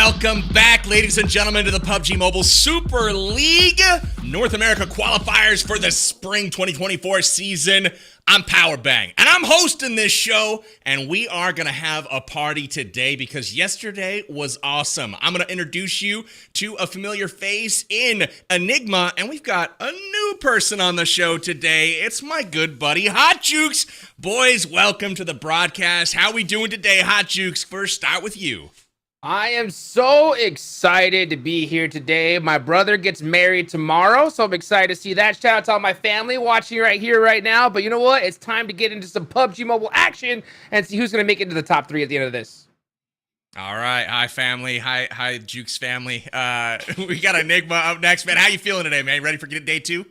Welcome back, ladies and gentlemen, to the PUBG Mobile Super League North America qualifiers for the Spring 2024 season. I'm Powerbang, and I'm hosting this show, and we are going to have a party today because yesterday was awesome. I'm going to introduce you to a familiar face in Enigma, and we've got a new person on the show today. It's my good buddy, Hot Jukes. Boys, welcome to the broadcast. How we doing today, Hot Jukes? First, start with you. I am so excited to be here today. My brother gets married tomorrow, so I'm excited to see that. Shout out to all my family watching right here, right now. But you know what? It's time to get into some PUBG Mobile action and see who's going to make it to the top 3 at the end of this. All right. Hi, family. Hi, Jukes family. We got Enigma up next, man. How you feeling today, man? Ready for day 2?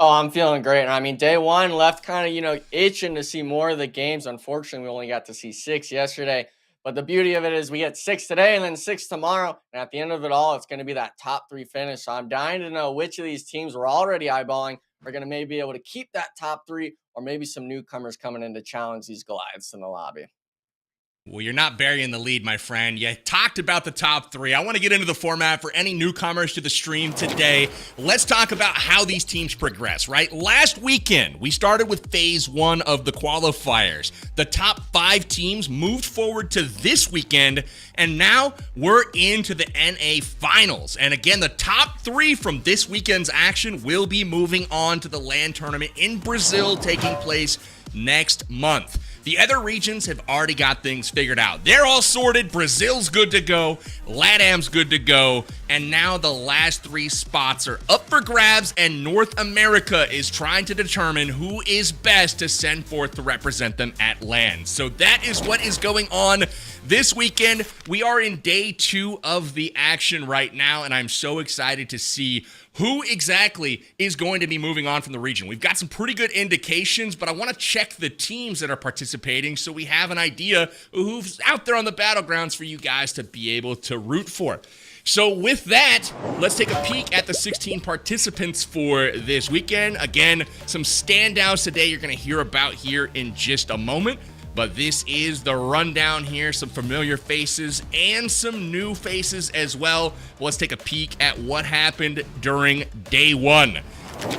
Oh, I'm feeling great. I mean, day 1 left kind of, itching to see more of the games. Unfortunately, we only got to see 6 yesterday. But the beauty of it is we get 6 today and then 6 tomorrow. And at the end of it all, it's going to be that top 3 finish. So I'm dying to know which of these teams we're already eyeballing are going to maybe be able to keep that top 3, or maybe some newcomers coming in to challenge these Goliaths in the lobby. Well, you're not burying the lead, my friend. You talked about the top 3. I want to get into the format for any newcomers to the stream today. Let's talk about how these teams progress, right? Last weekend, we started with phase 1 of the qualifiers. The top 5 teams moved forward to this weekend, and now we're into the NA finals. And again, the top 3 from this weekend's action will be moving on to the LAN tournament in Brazil, taking place next month. The other regions have already got things figured out. They're all sorted. Brazil's good to go. LATAM's good to go. And now the last 3 spots are up for grabs, and North America is trying to determine who is best to send forth to represent them at LAN. So that is what is going on this weekend. We are in day 2 of the action right now, and I'm so excited to see who exactly is going to be moving on from the region. We've got some pretty good indications, but I want to check the teams that are participating so we have an idea of who's out there on the battlegrounds for you guys to be able to root for. So with that, let's take a peek at the 16 participants for this weekend. Again, some standouts today you're going to hear about here in just a moment. But this is the rundown here, some familiar faces and some new faces as well. Let's take a peek at what happened during day 1.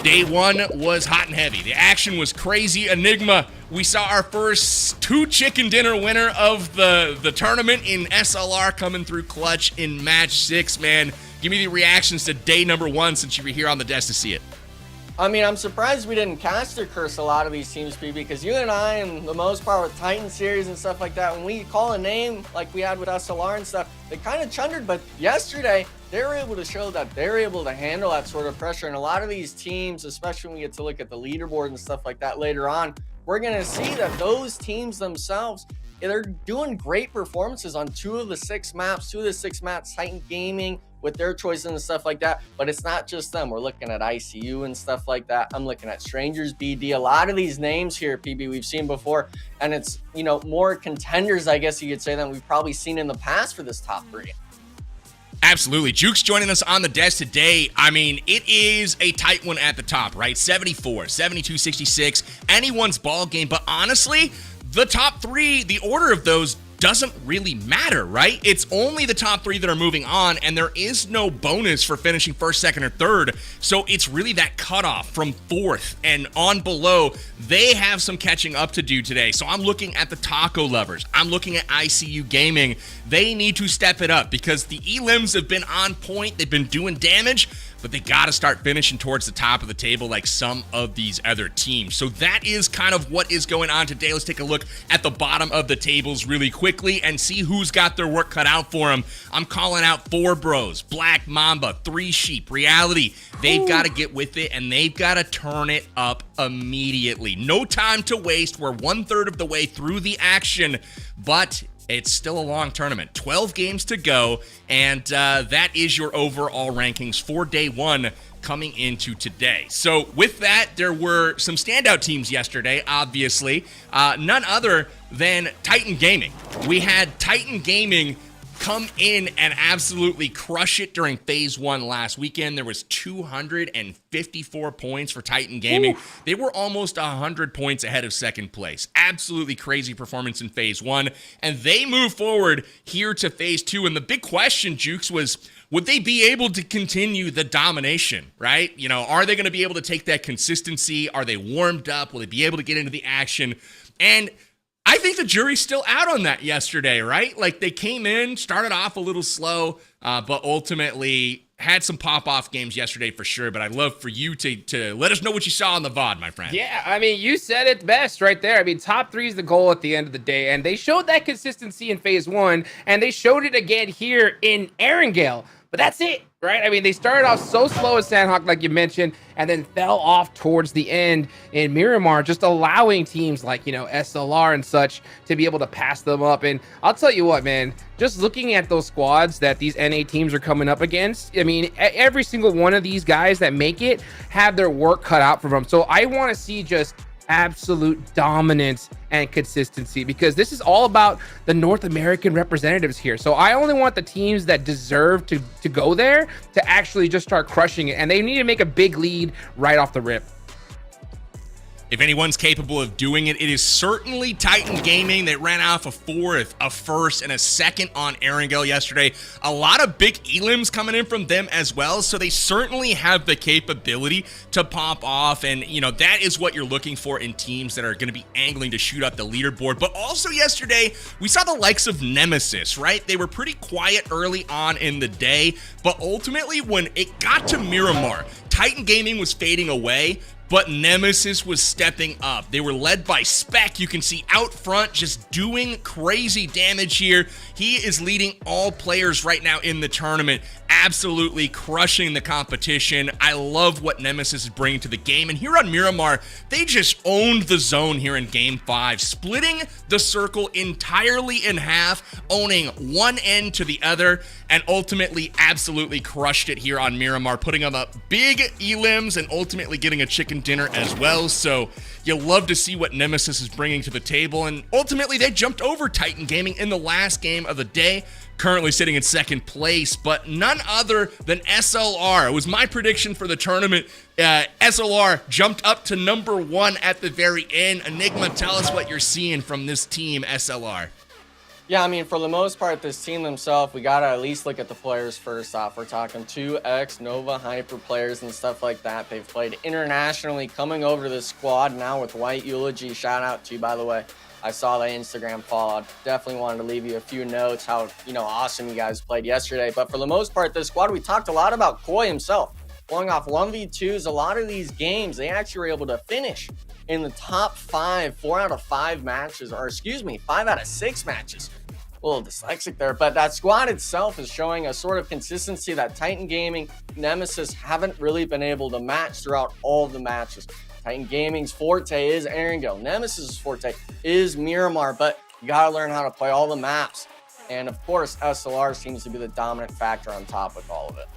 Day 1 was hot and heavy. The action was crazy. Enigma, we saw our first 2 chicken dinner winner of the tournament in SLR coming through clutch in match 6, man. Give me the reactions to day number 1 since you were here on the desk to see it. I mean, I'm surprised we didn't caster curse a lot of these teams, P, because you and I, and the most part with Titan series and stuff like that, when we call a name like we had with SLR and stuff, they kind of chundered. But yesterday, they were able to show that they're able to handle that sort of pressure. And a lot of these teams, especially when we get to look at the leaderboard and stuff like that later on, we're going to see that those teams themselves, they're doing great performances on 2 of the 6 maps, Titan Gaming, with their choices and stuff like that. But it's not just them. We're looking at ICU and stuff like that. I'm looking at Strangers BD. A lot of these names here, PB, we've seen before. And it's, more contenders, I guess you could say, than we've probably seen in the past for this top 3. Absolutely. Juke's joining us on the desk today. I mean, it is a tight one at the top, right? 74, 72, 66, anyone's ball game. But honestly, the top 3, the order of those doesn't really matter, right? It's only the top 3 that are moving on, and there is no bonus for finishing 1st, 2nd, or 3rd. So it's really that cutoff from 4th and on below. They have some catching up to do today. So I'm looking at the Taco Lovers. I'm looking at ICU Gaming. They need to step it up because the elims have been on point. They've been doing damage, but they got to start finishing towards the top of the table like some of these other teams. So that is kind of what is going on today. Let's take a look at the bottom of the tables really quickly and see who's got their work cut out for them. I'm calling out 4 Bros, Black Mamba, 3 Sheep, Reality. They've got to get with it, and they've got to turn it up immediately. No time to waste. We're 1/3 of the way through the action, but it's still a long tournament. 12 games to go, and that is your overall rankings for day 1 coming into today. So with that, there were some standout teams yesterday, obviously. None other than Titan Gaming. We had Titan Gaming come in and absolutely crush it during phase one last weekend. There was 254 points for Titan Gaming. Ooh. They were almost 100 points ahead of second place. Absolutely crazy performance in phase one. And they move forward here to phase two. And the big question, Jukes, was, would they be able to continue the domination, right? You know, are they going to be able to take that consistency? Are they warmed up? Will they be able to get into the action? And I think the jury's still out on that yesterday, right? Like, they came in, started off a little slow, but ultimately had some pop-off games yesterday for sure. But I'd love for you to let us know what you saw on the VOD, my friend. Yeah, I mean, you said it best right there. I mean, top three is the goal at the end of the day, and they showed that consistency in phase one, and they showed it again here in Erangel. But that's it, right? I mean, they started off so slow as Sanhok, like you mentioned, and then fell off towards the end in Miramar, just allowing teams like, SLR and such to be able to pass them up. And I'll tell you what, man, just looking at those squads that these NA teams are coming up against, I mean, every single one of these guys that make it have their work cut out for them. So I want to see just absolute dominance and consistency, because this is all about the North American representatives here. So I only want the teams that deserve to go there to actually just start crushing it, and they need to make a big lead right off the rip. If anyone's capable of doing it, it is certainly Titan Gaming. They ran off a fourth, a first, and a second on Erangel yesterday. A lot of big elims coming in from them as well, so they certainly have the capability to pop off, and, that is what you're looking for in teams that are going to be angling to shoot up the leaderboard. But also yesterday, we saw the likes of Nemesis, right? They were pretty quiet early on in the day, but ultimately, when it got to Miramar, Titan Gaming was fading away, but Nemesis was stepping up. They were led by Spec. You can see out front just doing crazy damage here. He is leading all players right now in the tournament, absolutely crushing the competition. I love what Nemesis is bringing to the game. And here on Miramar, they just owned the zone here in Game 5, splitting the circle entirely in half, owning one end to the other, and ultimately absolutely crushed it here on Miramar, putting on up big elims and ultimately getting a chicken dinner as well. So you'll love to see what Nemesis is bringing to the table. And ultimately, they jumped over Titan Gaming in the last game of the day, currently sitting in second place, but none other than SLR. It was my prediction for the tournament. SLR jumped up to number one at the very end. Enigma, tell us what you're seeing from this team, SLR. Yeah, I mean, for the most part, this team themselves, we got to at least look at the players first off. We're talking 2X, Nova, Hyper players and stuff like that. They've played internationally, coming over to this squad now with White Eulogy. Shout out to you, by the way. I saw the Instagram follow. Definitely wanted to leave you a few notes, how, awesome you guys played yesterday. But for the most part, this squad, we talked a lot about Koi himself. Going off 1v2s, a lot of these games, they actually were able to finish in the top 5, 4 out of 5 matches, or 5 out of 6 matches. A little dyslexic there, but that squad itself is showing a sort of consistency that Titan Gaming, Nemesis haven't really been able to match throughout all of the matches. Titan Gaming's forte is Erangel. Nemesis's forte is Miramar, but you got to learn how to play all the maps. And of course, SLR seems to be the dominant factor on top with all of it.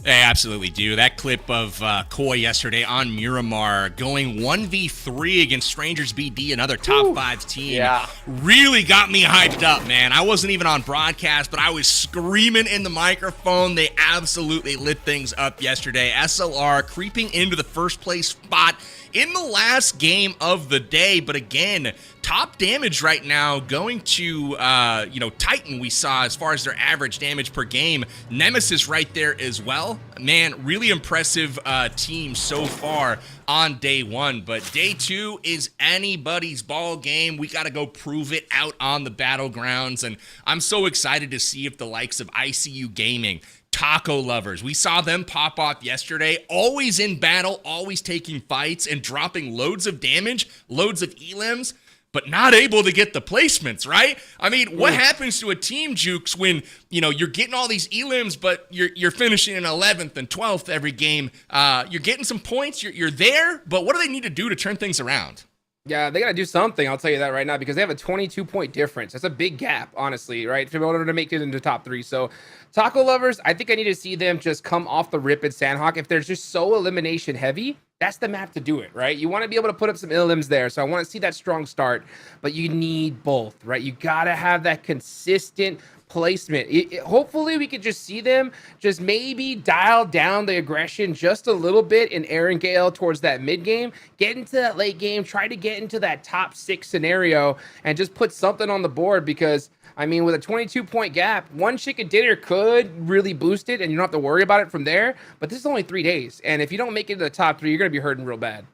They absolutely do. That clip of Koi yesterday on Miramar going 1v3 against Strangers BD, another top 5 team, really got me hyped up, man. I wasn't even on broadcast, but I was screaming in the microphone. They absolutely lit things up yesterday. SLR creeping into the first place spot in the last game of the day, but again, top damage right now going to, Titan, we saw as far as their average damage per game. Nemesis right there as well. Man, really impressive team so far on day one, but day 2 is anybody's ball game. We got to go prove it out on the battlegrounds, and I'm so excited to see if the likes of ICU Gaming, Taco Lovers, we saw them pop off yesterday, always in battle, always taking fights and dropping loads of damage, loads of elims, but not able to get the placements, right? I mean, what happens to a team, Jukes, when, you're getting all these elims, but you're finishing in 11th and 12th every game? You're getting some points, you're there, but what do they need to do to turn things around? Yeah, they got to do something, I'll tell you that right now, because they have a 22-point difference. That's a big gap, honestly, right, in order to make it into top 3. So, Taco Lovers, I think I need to see them just come off the rip at Sanhok. If they're just so elimination heavy, that's the map to do it, right? You want to be able to put up some elims there, so I want to see that strong start, but you need both, right? You got to have that consistent placement. Hopefully we could just see them just maybe dial down the aggression just a little bit in Erangel towards that mid game, get into that late game, try to get into that top 6 scenario and just put something on the board, because I mean, with a 22-point gap, one chicken dinner could really boost it and you don't have to worry about it from there. But this is only 3 days. And if you don't make it to the top 3, you're going to be hurting real bad.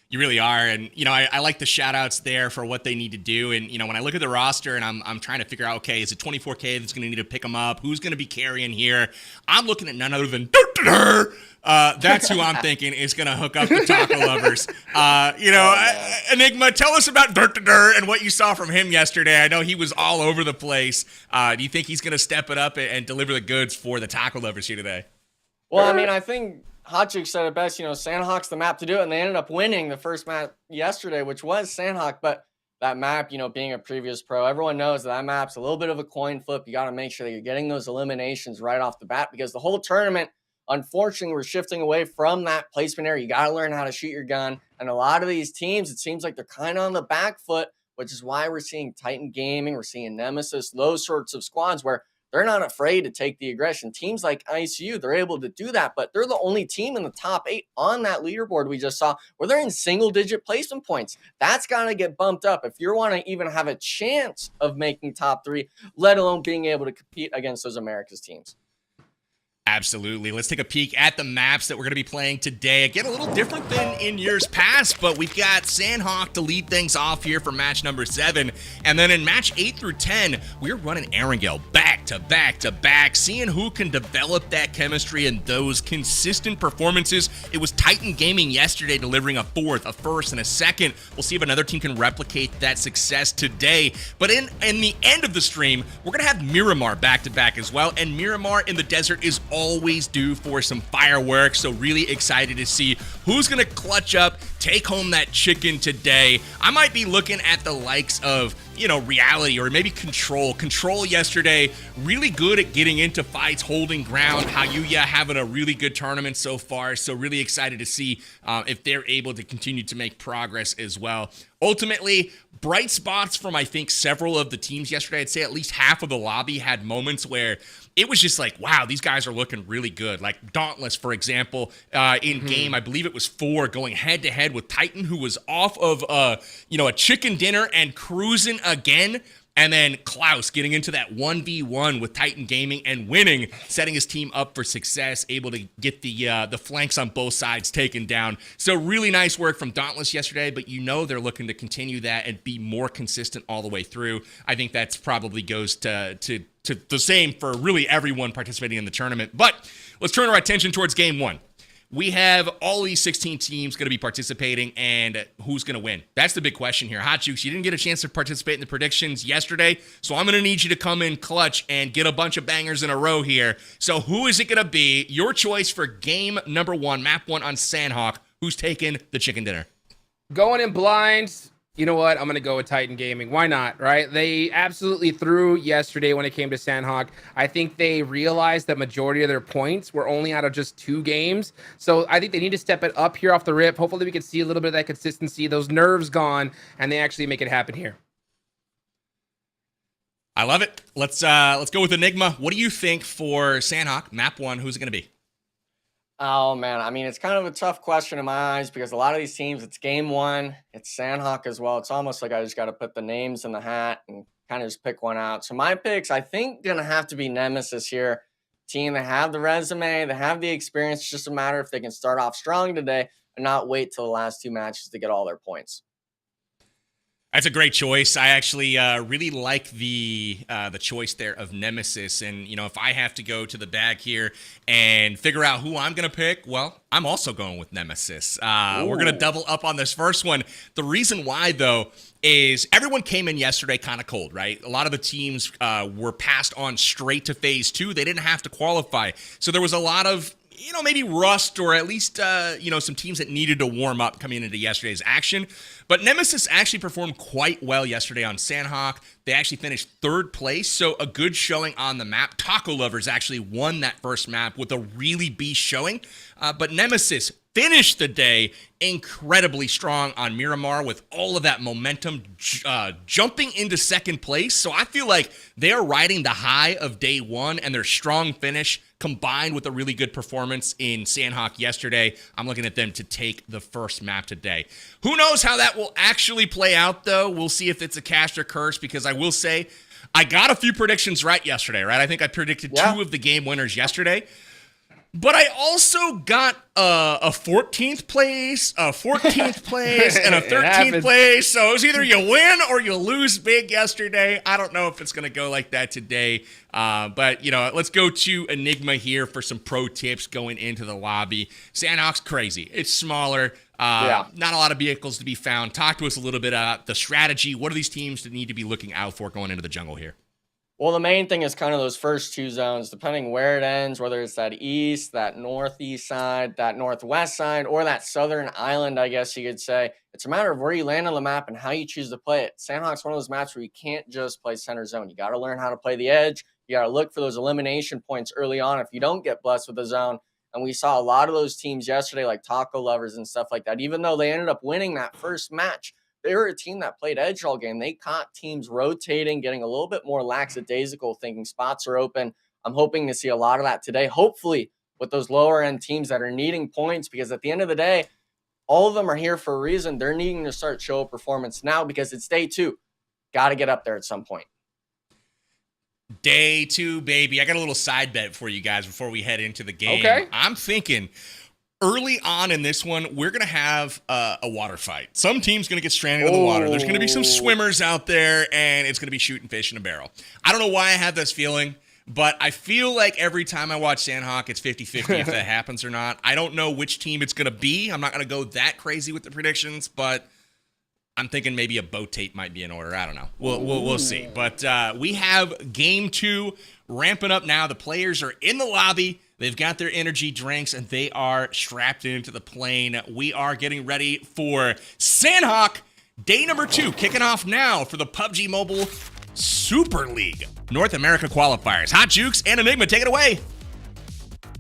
You really are. And, I like the shout outs there for what they need to do. And, when I look at the roster and I'm trying to figure out, okay, is it 24K that's going to need to pick them up? Who's going to be carrying here? I'm looking at none other than that's who I'm thinking is going to hook up the taco lovers. Enigma, tell us about and what you saw from him yesterday. I know he was all over the place. Do you think he's going to step it up and deliver the goods for the taco lovers here today? Well, I mean, I think Hotchuk said it best, Sanhok's the map to do it, and they ended up winning the first map yesterday, which was Sanhok. But that map, being a previous pro, everyone knows that map's a little bit of a coin flip. You got to make sure that you're getting those eliminations right off the bat, because the whole tournament, unfortunately, we're shifting away from that placement area. You got to learn how to shoot your gun. And a lot of these teams, it seems like they're kind of on the back foot, which is why we're seeing Titan Gaming, we're seeing Nemesis, those sorts of squads where they're not afraid to take the aggression. Teams like ICU, they're able to do that, but they're the only team in the top 8 on that leaderboard we just saw where they're in single-digit placement points. That's got to get bumped up if you want to even have a chance of making top 3, let alone being able to compete against those Americas teams. Absolutely. Let's take a peek at the maps that we're going to be playing today. Again, a little different than in years past, but we've got Sanhok to lead things off here for match number 7. And then in match 8 through 10, we're running Erangel back to back to back, seeing who can develop that chemistry and those consistent performances. It was Titan Gaming yesterday delivering a 4th, a 1st, and a 2nd. We'll see if another team can replicate that success today. But in the end of the stream, we're going to have Miramar back to back as well. And Miramar in the desert is always due for some fireworks, so really excited to see who's gonna clutch up, take home that chicken today. I might be looking at the likes of Reality or maybe Control yesterday, really good at getting into fights, holding ground. Hayuya having a really good tournament so far, so really excited to see if they're able to continue to make progress as well. Ultimately, bright spots from I think several of the teams yesterday. I'd say at least half of the lobby had moments where it was just like, wow, these guys are looking really good. Like Dauntless, for example, in game, I believe it was 4, going head-to-head with Titan, who was off of a chicken dinner and cruising again. And then Klaus getting into that 1v1 with Titan Gaming and winning, setting his team up for success, able to get the flanks on both sides taken down. So really nice work from Dauntless yesterday, but they're looking to continue that and be more consistent all the way through. I think that's probably goes to the same for really everyone participating in the tournament. But let's turn our attention towards game 1. We have all these 16 teams going to be participating, and who's going to win? That's the big question here. Hot Jukes, you didn't get a chance to participate in the predictions yesterday, so I'm going to need you to come in clutch and get a bunch of bangers in a row here. So who is it going to be? Your choice for game number 1, map 1 on Sanhok. Who's taking the chicken dinner? Going in blind. You know what? I'm going to go with Titan Gaming. Why not, right? They absolutely threw yesterday when it came to Sanhok. I think they realized that majority of their points were only out of just 2 games. So I think they need to step it up here off the rip. Hopefully we can see a little bit of that consistency, those nerves gone, and they actually make it happen here. I love it. Let's go with Enigma. What do you think for Sanhok, map 1? Who's it going to be? Oh, man. I mean, it's kind of a tough question in my eyes because a lot of these teams, it's game 1. It's Sanhok as well. It's almost like I just got to put the names in the hat and kind of just pick one out. So my picks, I think, going to have to be Nemesis here. Team, they have the resume. They have the experience. It's just a matter if they can start off strong today and not wait till the last 2 matches to get all their points. That's a great choice. I actually really like the choice there of Nemesis. And, if I have to go to the bag here and figure out who I'm going to pick, well, I'm also going with Nemesis. We're going to double up on this first one. The reason why, though, is everyone came in yesterday kind of cold, right? A lot of the teams were passed on straight to phase 2. They didn't have to qualify. So there was a lot of maybe rust or at least, some teams that needed to warm up coming into yesterday's action. But Nemesis actually performed quite well yesterday on Sanhok. They actually finished 3rd place, so a good showing on the map. Taco Lovers actually won that first map with a really beast showing. But Nemesis, finished the day incredibly strong on Miramar with all of that momentum jumping into second place. So I feel like they're riding the high of day one, and their strong finish combined with a really good performance in Sanhok yesterday, I'm looking at them to take the first map today. Who knows how that will actually play out, though? We'll see if it's a cast or curse, because I will say I got a few predictions right yesterday, right? I think I predicted two of the game winners yesterday. But I also got a 14th place, a 14th place, and a 13th place. So it was either you win or you lose big yesterday. I don't know if it's going to go like that today. But, let's go to Enigma here for some pro tips going into the lobby. Sanhok's crazy. It's smaller. Not a lot of vehicles to be found. Talk to us a little bit about the strategy. What are these teams that need to be looking out for going into the jungle here? Well, the main thing is kind of those first two zones, depending where it ends, whether it's that east, that northeast side, that northwest side, or that southern island, I guess you could say. It's a matter of where you land on the map and how you choose to play it. Sanhok's one of those maps where you can't just play center zone. You got to learn how to play the edge. You got to look for those elimination points early on if you don't get blessed with the zone. And we saw a lot of those teams yesterday, like Taco Lovers and stuff like that, even though they ended up winning that first match. They were a team that played edge all game. They caught teams rotating, getting a little bit more lackadaisical, thinking spots are open. I'm hoping to see a lot of that today, hopefully with those lower end teams that are needing points, because at the end of the day, all of them are here for a reason. They're needing to start show performance now because it's day two. Got to get up there at some point. Day two, baby. I got a little side bet for you guys before we head into the game. Okay. I'm thinking early on in this one, we're going to have a water fight. Some team's going to get stranded in the water. There's going to be some swimmers out there, and it's going to be shooting fish in a barrel. I don't know why I have this feeling, but I feel like every time I watch Sanhok, it's 50-50 if that happens or not. I don't know which team it's going to be. I'm not going to go that crazy with the predictions, but I'm thinking maybe a boat tape might be in order. I don't know. We'll see. But we have game two ramping up now. The players are in the lobby. They've got their energy drinks, and they are strapped into the plane. We are getting ready for Sanhok, day number 2, kicking off now for the PUBG Mobile Super League North America qualifiers. Hot Jukes and Enigma, take it away.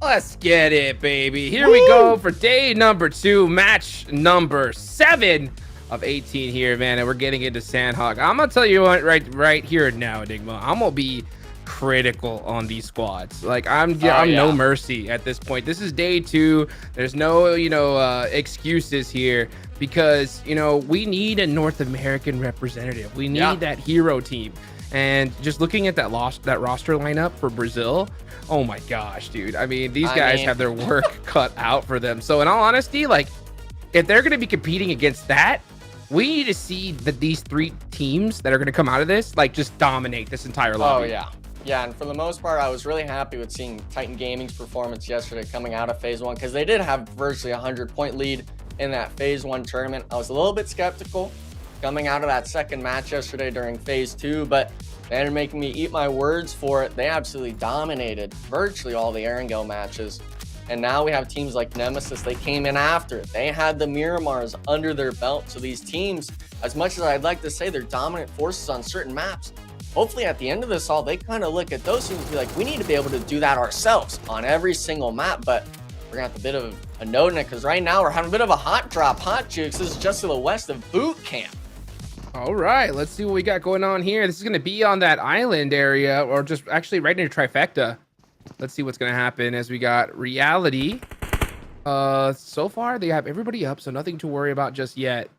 Let's get it, baby. Here we go for day number 2, match number 7 of 18 here, man, and we're getting into Sanhok. I'm gonna tell you what, right here now, Enigma, I'm gonna be critical on these squads. Like I'm no mercy at this point. This is day 2. There's no excuses here, because we need a North American representative. We need that hero team. And just looking at that roster lineup for Brazil, oh my gosh, dude, I mean, these guys have their work cut out for them. So in all honesty, like, if they're going to be competing against that, we need to see that these 3 teams that are going to come out of this, like, just dominate this entire lobby. Yeah, and for the most part, I was really happy with seeing Titan Gaming's performance yesterday coming out of Phase 1, because they did have virtually a 100-point lead in that Phase 1 tournament. I was a little bit skeptical coming out of that second match yesterday during Phase 2, but they ended up making me eat my words for it. They absolutely dominated virtually all the Erangel matches. And now we have teams like Nemesis. They came in after. They had the Miramars under their belt. So these teams, as much as I'd like to say they're dominant forces on certain maps, hopefully at the end of this all, they kind of look at those teams and be like, we need to be able to do that ourselves on every single map. But we're going to have a bit of a note in it, because right now we're having a bit of a hot drop. Hot Jukes, this is just to the west of Boot Camp. All right, let's see what we got going on here. This is going to be on that island area, or just actually right near Trifecta. Let's see what's going to happen as we got Reality. So far, they have everybody up, so nothing to worry about just yet.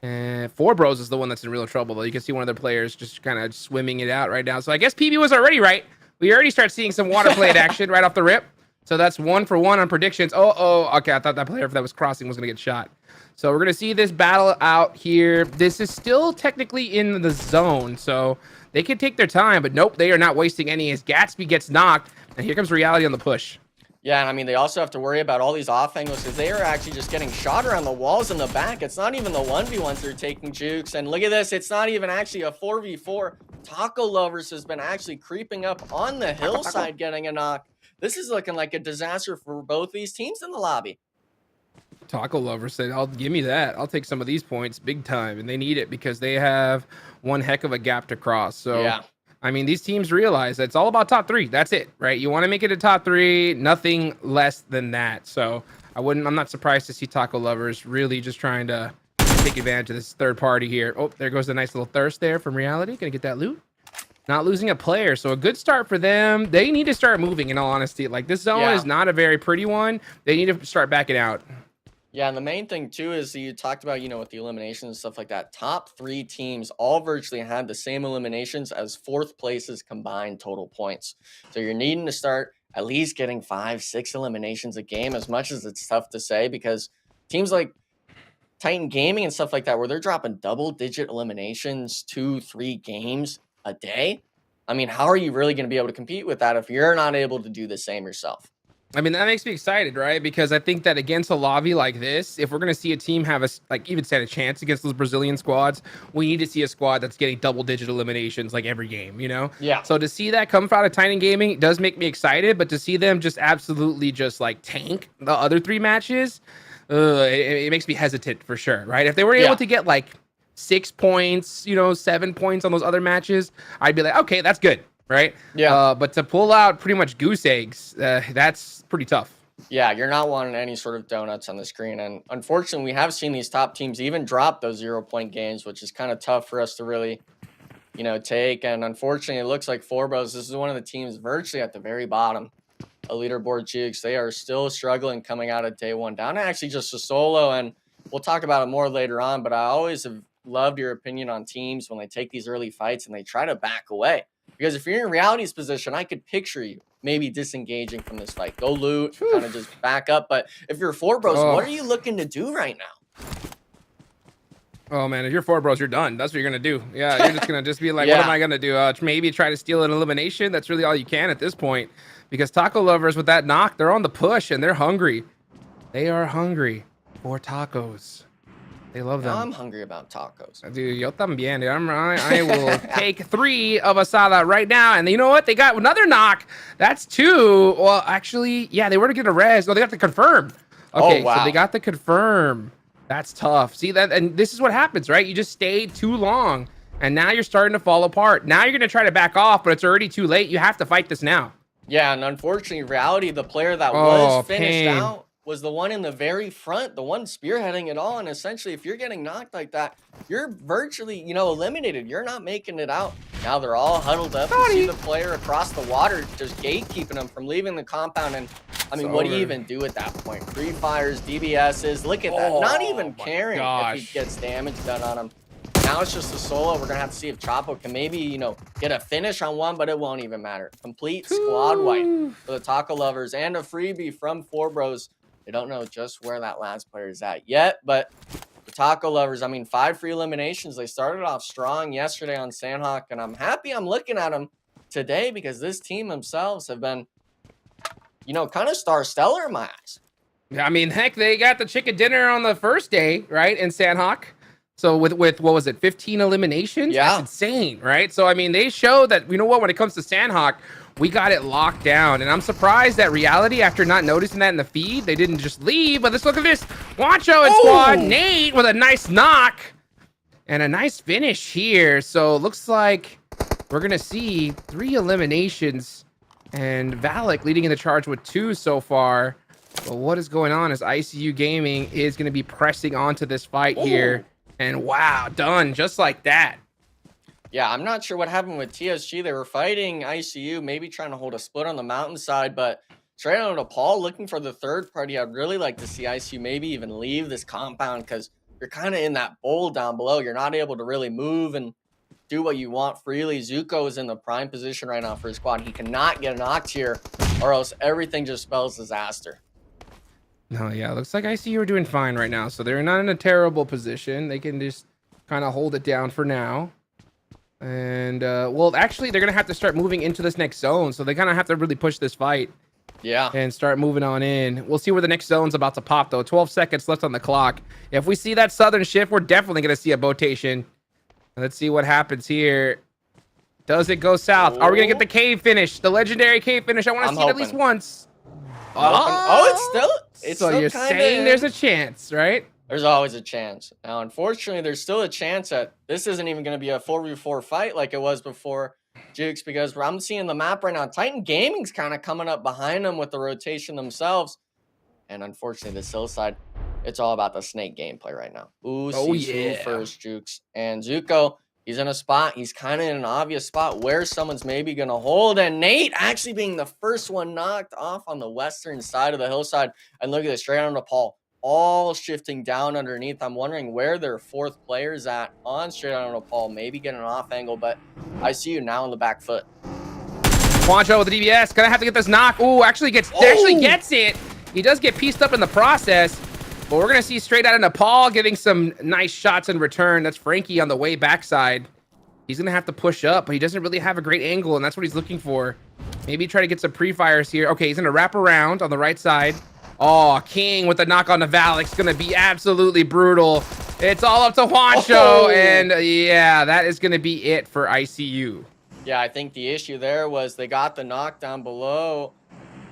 And Four Bros is the one that's in real trouble, though. You can see one of their players just kind of swimming it out right now. So I guess PB was already right. We already start seeing some water play action right off the rip. So that's 1 for 1 on predictions. Okay, I thought that player that was crossing was going to get shot. So we're going to see this battle out here. This is still technically in the zone, so they can take their time, but nope, they are not wasting any as Gatsby gets knocked, and here comes Reality on the push. Yeah, and I mean, they also have to worry about all these off angles, because they are actually just getting shot around the walls in the back. It's not even the 1v1s they're taking, Jukes. And look at this. It's not even actually a 4v4. Taco Lovers has been actually creeping up on the hillside, getting a knock. This is looking like a disaster for both these teams in the lobby. Taco Lover said, give me that. I'll take some of these points big time. And they need it because they have one heck of a gap to cross. So, yeah. I mean, these teams realize that it's all about top 3. That's it, right? You want to make it a top 3, nothing less than that. So I'm not surprised to see Taco Lovers really just trying to take advantage of this third party here. Oh, there goes a nice little thirst there from Reality. Gonna get that loot. Not losing a player, so a good start for them. They need to start moving, in all honesty. Like, this zone is not a very pretty one. They need to start backing out. Yeah, and the main thing too is you talked about, with the eliminations and stuff like that. Top 3 teams all virtually had the same eliminations as 4th places combined total points. So you're needing to start at least getting 5, 6 eliminations a game, as much as it's tough to say, because teams like Titan Gaming and stuff like that, where they're dropping double-digit eliminations 2, 3 games a day. I mean, how are you really going to be able to compete with that if you're not able to do the same yourself? I mean, that makes me excited, right? Because I think that against a lobby like this, if we're going to see a team have even stand a chance against those Brazilian squads, we need to see a squad that's getting double-digit eliminations like every game, Yeah. So to see that come out of Titan Gaming does make me excited, but to see them just absolutely just like tank the other 3 matches, it makes me hesitant for sure, right? If they were able to get like 6 points, 7 points on those other matches, I'd be like, okay, that's good, right? Yeah. But to pull out pretty much goose eggs, that's pretty tough. Yeah, you're not wanting any sort of donuts on the screen. And unfortunately, we have seen these top teams even drop those 0-point games, which is kind of tough for us to really, take. And unfortunately, it looks like Forbos, this is one of the teams virtually at the very bottom of leaderboard jigs. They are still struggling coming out of day 1, down to actually just a solo. And we'll talk about it more later on, but I always have loved your opinion on teams when they take these early fights and they try to back away. Because if you're in Reality's position, I could picture you maybe disengaging from this fight. Go loot, kind of just back up. But if you're Forbos, what are you looking to do right now? Oh, man, if you're Forbos, you're done. That's what you're going to do. Yeah, you're just going to just be like, what am I going to do? Maybe try to steal an elimination? That's really all you can at this point. Because Taco Lovers, with that knock, they're on the push and they're hungry. They are hungry for tacos. They love them. I'm hungry about tacos. Dude, yo también. Dude. I will take 3 of asada right now. And you know what? They got another knock. That's 2. Well, actually, yeah, they were to get a res. No, they got the confirm. Okay, so they got the confirm. That's tough. See that? And this is what happens, right? You just stayed too long. And now you're starting to fall apart. Now you're going to try to back off, but it's already too late. You have to fight this now. Yeah, and unfortunately, Reality, the player that was finished out, was the one in the very front, the one spearheading it all. And essentially, if you're getting knocked like that, you're virtually, eliminated. You're not making it out. Now they're all huddled up. You see the player across the water just gatekeeping them from leaving the compound. And I mean, what do you even do at that point? Free fires, DBSs, look at that. Not even caring if he gets damage done on him. Now it's just a solo. We're going to have to see if Chapo can maybe, get a finish on one, but it won't even matter. Complete squad wipe for the Taco Lovers and a freebie from Forbos. They don't know just where that last player is at yet, but the Taco Lovers, 5 free eliminations. They started off strong yesterday on Sanhok, and I'm happy I'm looking at them today because this team themselves have been, kind of stellar in my eyes. I mean, heck, they got the chicken dinner on the first day, right, in Sanhok. So with what was it, 15 eliminations? Yeah. That's insane, right? So, I mean, they show that, when it comes to Sanhok, we got it locked down. And I'm surprised that Reality, after not noticing that in the feed, they didn't just leave. But let's look at this. Wancho and squad. Nate with a nice knock. And a nice finish here. So it looks like we're going to see 3 eliminations. And Valak leading in the charge with 2 so far. But what is going on is ICU Gaming is going to be pressing onto this fight here. And wow, done just like that. Yeah, I'm not sure what happened with TSG. They were fighting ICU, maybe trying to hold a split on the mountainside, but straight on to Paul looking for the third party. I'd really like to see ICU maybe even leave this compound because you're kind of in that bowl down below. You're not able to really move and do what you want freely. Zuko is in the prime position right now for his squad. He cannot get knocked here or else everything just spells disaster. No, yeah, looks like ICU are doing fine right now. So they're not in a terrible position. They can just kind of hold it down for now. And, well, actually, they're going to have to start moving into this next zone. So they kind of have to really push this fight. Yeah. And start moving on in. We'll see where the next zone's about to pop, though. 12 seconds left on the clock. If we see that southern shift, we're definitely going to see a botation. Let's see what happens here. Does it go south? Are we going to get the cave finish? The legendary cave finish? I want to see it at least once. It's so still you're saying there's a chance, right? There's always a chance. Now, unfortunately, there's still a chance that this isn't even going to be a 4v4 fight like it was before, Jukes, because I'm seeing the map right now. Titan Gaming's kind of coming up behind them with the rotation themselves. And unfortunately, this hillside, it's all about the snake gameplay right now. Ooh, Oh, sees who yeah. first, Jukes. And Zuko, he's in a spot. He's kind of in an obvious spot where someone's maybe going to hold. And Nate actually being the first one knocked off on the western side of the hillside. And look at this, straight on Nepal, all shifting down underneath. I'm wondering where their fourth player's at on straight on Nepal. Maybe getting an off angle, but I see you now on the back foot. Quancho with the DBS. Gonna have to get this knock. Ooh, actually gets it. He does get pieced up in the process. But we're going to see straight out of Nepal getting some nice shots in return. That's Frankie on the way backside. He's going to have to push up, but he doesn't really have a great angle, and that's what he's looking for. Maybe try to get some pre-fires here. Okay, he's going to wrap around on the right side. Oh, King with the knock on the Valix. Going to be absolutely brutal. It's all up to Juancho, and yeah, that is going to be it for ICU. Yeah, I think the issue there was they got the knockdown below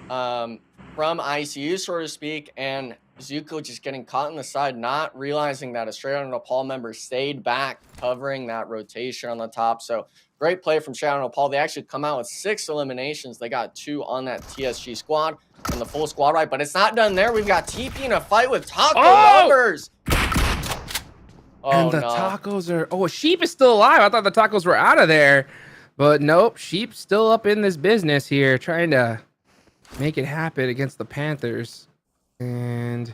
from ICU, so to speak, and Zuko just getting caught in the side, not realizing that a straight on Nepal member stayed back, covering that rotation on the top. So great play from straight on Nepal. They actually come out with 6 eliminations. They got 2 on that TSG squad and the full squad right, but it's not done there. We've got TP in a fight with Taco Lovers. And the tacos are... Oh, Sheep is still alive. I thought the tacos were out of there. But nope, Sheep's still up in this business here, trying to make it happen against the Panthers. And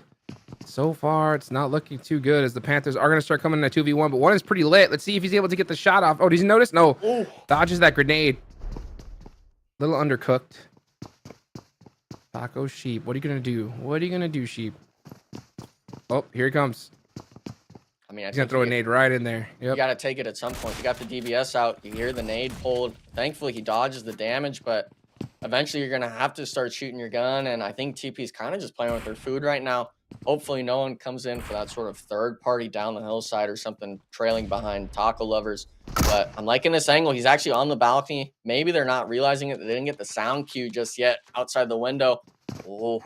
so far, it's not looking too good as the Panthers are going to start coming in a 2v1. But one is pretty lit. Let's see if he's able to get the shot off. Oh, did you notice? No. Ooh. Dodges that grenade. A little undercooked. Taco Sheep. What are you going to do? What are you going to do, Sheep? Oh, here he comes. I mean, he's going to throw a nade right in there. Yep. You got to take it at some point. You got the DBS out. You hear the nade pulled. Thankfully, he dodges the damage, but eventually you're going to have to start shooting your gun. And I think TP's kind of just playing with their food right now. Hopefully no one comes in for that sort of third party down the hillside or something, trailing behind Taco Lovers. But I'm liking this angle. He's actually on the balcony. Maybe they're not realizing it. They didn't get the sound cue just yet outside the window. Oh,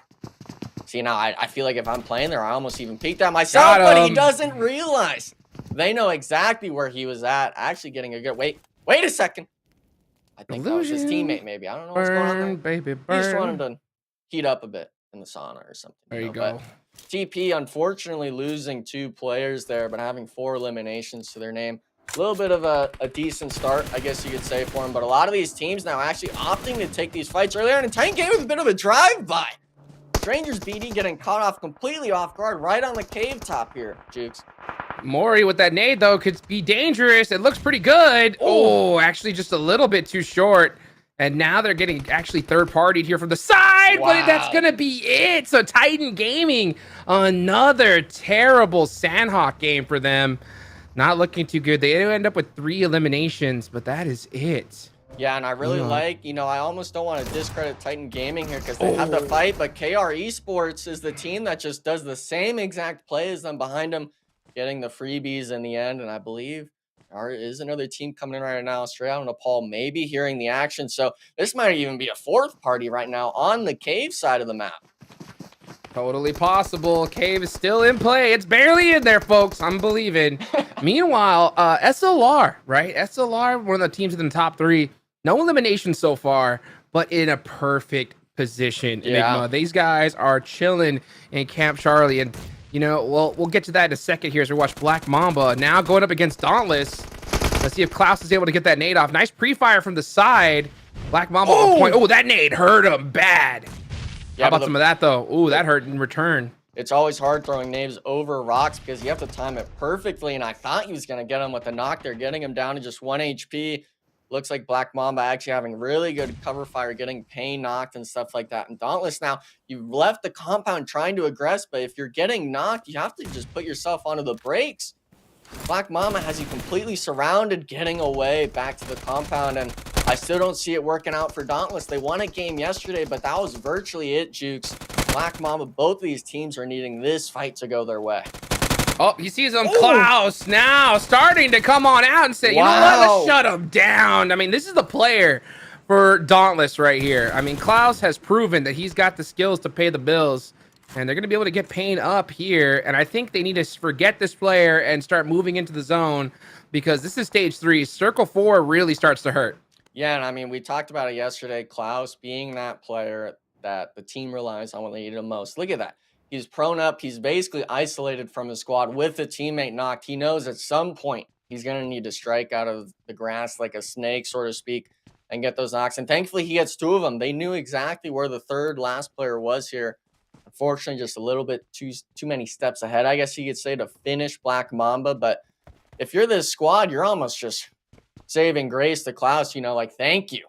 see, now I feel like if I'm playing there, I almost even peeked at myself, but he doesn't realize. They know exactly where he was at. Actually getting a good... Wait a second. I think that was his teammate, maybe. I don't know what's going on there. Baby, He just wanted to heat up a bit in the sauna or something. There you go. go. But TP, unfortunately, losing 2 players there, but having 4 eliminations to their name. A little bit of a decent start, I guess you could say, for him. But a lot of these teams now actually opting to take these fights earlier. And Titan game with a bit of a drive-by. Strangers BD getting caught off completely off guard right on the cave top here, Jukes. Mori with that nade, though, could be dangerous. It looks pretty good. Oh, actually just a little bit too short. And now they're getting actually third-partied here from the side, but that's going to be it. So Titan Gaming, another terrible Sanhok game for them. Not looking too good. They end up with 3 eliminations, but that is it. Yeah, and I really like, I almost don't want to discredit Titan Gaming here because they have the fight, but KR Esports is the team that just does the same exact play as them behind them, getting the freebies in the end. And I believe there is another team coming in right now, straight out of Nepal, maybe hearing the action. So this might even be a 4th party right now on the cave side of the map. Totally possible. Cave is still in play. It's barely in there, folks. I'm believing. Meanwhile, SLR, right? SLR, one of the teams in the top 3. No elimination so far, but in a perfect position. Enigma. These guys are chilling in Camp Charlie. And, we'll get to that in a second here as we watch Black Mamba now going up against Dauntless. Let's see if Klaus is able to get that nade off. Nice pre-fire from the side. Black Mamba on point. Oh, that nade hurt him bad. Yeah, how about some of that, though? Ooh, that hurt in return. It's always hard throwing nades over rocks because you have to time it perfectly. And I thought he was going to get him with the knock there, getting him down to just 1 HP. Looks like Black Mamba actually having really good cover fire, getting pain knocked and stuff like that. And Dauntless now, you've left the compound trying to aggress, but if you're getting knocked, you have to just put yourself onto the brakes. Black Mamba has you completely surrounded, getting away back to the compound, and I still don't see it working out for Dauntless. They won a game yesterday, but that was virtually it, Jukes. Black Mamba, both of these teams are needing this fight to go their way. Oh, he sees him. Klaus now starting to come on out and say, you know what, let's shut him down. I mean, this is the player for Dauntless right here. I mean, Klaus has proven that he's got the skills to pay the bills, and they're going to be able to get Pain up here. And I think they need to forget this player and start moving into the zone because this is stage 3. Circle 4 really starts to hurt. Yeah, and I mean, we talked about it yesterday. Klaus being that player that the team relies on when they need him most. Look at that. He's prone up. He's basically isolated from his squad with a teammate knocked. He knows at some point he's going to need to strike out of the grass like a snake, so to speak, and get those knocks. And thankfully, he gets 2 of them. They knew exactly where the third last player was here. Unfortunately, just a little bit too many steps ahead, I guess you could say, to finish Black Mamba. But if you're this squad, you're almost just saving grace to Klaus, like, thank you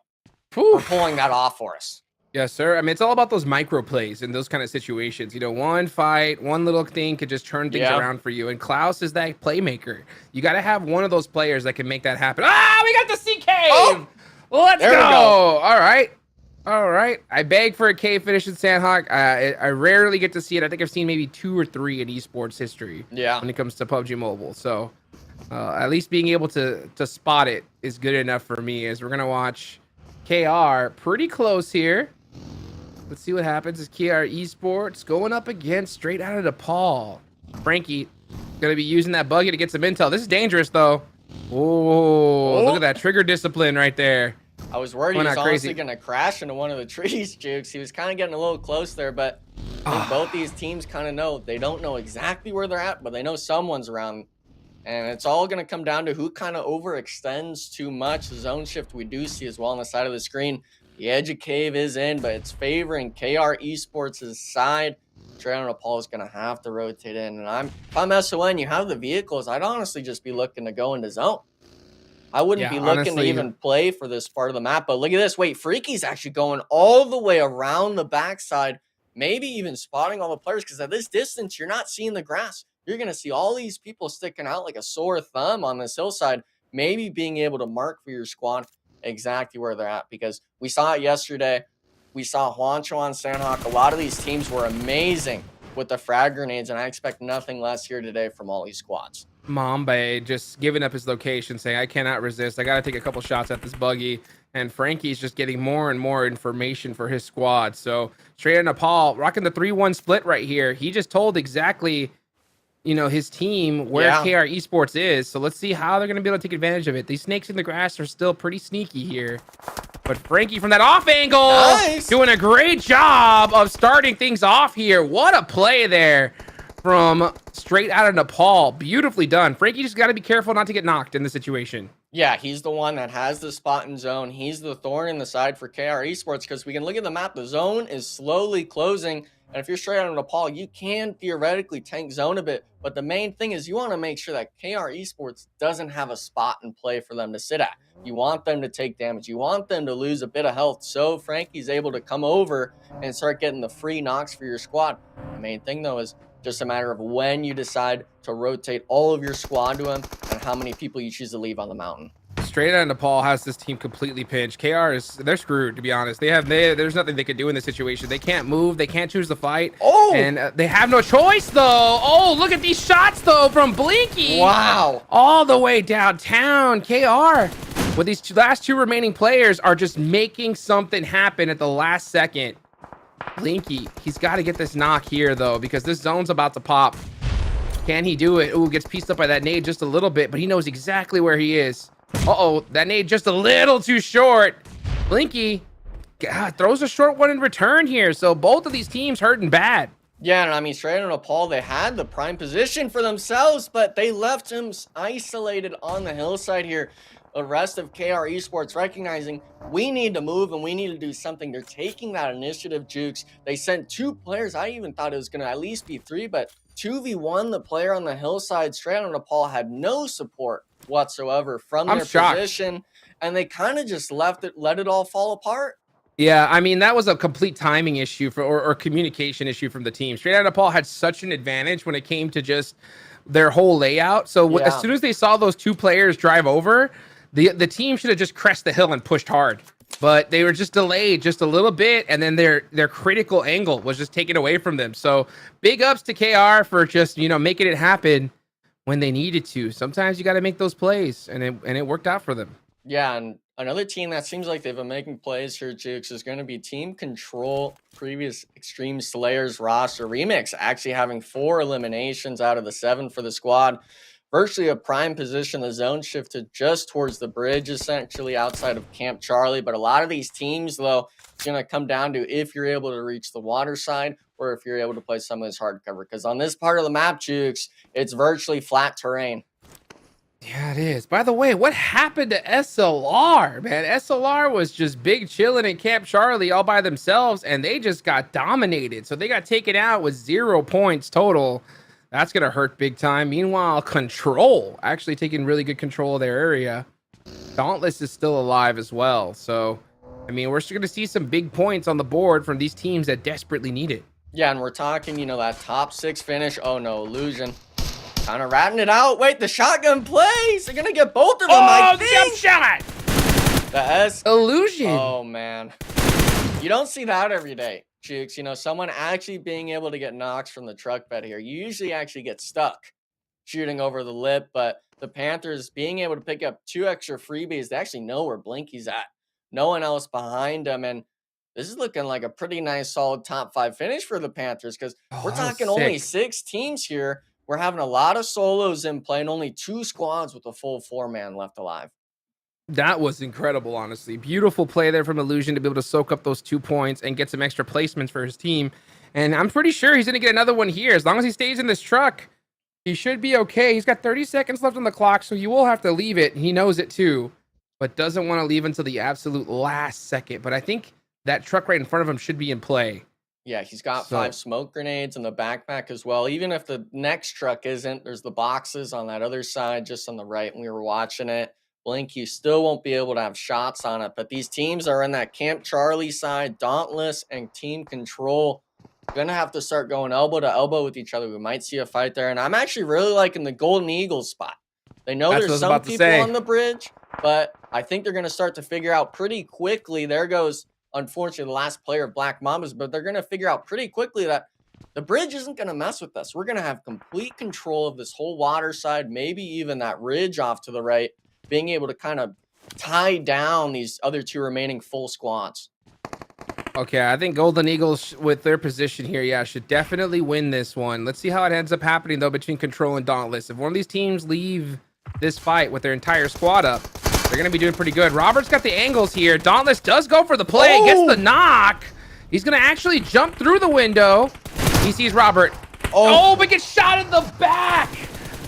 for pulling that off for us. Yes, sir. I mean, it's all about those micro plays in those kind of situations. One fight, one little thing could just turn things around for you. And Klaus is that playmaker. You got to have one of those players that can make that happen. We got the CK. Oh, let's go. All right. I beg for a K finish in Sanhok. I rarely get to see it. I think I've seen maybe 2 or 3 in esports history. Yeah. When it comes to PUBG Mobile. So at least being able to spot it is good enough for me. As we're going to watch KR pretty close here. Let's see what happens. Is KR Esports going up against straight out of DePaul. Frankie going to be using that buggy to get some intel. This is dangerous, though. Oh, look at that trigger discipline right there. I was worried he was honestly going to crash into one of the trees, Jukes. He was kind of getting a little close there, but I think both these teams kind of know. They don't know exactly where they're at, but they know someone's around. And it's all going to come down to who kind of overextends too much. The zone shift we do see as well on the side of the screen. The edge of cave is in, but it's favoring KR Esports' side. Trailer Paul is going to have to rotate in. And if I'm SON, you have the vehicles, I'd honestly just be looking to go into zone. I wouldn't be looking to even play for this part of the map. But look at this. Wait, Freaky's actually going all the way around the backside, maybe even spotting all the players, because at this distance, you're not seeing the grass. You're going to see all these people sticking out like a sore thumb on this hillside, maybe being able to mark for your squad exactly where they're at, because we saw it yesterday. We saw Juancho on Sanhok. A lot of these teams were amazing with the frag grenades, and I expect nothing less here today from all these squads. Mamba just giving up his location, saying, I cannot resist. I got to take a couple shots at this buggy. And Frankie's just getting more and more information for his squad. So straight into Paul, rocking the 3-1 split right here. He just told exactly, his team where KR Esports is. So let's see how they're going to be able to take advantage of it. These snakes in the grass are still pretty sneaky here. But Frankie from that off angle, doing a great job of starting things off here. What a play there from straight out of Nepal. Beautifully done. Frankie just got to be careful not to get knocked in the situation. Yeah, he's the one that has the spot in zone. He's the thorn in the side for KR Esports, because we can look at the map. The zone is slowly closing. And if you're straight out of Nepal, you can theoretically tank zone a bit. But the main thing is you want to make sure that KR Esports doesn't have a spot in play for them to sit at. You want them to take damage. You want them to lose a bit of health. So Frankie's able to come over and start getting the free knocks for your squad. The main thing, though, is just a matter of when you decide to rotate all of your squad to him and how many people you choose to leave on the mountain. Straight out of Nepal has this team completely pinched. They're screwed, to be honest. There's nothing they can do in this situation. They can't move. They can't choose the fight. And they have no choice, though. Oh, look at these shots, though, from Blinky. Wow. All the way downtown. KR, with these last 2 remaining players, are just making something happen at the last second. Blinky, he's got to get this knock here, though, because this zone's about to pop. Can he do it? Ooh, gets pieced up by that nade just a little bit, but he knows exactly where he is. That nade just a little too short. Blinky throws a short one in return here. So both of these teams hurting bad. Yeah, and I mean, straight out of Nepal, they had the prime position for themselves, but they left him isolated on the hillside here. The rest of KR Esports recognizing we need to move and we need to do something. They're taking that initiative, Jukes. They sent 2 players. I even thought it was going to at least be 3, but 2v1, the player on the hillside straight out of Nepal had no support whatsoever from their position, and they kind of just let it all fall apart. Yeah, I mean, that was a complete timing issue or communication issue from the team. Straight out of Nepal had such an advantage when it came to just their whole layout. So as soon as they saw those 2 players drive over, the team should have just crested the hill and pushed hard. But they were just delayed just a little bit, and then their critical angle was just taken away from them. So big ups to KR for just making it happen when they needed to. Sometimes you got to make those plays, and it worked out for them. Yeah, and another team that seems like they've been making plays here, Jukes, is going to be Team Control, previous Extreme Slayers roster remix, actually having 4 eliminations out of the 7 for the squad. virtually a prime position. The zone shifted just towards the bridge, essentially outside of Camp Charlie. But a lot of these teams, though, it's going to come down to if you're able to reach the water side or if you're able to play some of this hard cover. Because on this part of the map, Jukes, it's virtually flat terrain. Yeah, it is. By the way, what happened to SLR, man? SLR was just big chilling in Camp Charlie all by themselves, and they just got dominated. So they got taken out with 0 points total. That's going to hurt big time. Meanwhile, Control actually taking really good control of their area. Dauntless is still alive as well. So, I mean, we're still going to see some big points on the board from these teams that desperately need it. Yeah, and we're talking, you know, that top 6 finish. Oh, no, Illusion. Kind of ratting it out. Wait, the shotgun plays. They're going to get both of them, I think. Jump shot! The S. Illusion. Oh, man. You don't see that every day, Jukes. You know, someone actually being able to get knocks from the truck bed here. You usually actually get stuck shooting over the lip, but the Panthers being able to pick up 2 extra freebies. They actually know where Blinky's at. No one else behind them, and this is looking like a pretty nice, solid top 5 finish for the Panthers because we're talking only 6 teams here. We're having a lot of solos in play and only 2 squads with a full 4-man left alive. That was incredible, honestly. Beautiful play there from Illusion to be able to soak up those 2 points and get some extra placements for his team. And I'm pretty sure he's going to get another one here. As long as he stays in this truck, he should be okay. He's got 30 seconds left on the clock, so he will have to leave it. He knows it too, but doesn't want to leave until the absolute last second. But I think that truck right in front of him should be in play. Yeah, he's got 5 smoke grenades in the backpack as well. Even if the next truck isn't, there's the boxes on that other side, just on the right when we were watching it. Blinky still won't be able to have shots on it, but these teams are in that Camp Charlie side. Dauntless and Team Control going to have to start going elbow to elbow with each other. We might see a fight there, and I'm actually really liking the Golden Eagles spot. They know there's some people on the bridge, but I think they're going to start to figure out pretty quickly. There goes, unfortunately, the last player of Black Mambas, but they're going to figure out pretty quickly that the bridge isn't going to mess with us. We're going to have complete control of this whole water side, maybe even that ridge off to the right, being able to kind of tie down these other 2 remaining full squads. Okay, I think Golden Eagles with their position here, yeah, should definitely win this one. Let's see how it ends up happening, though, between Control and Dauntless. If one of these teams leave this fight with their entire squad up, they're going to be doing pretty good. Robert's got the angles here. Dauntless does go for the play, gets the knock. He's going to actually jump through the window. He sees Robert. Oh, but gets shot in the back.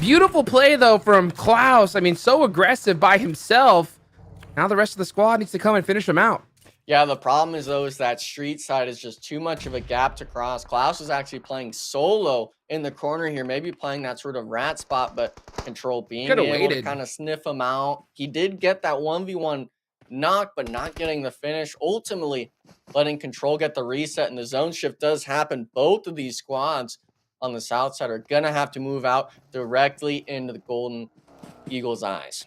Beautiful play, though, from Klaus. I mean, so aggressive by himself. Now the rest of the squad needs to come and finish him out. Yeah, the problem is, though, is that street side is just too much of a gap to cross. Klaus is actually playing solo in the corner here, maybe playing that sort of rat spot, but Control being able to kind of sniff him out. He did get that 1v1 knock, but not getting the finish. Ultimately, letting Control get the reset, and the zone shift does happen. Both of these squads on the south side are going to have to move out directly into the Golden Eagles' eyes.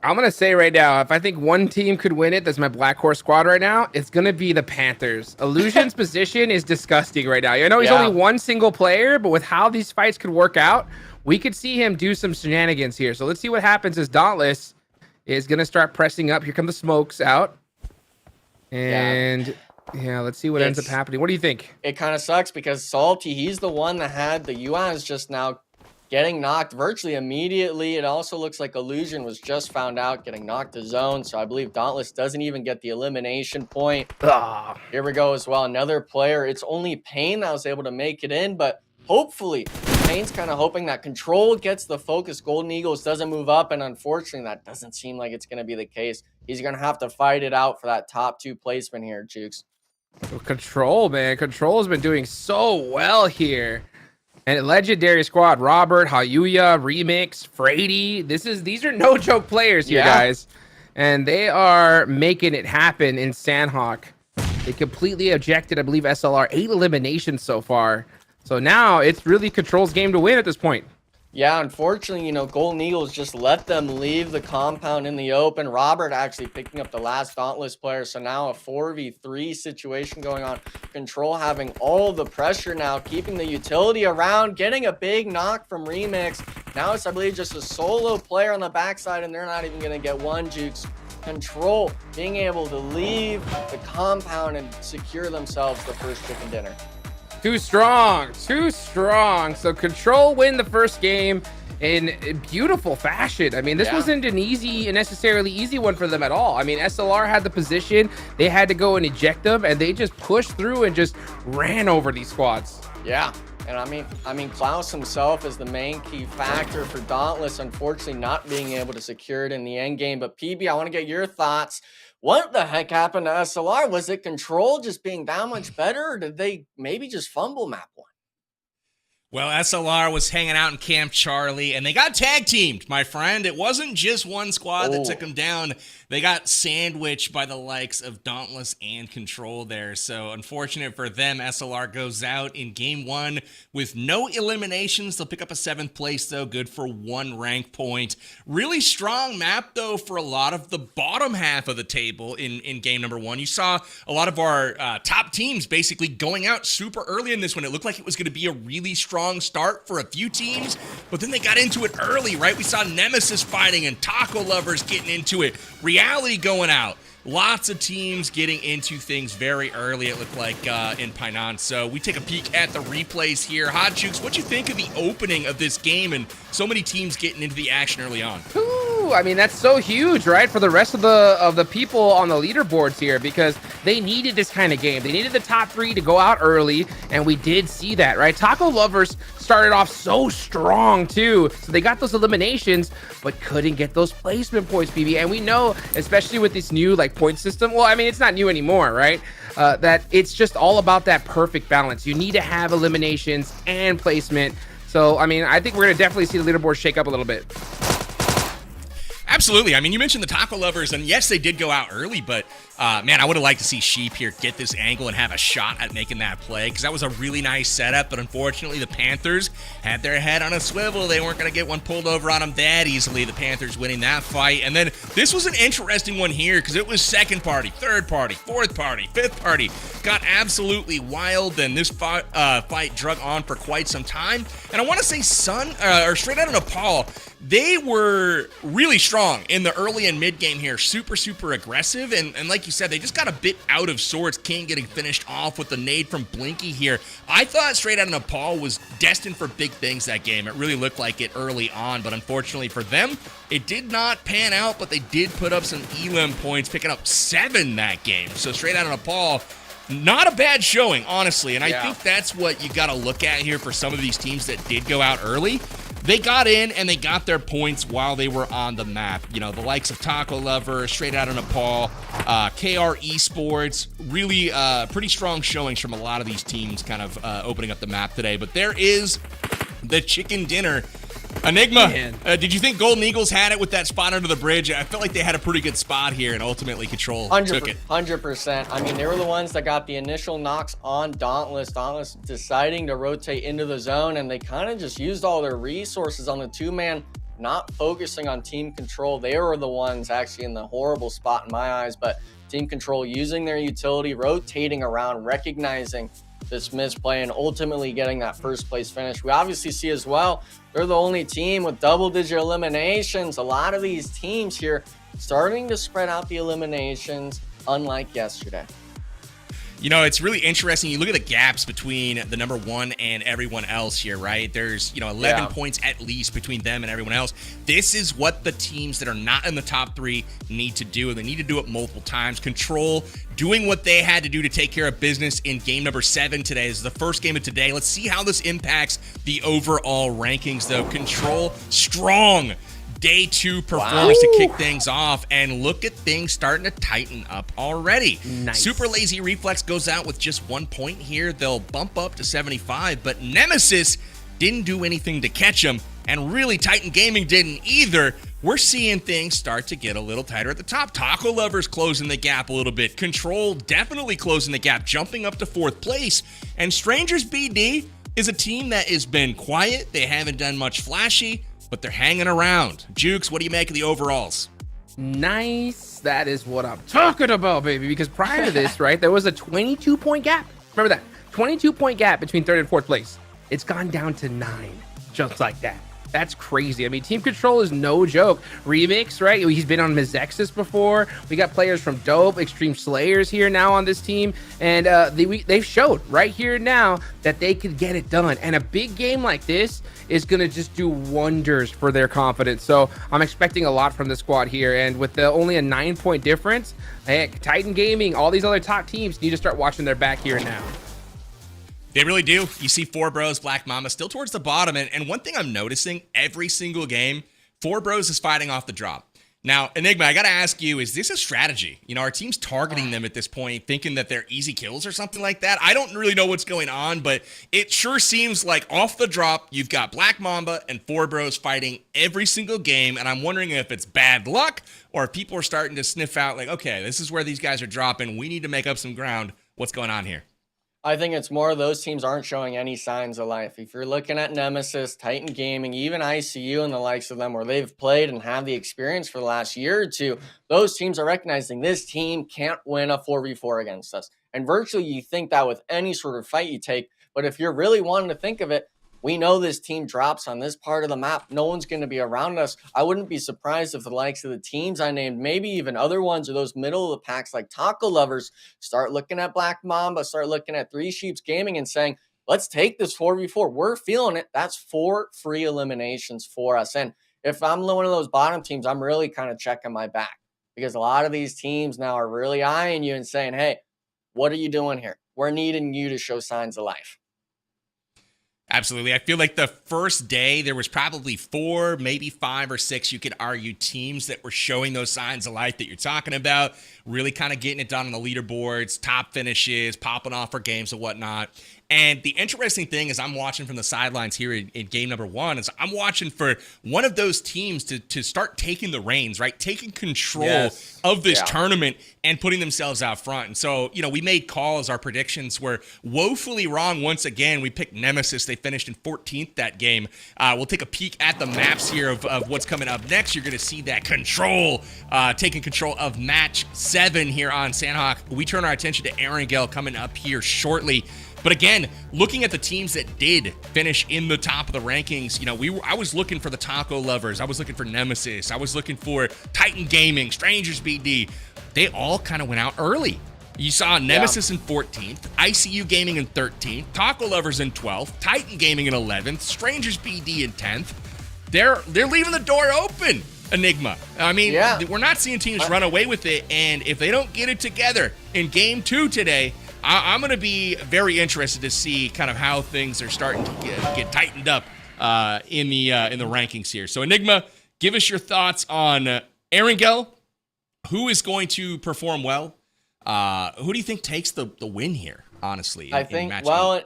I'm going to say right now, if I think one team could win it, that's my Black Horse squad right now, it's going to be the Panthers. Illusion's position is disgusting right now. I know he's only one single player, but with how these fights could work out, we could see him do some shenanigans here. So let's see what happens as Dauntless is going to start pressing up. Here come the smokes out. And yeah, let's see what ends up happening. What do you think? It kind of sucks because Salty, he's the one that had the UIs just now getting knocked virtually immediately. It also looks like Illusion was just found out getting knocked to zone. So I believe Dauntless doesn't even get the elimination point. Here we go as well. Another player. It's only Pain that was able to make it in, but hopefully Pain's kind of hoping that Control gets the focus. Golden Eagles doesn't move up, and unfortunately that doesn't seem like it's going to be the case. He's going to have to fight it out for that top 2 placement here, Jukes. Control, man. Control has been doing so well here. And legendary squad, Robert, Hayuya, Remix, Frady. These are no joke players here, guys. And they are making it happen in Sanhok. They completely ejected, I believe, SLR 8 eliminations so far. So now it's really Control's game to win at this point. Yeah, unfortunately, you know, Golden Eagles just let them leave the compound in the open. Robert actually picking up the last Dauntless player. So now a 4v3 situation going on. Control having all the pressure now, keeping the utility around, getting a big knock from Remix. Now it's, I believe, just a solo player on the backside, and they're not even going to get one, Jukes. Control being able to leave the compound and secure themselves the first chicken dinner. Too strong. So Control win the first game. in beautiful fashion. I mean, this wasn't an necessarily easy one for them at all. I mean, SLR had the position, they had to go and eject them, and they just pushed through and just ran over these squads. Yeah. And I mean, Klaus himself is the main key factor for Dauntless, unfortunately not being able to secure it in the end game. But PB, I want to get your thoughts. What the heck happened to SLR? Was it control just being that much better, or did they maybe just fumble map one? Well, SLR was hanging out in Camp Charlie, and they got tag teamed, my friend. It wasn't just one squad that took them down. They got sandwiched by the likes of Dauntless and Control there. So unfortunate for them, SLR goes out in game one with no eliminations. They'll pick up a 7th place, though. Good for 1 rank point. Really strong map, though, for a lot of the bottom half of the table in game number 1. You saw a lot of our top teams basically going out super early in this one. It looked like it was going to be a really strong start for a few teams, but then they got into it early, right? We saw Nemesis fighting and Taco Lovers getting into it. Reality going out. Lots of teams getting into things very early, it looked like, in Painan. So we take a peek at the replays here. Hot Jukes, what'd you think of the opening of this game and so many teams getting into the action early on? Ooh, I mean, that's so huge, right? For the rest of the people on the leaderboards here, because they needed this kind of game. They needed the top 3 to go out early, and we did see that, right? Taco Lovers started off so strong too, so they got those eliminations but couldn't get those placement points, BB. And we know, especially with this new point system, well, I mean, it's not new anymore, right? That it's just all about that perfect balance. You need to have eliminations and placement. So I mean, I think we're gonna definitely see the leaderboard shake up a little bit. Absolutely. I mean, you mentioned the Taco Lovers, and yes, they did go out early, but man, I would have liked to see Sheep here get this angle and have a shot at making that play, because that was a really nice setup, but unfortunately, the Panthers had their head on a swivel. They weren't going to get one pulled over on them that easily, the Panthers winning that fight. And then this was an interesting one here, because it was second party, third party, fourth party, fifth party. Got absolutely wild, and this fight drug on for quite some time. And I want to say Straight Outta Nepal, they were really strong in the early and mid game here. Super, super aggressive. And like you said, they just got a bit out of sorts. King getting finished off with the nade from Blinky here. I thought Straight Outta Nepal was destined for big things that game. It really looked like it early on. But unfortunately for them, it did not pan out. But they did put up some elim points, picking up 7 that game. So Straight Outta Nepal, not a bad showing, honestly. And I think that's what you got to look at here for some of these teams that did go out early. They got in and they got their points while they were on the map. You know, the likes of Taco Lover, Straight Outta Nepal, KR Esports, really pretty strong showings from a lot of these teams kind of opening up the map today. But there is the chicken dinner. Enigma, did you think Golden Eagles had it with that spot under the bridge? I felt like they had a pretty good spot here, and ultimately Control took it. 100%. I mean, they were the ones that got the initial knocks on Dauntless. Dauntless deciding to rotate into the zone, and they kind of just used all their resources on the 2-man, not focusing on Team Control. They were the ones actually in the horrible spot in my eyes, but Team Control using their utility, rotating around, recognizing this misplay, and ultimately getting that first place finish. We obviously see as well, they're the only team with double-digit eliminations. A lot of these teams here starting to spread out the eliminations, unlike yesterday. You know, it's really interesting. You look at the gaps between the number 1 and everyone else here, right? There's, 11 points at least between them and everyone else. This is what the teams that are not in the top 3 need to do, and they need to do it multiple times. Control doing what they had to do to take care of business in game number 7 today. This is the first game of today. Let's see how this impacts the overall rankings, though. Control, strong day 2 performance to kick things off, and look at things starting to tighten up already. Nice. Super Lazy Reflex goes out with just 1 point here. They'll bump up to 75, but Nemesis didn't do anything to catch him, and really Titan Gaming didn't either. We're seeing things start to get a little tighter at the top. Taco Lovers closing the gap a little bit. Control definitely closing the gap, jumping up to 4th place. And Strangers BD is a team that has been quiet. They haven't done much flashy, but they're hanging around. Jukes, what do you make of the overalls? Nice. That is what I'm talking about, baby. Because prior to this, right, there was a 22-point gap. Remember that? 22-point gap between 3rd and 4th place. It's gone down to 9, just like that. That's crazy. I mean, Team Control is no joke. Remix, right? He's been on Mizexis before. We got players from Dope, Extreme Slayers here now on this team. And they've showed right here now that they could get it done. And a big game like this is going to just do wonders for their confidence. So I'm expecting a lot from the squad here. And with only a 9-point difference, heck, Titan Gaming, all these other top teams need to start watching their back here now. They really do. You see Four Bros, Black Mama still towards the bottom. And one thing I'm noticing every single game, Four Bros is fighting off the drop. Now, Enigma, I got to ask you, is this a strategy? You know, our team's targeting them at this point, thinking that they're easy kills or something like that. I don't really know what's going on, but it sure seems like off the drop, you've got Black Mamba and Four Bros fighting every single game. And I'm wondering if it's bad luck or if people are starting to sniff out like, okay, this is where these guys are dropping. We need to make up some ground. What's going on here? I think it's more those teams aren't showing any signs of life. If you're looking at Nemesis, Titan Gaming, even ICU and the likes of them where they've played and have the experience for the last year or two, those teams are recognizing this team can't win a 4v4 against us. And virtually you think that with any sort of fight you take, but if you're really wanting to think of it, we know this team drops on this part of the map. No one's going to be around us. I wouldn't be surprised if the likes of the teams I named, maybe even other ones or those middle of the packs like Taco Lovers, start looking at Black Mamba, start looking at Three Sheeps Gaming and saying, let's take this 4v4. We're feeling it. That's 4 free eliminations for us. And if I'm one of those bottom teams, I'm really kind of checking my back because a lot of these teams now are really eyeing you and saying, hey, what are you doing here? We're needing you to show signs of life. Absolutely. I feel like the first day there was probably 4, maybe 5 or 6, you could argue, teams that were showing those signs of life that you're talking about, really kind of getting it done on the leaderboards, top finishes, popping off for games and whatnot. And the interesting thing is I'm watching from the sidelines here in game number 1 is I'm watching for one of those teams to start taking the reins, right? Taking control of this tournament and putting themselves out front. And so, you know, we made calls. Our predictions were woefully wrong once again. We picked Nemesis. They finished in 14th that game. We'll take a peek at the maps here of what's coming up next. You're going to see that control, taking control of match 7 here on Sanhok. We turn our attention to Erangel coming up here shortly. But again, looking at the teams that did finish in the top of the rankings, you know, I was looking for the Taco Lovers. I was looking for Nemesis. I was looking for Titan Gaming, Strangers BD. They all kind of went out early. You saw Nemesis in 14th, ICU Gaming in 13th, Taco Lovers in 12th, Titan Gaming in 11th, Strangers BD in 10th. They're leaving the door open, Enigma. I mean, we're not seeing teams run away with it, and if they don't get it together in game 2 today, I'm going to be very interested to see kind of how things are starting to get tightened up in the rankings here. So, Enigma, give us your thoughts on Erangel. Who is going to perform well? Who do you think takes the win here, honestly? I think, well,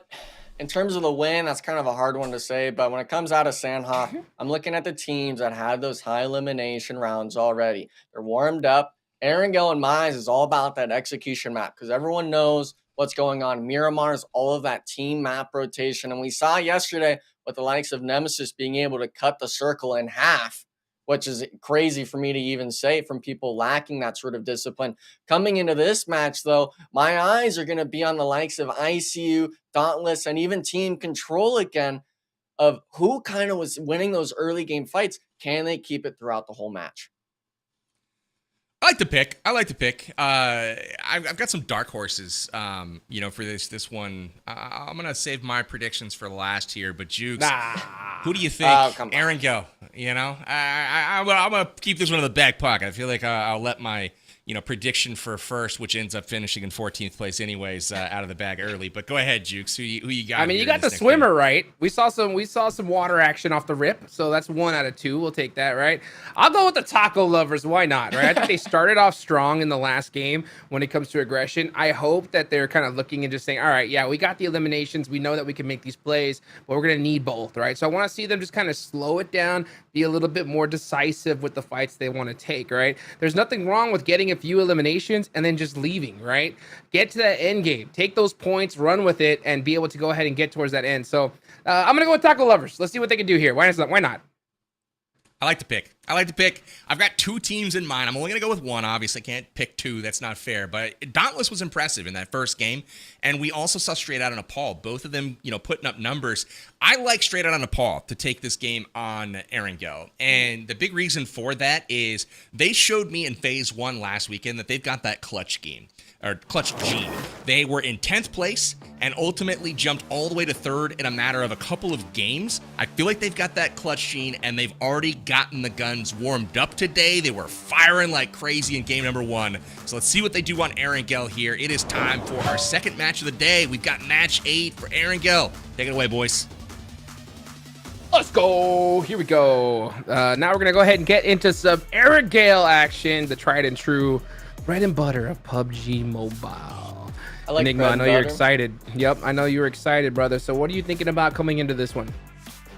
in terms of the win, that's kind of a hard one to say. But when it comes out of Sanhok, I'm looking at the teams that had those high elimination rounds already. They're warmed up. Erangel and Mize is all about that execution map because everyone knows what's going on. Miramar is all of that team map rotation. And we saw yesterday with the likes of Nemesis being able to cut the circle in half, which is crazy for me to even say from people lacking that sort of discipline. Coming into this match, though, my eyes are going to be on the likes of ICU, Dauntless, and even Team Control again of who kind of was winning those early game fights. Can they keep it throughout the whole match? I like to pick. I've got some dark horses, you know, for this one. I'm going to save my predictions for last here, but Jukes, who do you think? Erangel, you know? I'm going to keep this one in the back pocket. I feel like I'll let my, you know, prediction for first, which ends up finishing in 14th place anyways, out of the bag early. But go ahead, Jukes. Who you got? I mean, you got the swimmer right. We saw some water action off the rip, so that's 1 out of 2. We'll take that, right? I'll go with the Taco Lovers. Why not, right? I think they started off strong in the last game when it comes to aggression. I hope that they're kind of looking and just saying, all right, yeah, we got the eliminations. We know that we can make these plays, but we're going to need both, right? So I want to see them just kind of slow it down, be a little bit more decisive with the fights they want to take, right? There's nothing wrong with getting a few eliminations and then just leaving, right? Get to that end game, take those points, run with it, and be able to go ahead and get towards that end. So I'm going to go with Taco Lovers. Let's see what they can do here. Why not? I like to pick. I like to pick. I've got two teams in mind. I'm only going to go with one. Obviously, can't pick two. That's not fair. But Dauntless was impressive in that first game. And we also saw Straight Outta Nepal. Both of them, putting up numbers. I like Straight Outta Nepal to take this game on Erangel. And the big reason for that is they showed me in phase 1 last weekend that they've got that clutch game. Or clutch gene. They were in 10th place and ultimately jumped all the way to 3rd in a matter of a couple of games. I feel like they've got that clutch gene, and they've already gotten the guns warmed up today. They were firing like crazy in game number 1. So let's see what they do on Erangel here. It is time for our second match of the day. We've got match 8 for Erangel. Take it away, boys. Let's go. Here we go. Now we're going to go ahead and get into some Erangel action, the tried and true bread and butter of PUBG Mobile. I like Enigma, I know you're excited. Yep, I know you're excited, brother. So what are you thinking about coming into this one?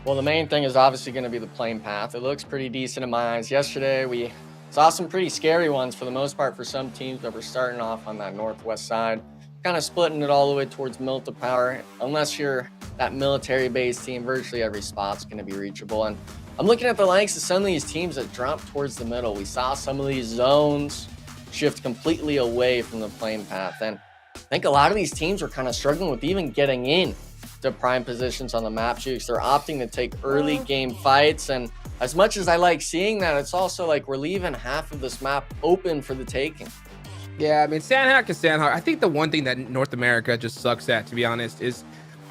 Well, the main thing is obviously going to be the playing path. It looks pretty decent in my eyes. Yesterday, we saw some pretty scary ones for the most part for some teams that were starting off on that northwest side, kind of splitting it all the way towards Milta Power. Unless you're that military-based team, virtually every spot's going to be reachable. And I'm looking at the likes of some of these teams that drop towards the middle. We saw some of these zones shift completely away from the playing path. And I think a lot of these teams were kind of struggling with even getting in to prime positions on the map. They're opting to take early game fights. And as much as I like seeing that, it's also like we're leaving half of this map open for the taking. Yeah, I mean, Sanhok is Sanhok. I think the one thing that North America just sucks at, to be honest, is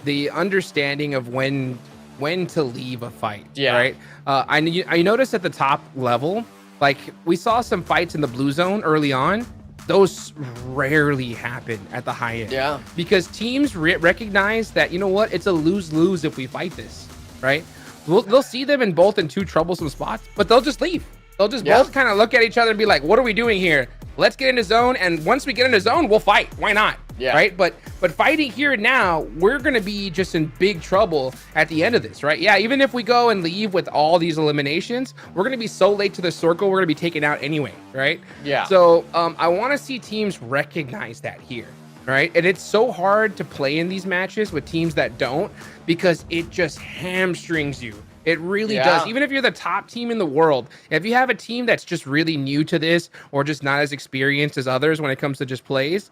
the understanding of when to leave a fight. Yeah. Right. I noticed at the top level, like we saw some fights in the blue zone early on. Those rarely happen at the high end. Yeah. Because teams recognize that, you know what, it's a lose-lose if we fight this, right? They'll see them in two troublesome spots, but they'll just leave. They'll just both kind of look at each other and be like, what are we doing here? Let's get into zone, and once we get into zone, we'll fight. Why not? Yeah. Right? But fighting here and now, we're going to be just in big trouble at the end of this, right? Yeah, even if we go and leave with all these eliminations, we're going to be so late to the circle, we're going to be taken out anyway, right? Yeah. So I want to see teams recognize that here, right? And it's so hard to play in these matches with teams that don't, because it just hamstrings you. It really does. Even if you're the top team in the world, if you have a team that's just really new to this or just not as experienced as others when it comes to just plays,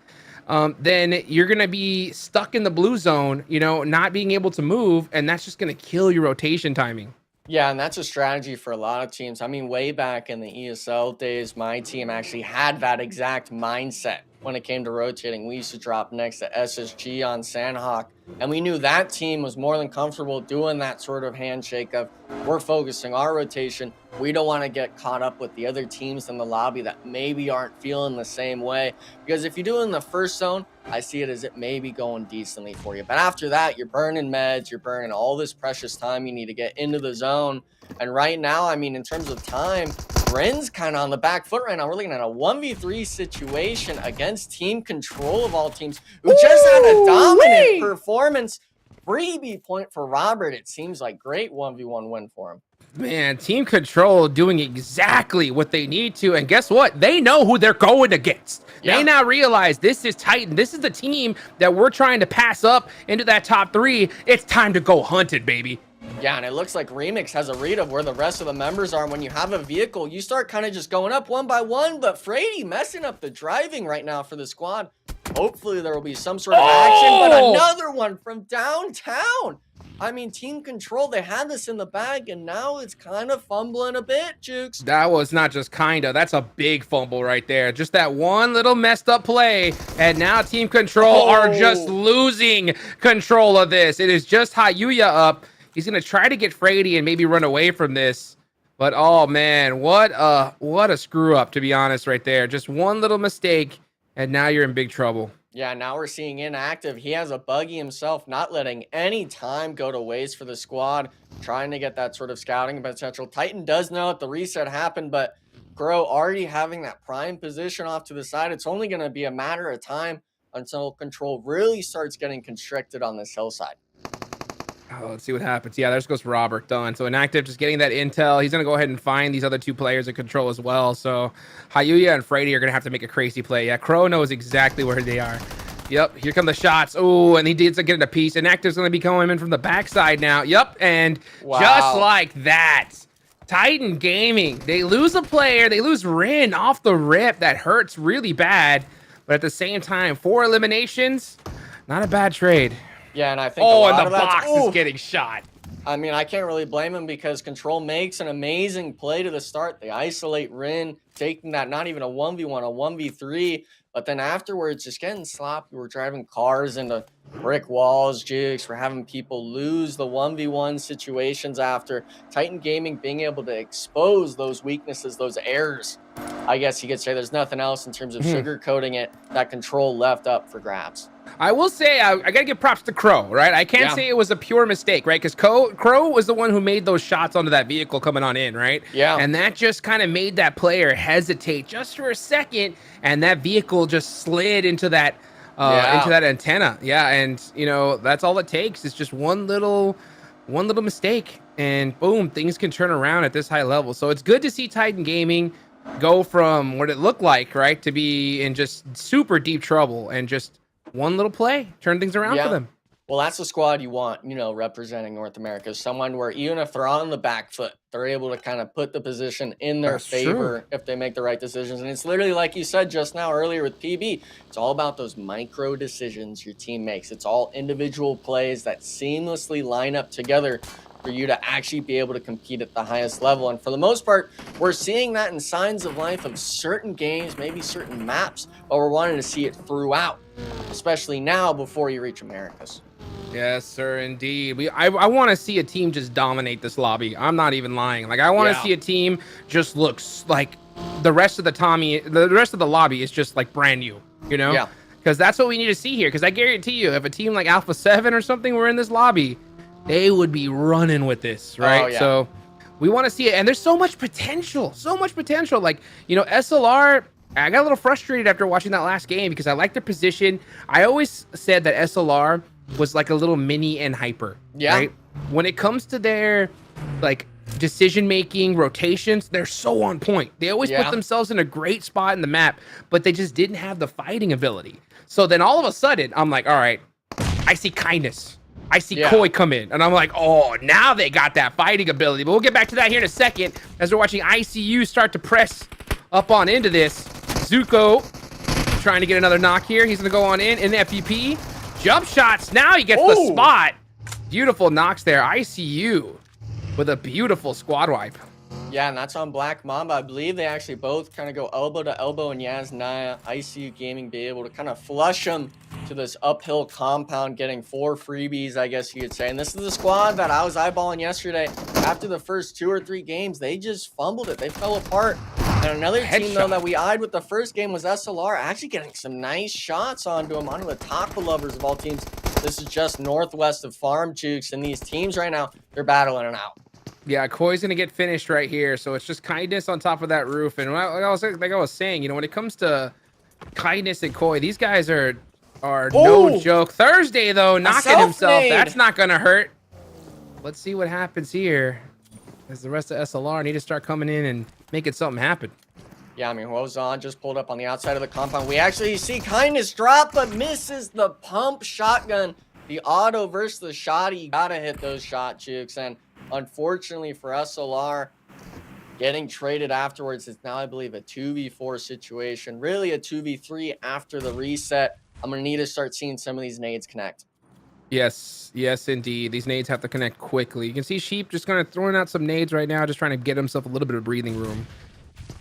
then you're going to be stuck in the blue zone, not being able to move, and that's just going to kill your rotation timing. Yeah, and that's a strategy for a lot of teams. I mean, way back in the ESL days, my team actually had that exact mindset when it came to rotating. We used to drop next to SSG on Sanhok, and we knew that team was more than comfortable doing that sort of handshake of, we're focusing our rotation. We don't want to get caught up with the other teams in the lobby that maybe aren't feeling the same way. Because if you do it in the first zone, I see it as it may be going decently for you. But after that, you're burning meds, you're burning all this precious time you need to get into the zone. And right now, I mean, in terms of time, Ren's kind of on the back foot right now. We're looking at a 1v3 situation against Team Control of all teams, who just had a dominant performance. Freebie point for Robert. It seems like great 1v1 win for him. Man, Team Control doing exactly what they need to. And guess what? They know who they're going against. Yeah. They now realize this is Titan. This is the team that we're trying to pass up into that top 3. It's time to go hunt it, baby. Yeah, and it looks like Remix has a read of where the rest of the members are. And when you have a vehicle, you start kind of just going up one by one. But Frady messing up the driving right now for the squad. Hopefully there will be some sort of action. But another one from downtown. I mean, Team Control, they had this in the bag, and now it's kind of fumbling a bit, Jukes. That was not just kind of. That's a big fumble right there. Just that one little messed up play, and now Team Control are just losing control of this. It is just Hayuya up. He's going to try to get Frady and maybe run away from this. But, oh, man, what a screw-up, to be honest, right there. Just one little mistake, and now you're in big trouble. Yeah, now we're seeing inactive. He has a buggy himself, not letting any time go to waste for the squad, trying to get that sort of scouting potential. Titan does know that the reset happened, but Grow already having that prime position off to the side. It's only going to be a matter of time until Control really starts getting constricted on this hillside. Oh, let's see what happens. Yeah, there goes Robert. Done. So inactive, just getting that intel. He's going to go ahead and find these other 2 players in Control as well. So Hayuya and Frady are going to have to make a crazy play. Yeah, Crow knows exactly where they are. Yep, here come the shots. Oh, and he did get it a piece. Inactive's going to be coming in from the backside now. Yep, and just like that, Titan Gaming, they lose a player, they lose Rin off the rip. That hurts really bad. But at the same time, 4 eliminations, not a bad trade. Yeah, and I think a lot and of the box that's, is getting shot. I mean, I can't really blame him because Control makes an amazing play to the start. They isolate Rin, taking that not even a 1v1, a 1v3. But then afterwards, just getting sloppy. We're driving cars into brick walls, jigs. We're having people lose the 1v1 situations after. Titan Gaming being able to expose those weaknesses, those errors. I guess you could say there's nothing else in terms of sugarcoating it. That Control left up for grabs. I will say, I got to give props to Crow, right? I can't say it was a pure mistake, right? Because Crow was the one who made those shots onto that vehicle coming on in, right? Yeah. And that just kind of made that player hesitate just for a second, and that vehicle just slid into that antenna. Yeah, and, you know, that's all it takes is just one little mistake, and boom, things can turn around at this high level. So it's good to see Titan Gaming go from what it looked like, right, to be in just super deep trouble, and just one little play turn things around for them. Well, that's the squad you want, you know, representing North America. Someone where even if they're on the back foot, they're able to kind of put the position in their favor if they make the right decisions. And it's literally like you said just now earlier with PB. It's all about those micro decisions your team makes. It's all individual plays that seamlessly line up together for you to actually be able to compete at the highest level. And for the most part, we're seeing that in signs of life of certain games, maybe certain maps, but we're wanting to see it throughout, especially now before you reach Americas. Yes, sir, indeed. I want to see a team just dominate this lobby. I'm not even lying. Like, I want to see a team just looks like the rest of the rest of the lobby is just like brand new, you know? Yeah. Because that's what we need to see here. Because I guarantee you, if a team like Alpha 7 or something were in this lobby, they would be running with this, right? Oh, yeah. So we want to see it. And there's so much potential. Like, you know, SLR, I got a little frustrated after watching that last game because I like their position. I always said that SLR was like a little mini and hyper. Yeah. Right? When it comes to their like decision making, rotations, they're so on point. They always put themselves in a great spot in the map, but they just didn't have the fighting ability. So then all of a sudden, I'm like, all right, I see kindness. I see Koi come in, and I'm like, oh, now they got that fighting ability. But we'll get back to that here in a second as we're watching ICU start to press up on into this. Zuko trying to get another knock here. He's going to go on in FVP. Jump shots. Now he gets the spot. Beautiful knocks there. ICU with a beautiful squad wipe. Yeah, and that's on Black Mamba. I believe they actually both kind of go elbow to elbow, and Yaz Naya, ICU Gaming, be able to kind of flush them to this uphill compound, getting 4 freebies, I guess you could say. And this is the squad that I was eyeballing yesterday. After the first 2 or 3 games, they just fumbled it. They fell apart. And another team, though, that we eyed with the first game was SLR, actually getting some nice shots onto them, onto the Taco Lovers of all teams. This is just northwest of Farm Jukes, and these teams right now, they're battling it out. Yeah, Koi's going to get finished right here. So it's just kindness on top of that roof. And like I was saying, you know, when it comes to kindness and Koi, these guys are no joke. Thursday, though, knocking himself. That's not going to hurt. Let's see what happens here as the rest of SLR need to start coming in and making something happen. Yeah, I mean, Wozon just pulled up on the outside of the compound. We actually see kindness drop, but misses the pump shotgun. The auto versus the shotty. You got to hit those shot jukes. And unfortunately for SLR, getting traded afterwards is now, I believe, a 2v4 situation. Really a 2v3 after the reset. I'm going to need to start seeing some of these nades connect. Yes, indeed. These nades have to connect quickly. You can see Sheep just kind of throwing out some nades right now, just trying to get himself a little bit of breathing room.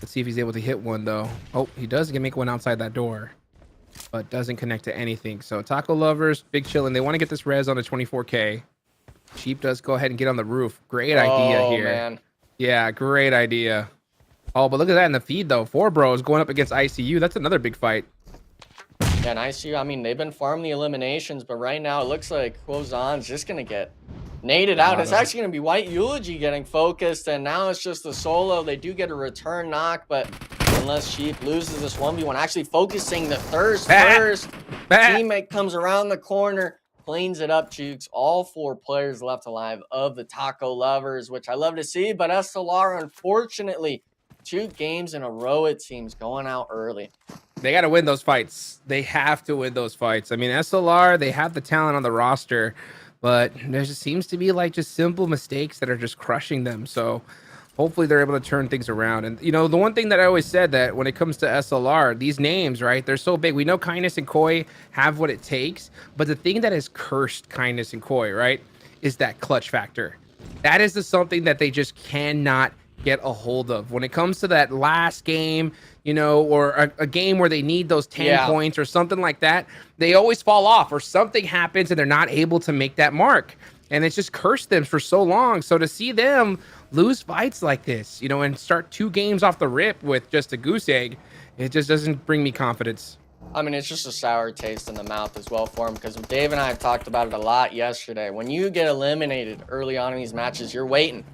Let's see if he's able to hit one, though. Oh, he does make one outside that door, but doesn't connect to anything. So Taco Lovers, big chillin'. They want to get this res on a 24K. Sheep does go ahead and get on the roof. Great idea here. Man. Yeah, great idea. Oh, but look at that in the feed, though. 4 bros going up against ICU. That's another big fight. Yeah, and ICU, I mean, they've been farming the eliminations, but right now it looks like Quozon's just going to get naded out. It's actually going to be White Eulogy getting focused, and now it's just the solo. They do get a return knock, but unless Sheep loses this 1v1, actually focusing the thirst first. Teammate comes around the corner, cleans it up, Jukes. All 4 players left alive of the Taco Lovers, which I love to see, but SLR, unfortunately, 2 games in a row, it seems, going out early. They got to win those fights. They have to win those fights. I mean, SLR, they have the talent on the roster, but there just seems to be like just simple mistakes that are just crushing them. So hopefully they're able to turn things around. And you know, the one thing that I always said, that when it comes to SLR, these names, right, they're so big. We know Kindness and Koi have what it takes, but the thing that has cursed Kindness and Koi, right, is that clutch factor. That is the something that they just cannot get a hold of when it comes to that last game, you know, or a game where they need those 10 points or something like that. They always fall off, or something happens and they're not able to make that mark, and it's just cursed them for so long. So to see them lose fights like this, you know, and start 2 games off the rip with just a goose egg, it just doesn't bring me confidence. I mean, it's just a sour taste in the mouth as well for him, because Dave and I talked about it a lot yesterday. When you get eliminated early on in these matches, you're waiting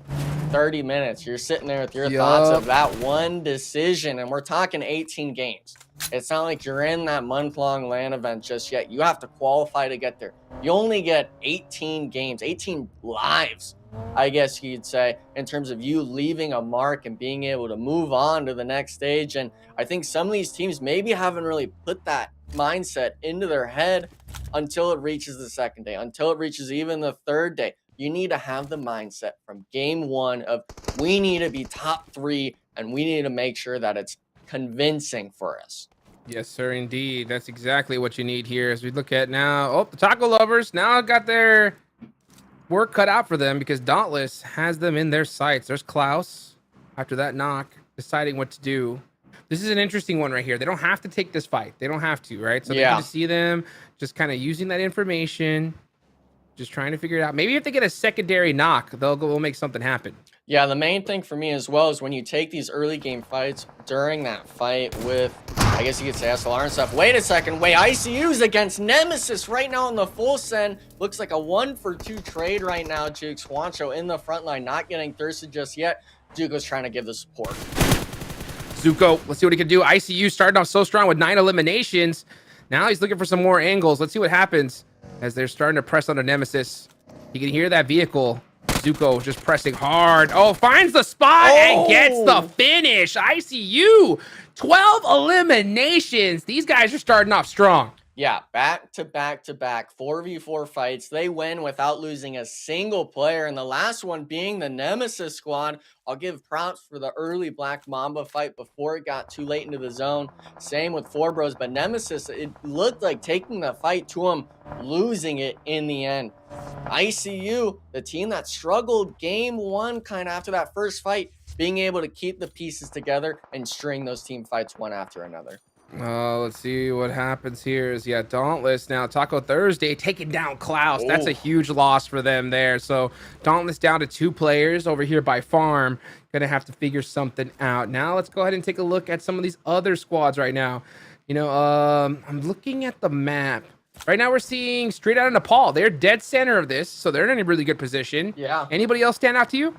30 minutes. You're sitting there with your thoughts of that one decision, and we're talking 18 games. It's not like you're in that month-long LAN event just yet. You have to qualify to get there. You only get 18 games, 18 lives, I guess you'd say, in terms of you leaving a mark and being able to move on to the next stage. And I think some of these teams maybe haven't really put that mindset into their head until it reaches the second day, until it reaches even the third day. You need to have the mindset from game one of, we need to be top 3, and we need to make sure that it's convincing for us. Yes, sir, indeed. That's exactly what you need here. As we look at now, oh, the Taco Lovers now got their work cut out for them, because Dauntless has them in their sights. There's Klaus after that knock, deciding what to do. This is an interesting one right here. They don't have to take this fight. They don't have to, right? So they can just see them just kind of using that information, just trying to figure it out. Maybe if they get a secondary knock, they'll make something happen. Yeah, the main thing for me as well is when you take these early game fights during that fight with, I guess you could say, SLR and stuff. Wait a second. Wait, ICU's against Nemesis right now in the full send. Looks like a 1-for-2 trade right now. Jukes Juancho in the front line, not getting thirsted just yet. Zuko's trying to give the support. Zuko, let's see what he can do. ICU starting off so strong with 9 eliminations. Now he's looking for some more angles. Let's see what happens as they're starting to press on a Nemesis. You can hear that vehicle. Zuko just pressing hard. Oh, finds the spot and gets the finish. ICU, 12 eliminations. These guys are starting off strong. Yeah, back to back to back 4v4 fights. They win without losing a single player. And the last one being the Nemesis squad. I'll give props for the early Black Mamba fight before it got too late into the zone. Same with Four Bros, but Nemesis, it looked like taking the fight to him, losing it in the end. ICU, the team that struggled game one kind of after that first fight, being able to keep the pieces together and string those team fights one after another. Let's see what happens here. Is Dauntless now. Taco Thursday taking down Klaus. That's a huge loss for them there. So Dauntless down to 2 players over here by Farm. Gonna have to figure something out. Now let's go ahead and take a look at some of these other squads right now. You know, I'm looking at the map. Right now we're seeing Straight Out of Nepal. They're dead center of this, so they're in a really good position. Yeah. Anybody else stand out to you?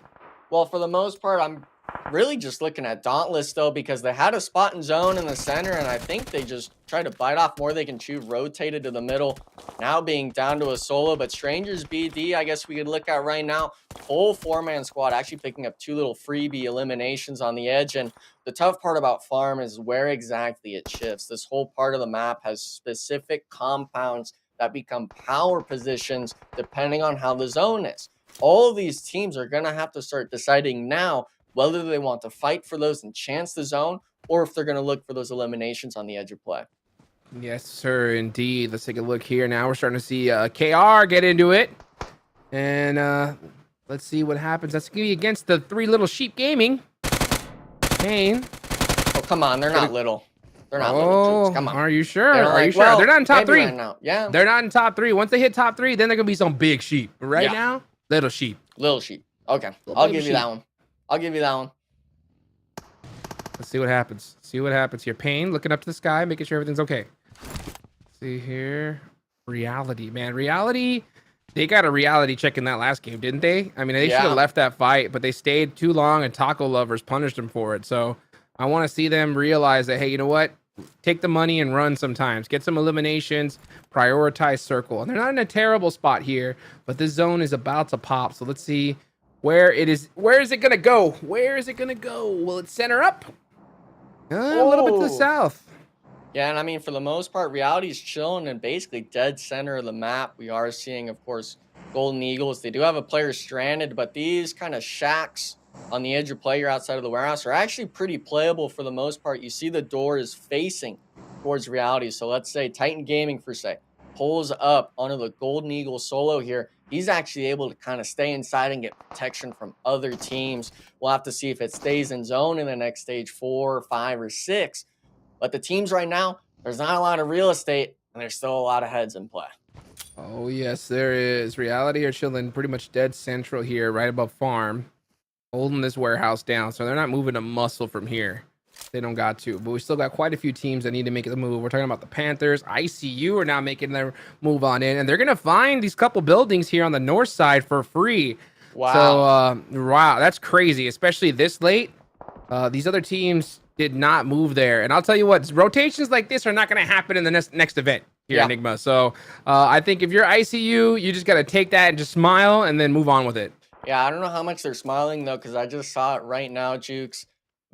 Well, for the most part, I'm really just looking at Dauntless, though, because they had a spot and zone in the center, and I think they just tried to bite off more they can chew, rotated to the middle, now being down to a solo. But Strangers BD, I guess we could look at right now, full 4-man squad, actually picking up 2 little freebie eliminations on the edge. And the tough part about Farm is where exactly it shifts. This whole part of the map has specific compounds that become power positions depending on how the zone is. All of these teams are going to have to start deciding now whether they want to fight for those and chance the zone, or if they're going to look for those eliminations on the edge of play. Yes, sir, indeed. Let's take a look here. Now we're starting to see KR get into it. And let's see what happens. That's going to be against the 3 Little Sheep Gaming. Kane. Oh, come on. They're not little. They're not little troops. Come on. Are you sure? They're Are you sure? They're not in top 3. Right now. Yeah. They're not in top 3. Once they hit top 3, then they're going to be some big sheep. But right now, little sheep. Little sheep. Okay. I'll give you that one. I'll give you that one. Let's see what happens. See what happens here. Payne looking up to the sky, making sure everything's okay. Let's see here. Reality, man. Reality. They got a reality check in that last game, didn't they? I mean, they should have left that fight, but they stayed too long, and Taco Lovers punished them for it. So I want to see them realize that, hey, you know what? Take the money and run sometimes. Get some eliminations. Prioritize circle. And they're not in a terrible spot here, but this zone is about to pop. So let's see where it is. Where is it going to go? Where is it going to go? Will it center up? A little bit to the south. Yeah, and I mean, for the most part, Reality's chilling and basically dead center of the map. We are seeing, of course, Golden Eagles. They do have a player stranded, but these kind of shacks on the edge of play here outside of the warehouse are actually pretty playable for the most part. You see the door is facing towards reality. So let's say Titan Gaming, for say, pulls up onto the Golden Eagle solo here. He's actually able to kind of stay inside and get protection from other teams. We'll have to see if it stays in zone in the next stage 4, 5, or 6. But the teams right now, there's not a lot of real estate, and there's still a lot of heads in play. Oh, yes, there is. Reality are chilling pretty much dead central here, right above farm, holding this warehouse down. So they're not moving a muscle from here. They don't got to, but we still got quite a few teams that need to make the move. We're talking about the Panthers. ICU are now making their move on in, and they're going to find these couple buildings here on the north side for free. Wow. So, wow, that's crazy, especially this late. These other teams did not move there. And I'll tell you what, rotations like this are not going to happen in the next event here, Enigma. So I think if you're ICU, you just got to take that and just smile and then move on with it. Yeah, I don't know how much they're smiling, though, because I just saw it right now, Jukes.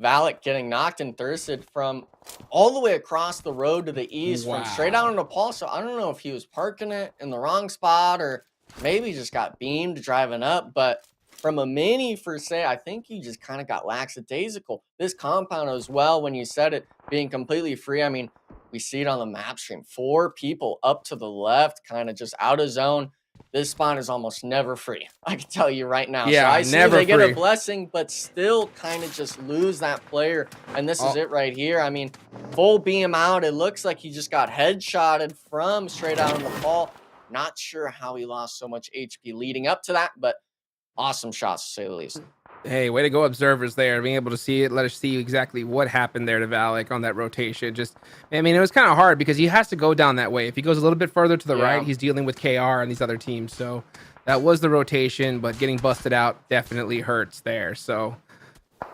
Valak getting knocked and thirsted from all the way across the road to the east, from straight out on the Paul. So I don't know if he was parking it in the wrong spot or maybe just got beamed driving up. But from a mini, for say, I think he just kind of got lackadaisical. This compound as well, when you said it being completely free, I mean, we see it on the map stream. 4 people up to the left, kind of just out of zone. This spawn is almost never free. I can tell you right now. Yeah, so I see never they get free. a blessing, but still kind of just lose that player. And this is it right here. I mean, full beam out. It looks like he just got headshotted from straight out on the fall. Not sure how he lost so much HP leading up to that, but awesome shots to say the least. Hey, way to go, observers there, being able to see it, let us see exactly what happened there to Valak on that rotation. Just, I mean, it was kind of hard because he has to go down that way. If he goes a little bit further to the right, he's dealing with KR and these other teams. So that was the rotation, but getting busted out definitely hurts there. So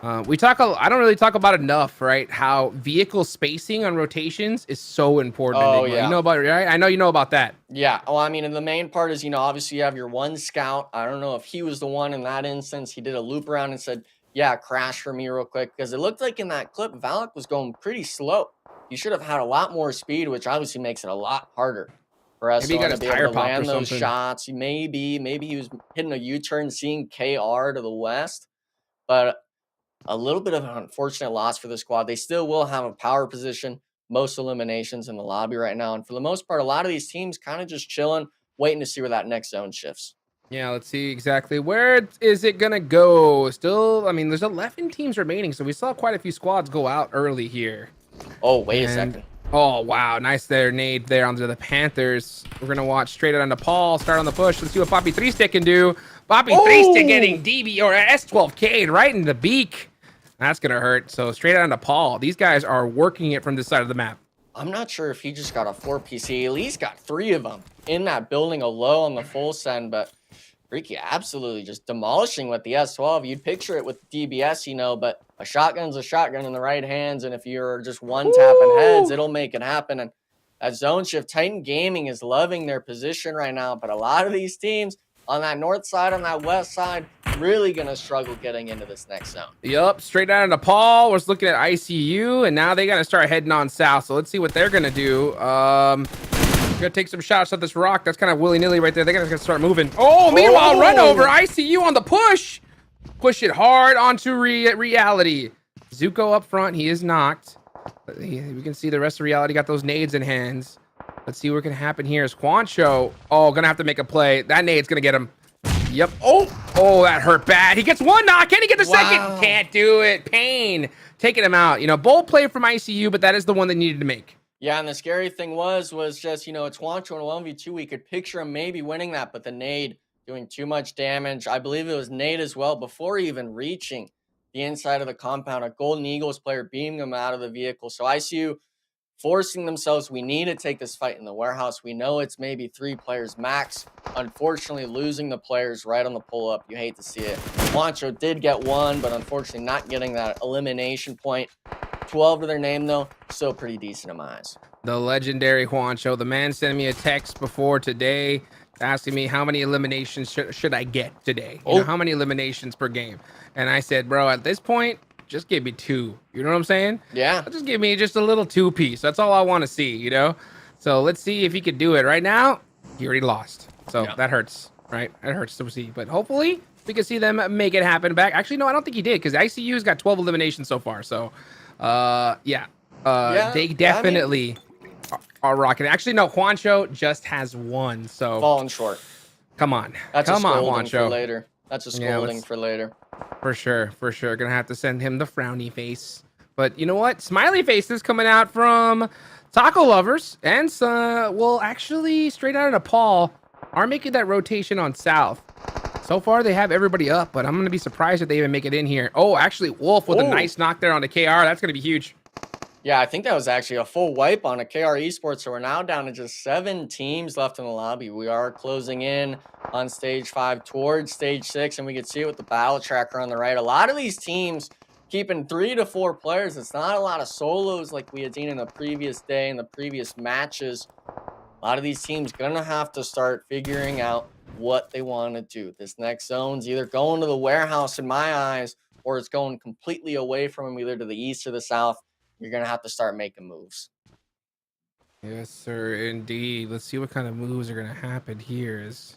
I don't really talk about enough, right? How vehicle spacing on rotations is so important. Oh, yeah. You know about it, right? I know you know about that. Yeah. Well, I mean, and the main part is, obviously you have your one scout. I don't know if he was the one in that instance. He did a loop around and said, yeah, crash for me real quick. Because it looked like in that clip, Valak was going pretty slow. He should have had a lot more speed, which obviously makes it a lot harder for us to be able to land those shots. Maybe he was hitting a U-turn, seeing KR to the west. But a little bit of an unfortunate loss for the squad. They still will have a power position, most eliminations in the lobby right now. And for the most part, a lot of these teams kind of just chilling, waiting to see where that next zone shifts. Yeah, let's see exactly where is it going to go. Still, I mean, there's 11 teams remaining, so we saw quite a few squads go out early here. Oh, wait a second. Oh, wow. Nice there, nade there onto the Panthers. We're going to watch straight out onto Paul, start on the push. Let's see what Poppy 3-Stick can do. Poppy 3-Stick getting DB or S12K'd right in the beak. That's going to hurt. So straight out into Paul. These guys are working it from this side of the map. I'm not sure if he just got a 4PC. He at least got 3 of them in that building alone on the full send. But Freaky absolutely just demolishing with the S12. You'd picture it with DBS, but a shotgun's a shotgun in the right hands. And if you're just one tapping heads, it'll make it happen. And that zone shift, Titan Gaming is loving their position right now. But a lot of these teams on that north side, on that west side, really going to struggle getting into this next zone. Yep, straight out into Paul. Was looking at ICU, and now they got to start heading on south. So let's see what they're going to do. Gonna take some shots at this rock. That's kind of willy-nilly right there. They're going to start moving. Oh, meanwhile, run over. ICU on the push. Push it hard onto reality. Zuko up front. He is knocked. We can see the rest of reality got those nades in hands. Let's see what can happen here. Is Juancho. Oh, gonna have to make a play. That nade's gonna get him. Yep. Oh, that hurt bad. He gets one knock. Can he get the second? Can't do it. Pain. Taking him out. Bold play from ICU, but that is the one they needed to make. Yeah, and the scary thing was just, it's Juancho in a 1v2. We could picture him maybe winning that, but the nade doing too much damage. I believe it was nade as well before even reaching the inside of the compound. A Golden Eagles player beaming him out of the vehicle. So ICU forcing themselves. We need to take this fight in the warehouse. We know it's maybe 3 players max. Unfortunately, losing the players right on the pull-up. You hate to see it. Juancho did get 1, but unfortunately not getting that elimination point. 12 to their name, though. Still pretty decent in my eyes. The legendary Juancho. The man sent me a text before today asking me how many eliminations should I get today. How many eliminations per game? And I said, bro, at this point, just give me 2. You know what I'm saying? Yeah. Just give me just a little 2-piece. That's all I want to see, So let's see if he could do it. Right now, he already lost. So that hurts, right? That hurts to see. But hopefully, we can see them make it happen back. Actually, no, I don't think he did because ICU's got 12 eliminations so far. So, yeah, they definitely are rocking. Actually, no, Juancho just has one. So falling short. Come on, That's come a on, scolding Juancho. for later. That's a scolding for later. For sure, for sure. Gonna have to send him the frowny face. But you know what? Smiley faces coming out from Taco Lovers and well, actually, straight out of Nepal are making that rotation on South. So far, they have everybody up, but I'm gonna be surprised if they even make it in here. Oh, actually, Wolf with a nice knock there on the KR. That's gonna be huge. Yeah, I think that was actually a full wipe on a KR Esports, so we're now down to just 7 teams left in the lobby. We are closing in on stage 5 towards stage 6, and we can see it with the battle tracker on the right. A lot of these teams keeping 3 to 4 players. It's not a lot of solos like we had seen in the previous day and the previous matches. A lot of these teams gonna have to start figuring out what they want to do. This next zone's either going to the warehouse in my eyes, or it's going completely away from them, either to the east or the south. You're going to have to start making moves. Yes, sir, indeed. Let's see what kind of moves are going to happen here. Is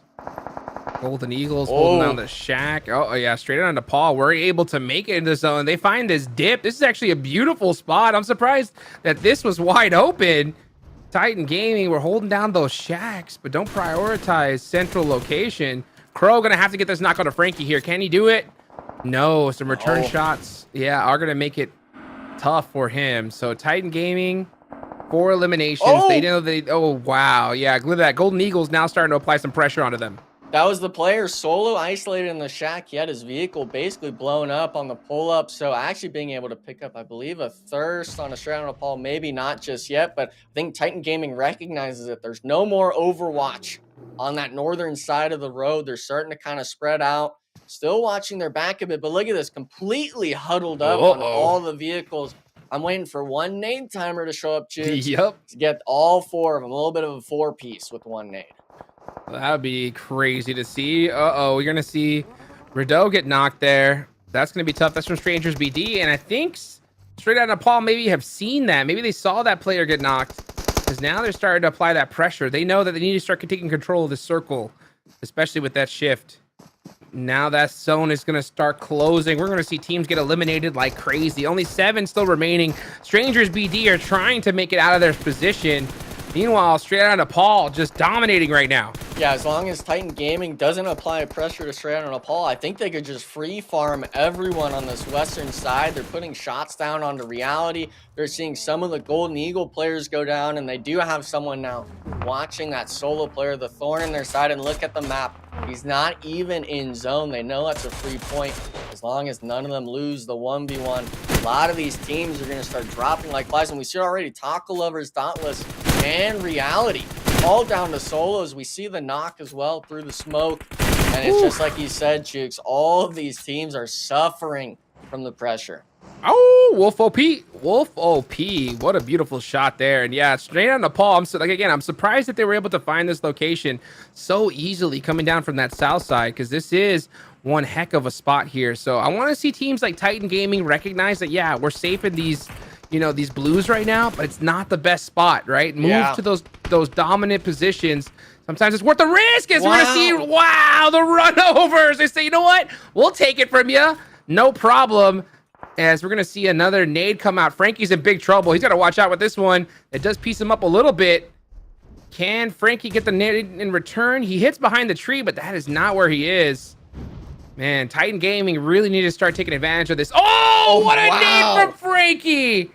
Golden Eagles holding down the shack. Oh, yeah, straight on to Paul. We're able to make it into the zone. They find this dip. This is actually a beautiful spot. I'm surprised that this was wide open. Titan Gaming, we're holding down those shacks, but don't prioritize central location. Crow going to have to get this knock on to Frankie here. Can he do it? No, some return shots. Yeah, are going to make it tough for him. So Titan Gaming, 4 eliminations. They know wow. Yeah, look at that. Golden Eagles now starting to apply some pressure onto them. That was the player solo isolated in the shack. He had his vehicle basically blown up on the pull-up. So actually being able to pick up, I believe, a thirst on a straight on a Paul, maybe not just yet, but I think Titan Gaming recognizes that there's no more overwatch on that northern side of the road. They're starting to kind of spread out, still watching their back a bit, but look at this, completely huddled up on all the vehicles. I'm waiting for one nade timer to show up, Juice, to get all 4 of them, a little bit of a 4-piece with one nade. That would be crazy to see. We're going to see Rideau get knocked there. That's going to be tough. That's from Strangers BD. And I think straight out of Paul maybe have seen that. Maybe they saw that player get knocked because now they're starting to apply that pressure. They know that they need to start taking control of the circle, especially with that shift. Now that zone is going to start closing. We're going to see teams get eliminated like crazy. Only 7 still remaining. Strangers BD are trying to make it out of their position. Meanwhile, straight out of Paul, just dominating right now. Yeah, as long as Titan Gaming doesn't apply pressure to straight on Paul, I think they could just free farm everyone on this western side. They're putting shots down onto reality. They're seeing some of the Golden Eagle players go down, and they do have someone now watching that solo player, the thorn in their side, and look at the map. He's not even in zone. They know that's a free point as long as none of them lose the 1v1. A lot of these teams are going to start dropping like flies, and we see already Taco Lovers, Dauntless, and Reality all down to solos. We see the knock as well through the smoke, and it's just like you said, Chooks, all of these teams are suffering from the pressure. Oh, Wolf OP. Wolf OP. What a beautiful shot there. And yeah, straight on the Paul. I'm surprised that they were able to find this location so easily coming down from that south side, because this is one heck of a spot here. So I want to see teams like Titan Gaming recognize that, yeah, we're safe in these, these blues right now, but it's not the best spot, right? Move to those dominant positions. Sometimes it's worth the risk. As we're going to see, the runovers. They say, you know what? We'll take it from you. No problem. As we're going to see another nade come out. Frankie's in big trouble. He's got to watch out with this one. It does piece him up a little bit. Can Frankie get the nade in return? He hits behind the tree, but that is not where he is. Man, Titan Gaming really need to start taking advantage of this. Oh, what a nade from Frankie.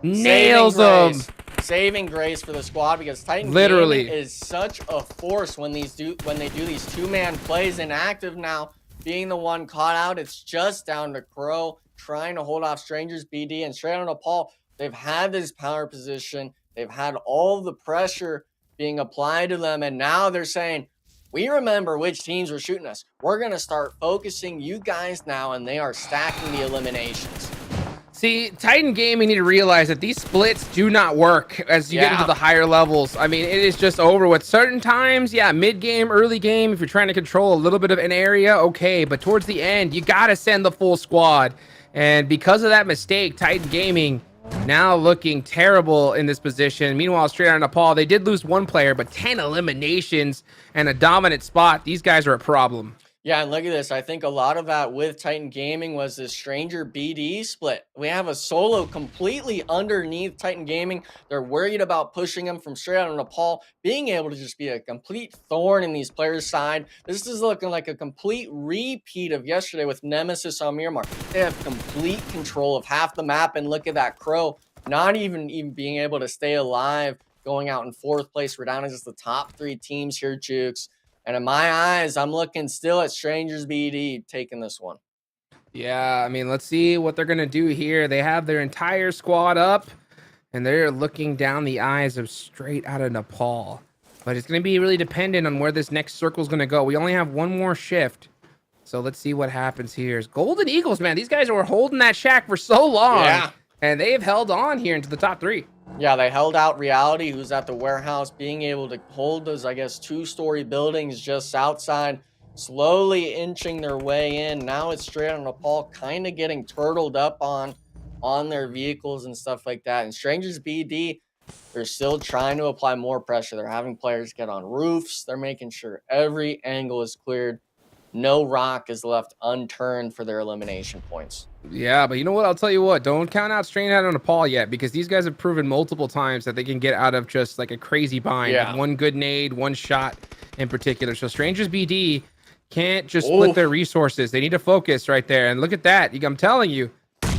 Nails him. Saving grace for the squad, because Titan Gaming is such a force when they do these 2-man plays. Inactive now being the one caught out. It's just down to Crow trying to hold off Strangers BD, and straight on to Paul. They've had this power position. They've had all the pressure being applied to them, and now they're saying, we remember which teams were shooting us. We're going to start focusing you guys now, and they are stacking the eliminations. See, Titan Gaming need to realize that these splits do not work as you get into the higher levels. I mean, it is just over with. Certain times, mid-game, early game, if you're trying to control a little bit of an area, okay. But towards the end, you got to send the full squad. And because of that mistake, Titan Gaming now looking terrible in this position. Meanwhile, straight on Nepal, they did lose 1 player, but 10 eliminations and a dominant spot. These guys are a problem. Yeah, and look at this. I think a lot of that with Titan Gaming was this Stranger BD split. We have a solo completely underneath Titan Gaming. They're worried about pushing him from straight out of Nepal, being able to just be a complete thorn in these players' side. This is looking like a complete repeat of yesterday with Nemesis on Miramar. They have complete control of half the map, and look at that Crow not even being able to stay alive, going out in fourth place. We're down to just the top 3 teams here, Jukes. And in my eyes, I'm looking still at Strangers BD taking this one. Yeah, I mean, let's see what they're going to do here. They have their entire squad up, and they're looking down the eyes of straight out of Nepal. But it's going to be really dependent on where this next circle is going to go. We only have one more shift. So let's see what happens here. Golden Eagles, man, these guys were holding that shack for so long. Yeah. And they've held on here into the top 3. Yeah, they held out Reality, who's at the warehouse, being able to hold those, I guess, 2-story buildings just outside, slowly inching their way in. Now it's straight on Nepal, kind of getting turtled up on their vehicles and stuff like that. And Strangers BD, they're still trying to apply more pressure. They're having players get on roofs. They're making sure every angle is cleared. No rock is left unturned for their elimination points. Yeah, but you know what? I'll tell you what. Don't count out straight out of Nepal yet, because these guys have proven multiple times that they can get out of just like a crazy bind. Yeah. One good nade, one shot in particular. So Strangers BD can't just split their resources. They need to focus right there. And look at that. I'm telling you,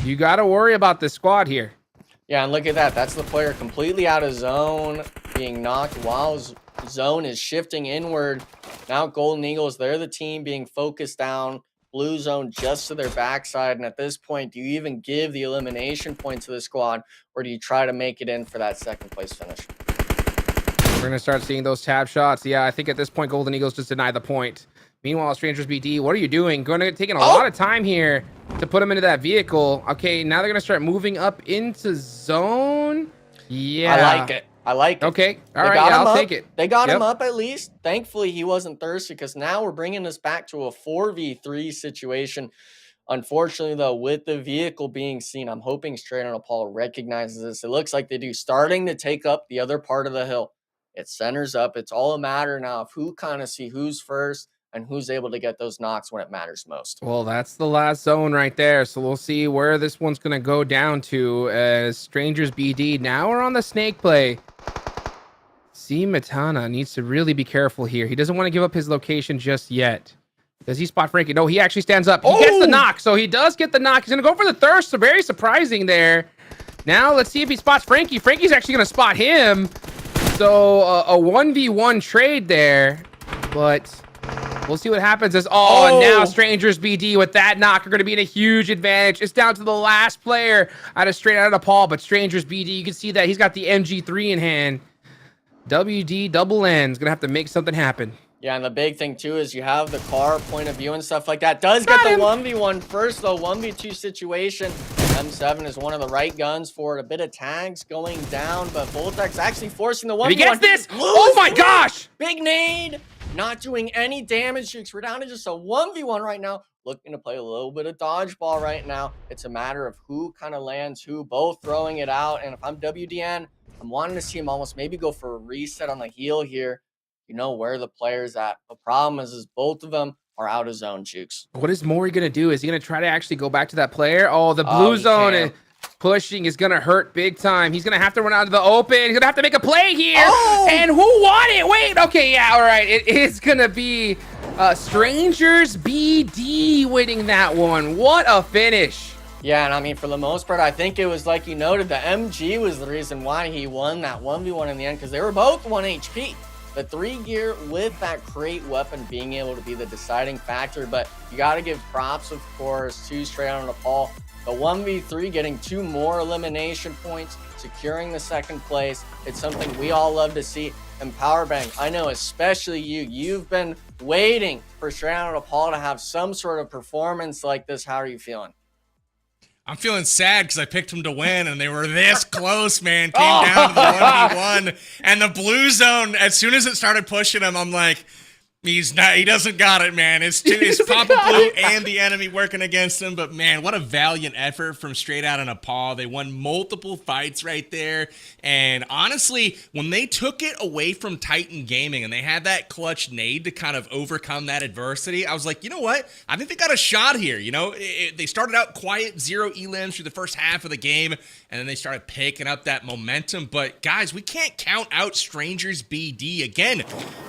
you got to worry about this squad here. Yeah, and look at that. That's the player completely out of zone, being knocked while zone is shifting inward. Now Golden Eagles, they're the team being focused down. Blue zone just to their backside. And at this point, do you even give the elimination point to the squad, or do you try to make it in for that second place finish? We're going to start seeing those tap shots. Yeah, I think at this point, Golden Eagles just deny the point. Meanwhile, Strangers BD, what are you doing? Taking a lot of time here to put them into that vehicle. Okay, now they're going to start moving up into zone. Yeah. I like it. I like it. Okay. All right. Yeah, I'll take it. They got him up at least. Thankfully, he wasn't thirsty, because now we're bringing this back to a 4v3 situation. Unfortunately, though, with the vehicle being seen, I'm hoping Straight on Nepal recognizes this. It looks like they do, starting to take up the other part of the hill. It centers up. It's all a matter now of who kind of see who's first and who's able to get those knocks when it matters most. Well, that's the last zone right there. So we'll see where this one's going to go down to, as Strangers BD now are on the snake play. C. Matana needs to really be careful here. He doesn't want to give up his location just yet. Does he spot Frankie? No, he actually stands up. He gets the knock. So he does get the knock. He's going to go for the thirst. So very surprising there. Now let's see if he spots Frankie. Frankie's actually going to spot him. So a 1v1 trade there. But we'll see what happens. And now Strangers BD with that knock are going to be in a huge advantage. It's down to the last player straight out of Nepal. But Strangers BD, you can see that he's got the MG3 in hand. WD double N is going to have to make something happen. Yeah, and the big thing, too, is you have the car point of view and stuff like that. Does get the 1v1 first, though. 1v2 situation. M7 is one of the right guns for it. A bit of tags going down, but Voltek's actually forcing the 1v1. If he gets this! Oh, my gosh! Big nade! Not doing any damage, Jukes. We're down to just a 1v1 right now. Looking to play a little bit of dodgeball right now. It's a matter of who kind of lands who, both throwing it out. And if I'm WDN, I'm wanting to see him almost maybe go for a reset on the heel here. You know where the player's at. The problem is both of them are out of zone, Jukes. What is Maury going to do? Is he going to try to actually go back to that player? Oh, the blue zone is pushing is going to hurt big time. He's going to have to run out of the open. He's going to have to make a play here. And who won it? Wait, okay, yeah, all right. It is going to be Strangers BD winning that one. What a finish. Yeah, and I mean, for the most part, I think it was like you noted, the MG was the reason why he won that 1v1 in the end, because they were both 1 HP. The 3 gear with that crate weapon being able to be the deciding factor, but you got to give props, of course, to Straight on Nepal. The 1v3 getting 2 more elimination points, securing the second place. It's something we all love to see. And Powerbank, I know especially you've been waiting for Straight on Nepal to have some sort of performance like this. How are you feeling? I'm feeling sad because I picked them to win, and they were this close, man. Came down to the 1v1. And the blue zone, as soon as it started pushing them, I'm like, He's not. He doesn't got it, man. It's Papa Blue and the enemy working against him. But man, what a valiant effort from Straight Out and Nepal. They won multiple fights right there. And honestly, when they took it away from Titan Gaming and they had that clutch nade to kind of overcome that adversity, I was like, you know what? I think they got a shot here. You know, they started out quiet, 0 elims through the first half of the game, and then they started picking up that momentum. But guys, we can't count out Strangers BD again.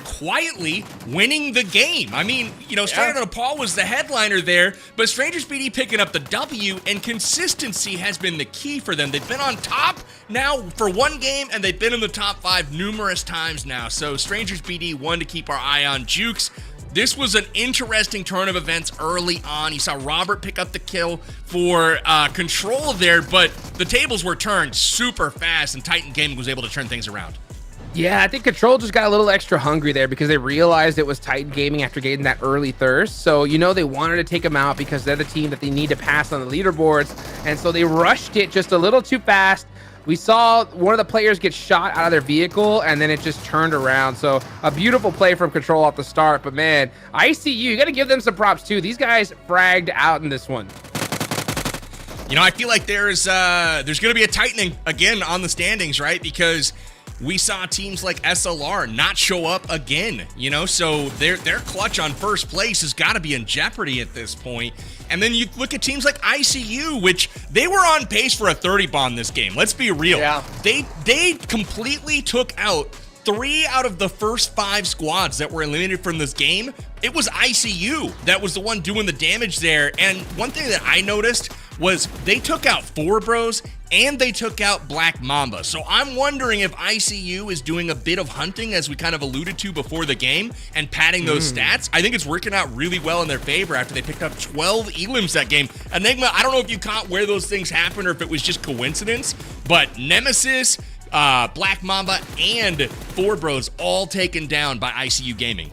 Quietly winning the game. I mean, you know, Straight Out and Nepal was the headliner there, but Strangers BD picking up the W, and consistency has been the key for them. They've been on top now for one game, and they've been in the top 5 numerous times now. So Strangers BD, one to keep our eye on. Jukes, this was an interesting turn of events early on. You saw Robert pick up the kill for Control there, but the tables were turned super fast, and Titan Gaming was able to turn things around. Yeah, I think Control just got a little extra hungry there because they realized it was Titan Gaming after getting that early thirst. So, you know, they wanted to take them out because they're the team that they need to pass on the leaderboards. And so they rushed it just a little too fast. We saw one of the players get shot out of their vehicle, and then it just turned around. So a beautiful play from Control off the start. But man, ICU, you got to give them some props too. These guys fragged out in this one. You know, I feel like there's going to be a tightening again on the standings, right? Because we saw teams like SLR not show up again, you know, so their clutch on first place has got to be in jeopardy at this point. And then you look at teams like ICU, which they were on pace for a 30 bomb this game. Let's be real. Yeah. They completely took out 3 out of the first 5 squads that were eliminated from this game. It was ICU that was the one doing the damage there. And one thing that I noticed was they took out 4 bros and they took out Black Mamba. So I'm wondering if ICU is doing a bit of hunting, as we kind of alluded to before the game, and padding those stats. I think it's working out really well in their favor after they picked up 12 elims that game. Enigma, I don't know if you caught where those things happened or if it was just coincidence, but Nemesis, Black Mamba, and 4 bros all taken down by ICU Gaming.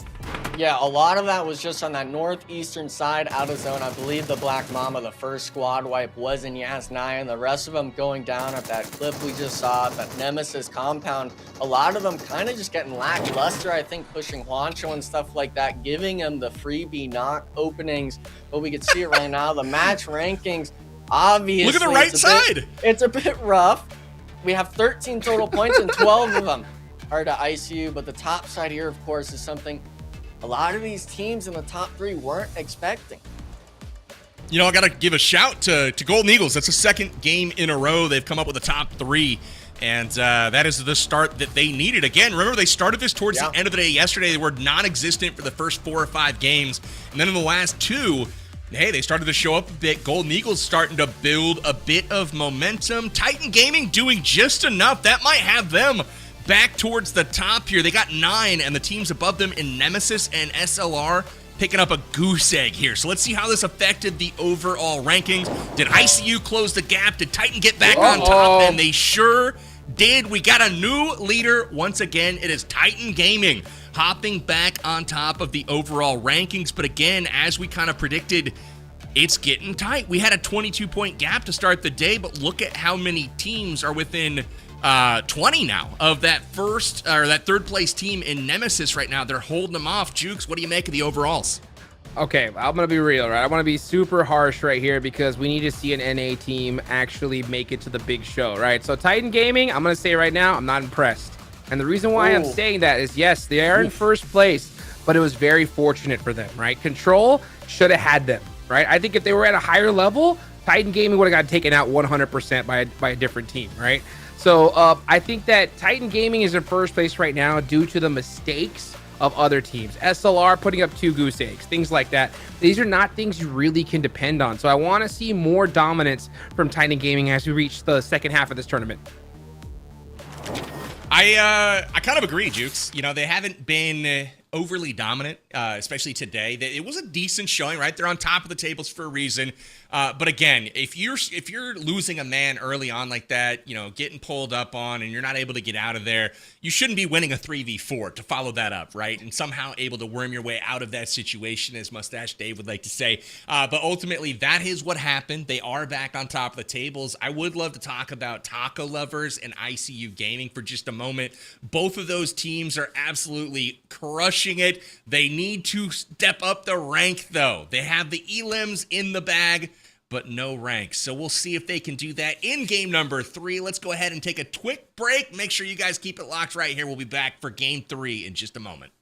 Yeah, a lot of that was just on that northeastern side out of zone. I believe the Black Mamba, the first squad wipe, was in Yas 9. The rest of them going down at that clip we just saw at that Nemesis compound. A lot of them kind of just getting lackluster, I think, pushing Juancho and stuff like that, giving them the freebie knock openings. But we can see it right now. The match rankings, obviously. Look at the right side. It's a bit rough. We have 13 total points and 12 of them are to ICU. But the top side here, of course, is something a lot of these teams in the top 3 weren't expecting. You know, I got to give a shout to Golden Eagles. That's the second game in a row they've come up with the top 3. And that is the start that they needed. Again, remember, they started this towards the end of the day yesterday. They were non-existent for the first 4 or 5 games. And then in the last 2, hey, they started to show up a bit. Golden Eagles starting to build a bit of momentum. Titan Gaming doing just enough. That might have them back towards the top here. They got 9, and the teams above them in Nemesis and SLR picking up a goose egg here. So let's see how this affected the overall rankings. Did ICU close the gap? Did Titan get back on top? And they sure did. We got a new leader once again. It is Titan Gaming hopping back on top of the overall rankings. But again, as we kind of predicted, it's getting tight. We had a 22-point gap to start the day, but look at how many teams are within 20 now of that third place team in Nemesis right now. They're holding them off. Jukes, what do you make of the overalls? Okay, I'm gonna be real, right? I want to be super harsh right here because we need to see an NA team actually make it to the big show, right? So Titan Gaming, I'm gonna say right now, I'm not impressed. And the reason why I'm saying that is, yes, they are in first place, but it was very fortunate for them, right? Control should have had them, right? I think if they were at a higher level, Titan Gaming would have got taken out 100% by a different team, right? So I think that Titan Gaming is in first place right now due to the mistakes of other teams. SLR putting up 2 goose eggs, things like that. These are not things you really can depend on. So I want to see more dominance from Titan Gaming as we reach the second half of this tournament. I kind of agree, Jukes. You know, they haven't been overly dominant, especially today. It was a decent showing, right? They're on top of the tables for a reason. But again, if you're losing a man early on like that, you know, getting pulled up on and you're not able to get out of there, you shouldn't be winning a 3v4 to follow that up, right? And somehow able to worm your way out of that situation, as Mustache Dave would like to say. But ultimately, that is what happened. They are back on top of the tables. I would love to talk about Taco Lovers and ICU Gaming for just a moment. Both of those teams are absolutely crushing it. They need to step up the rank, though. They have the elims in the bag, but no rank. So we'll see if they can do that in game number 3. Let's go ahead and take a quick break. Make sure you guys keep it locked right here. We'll be back for game 3 in just a moment.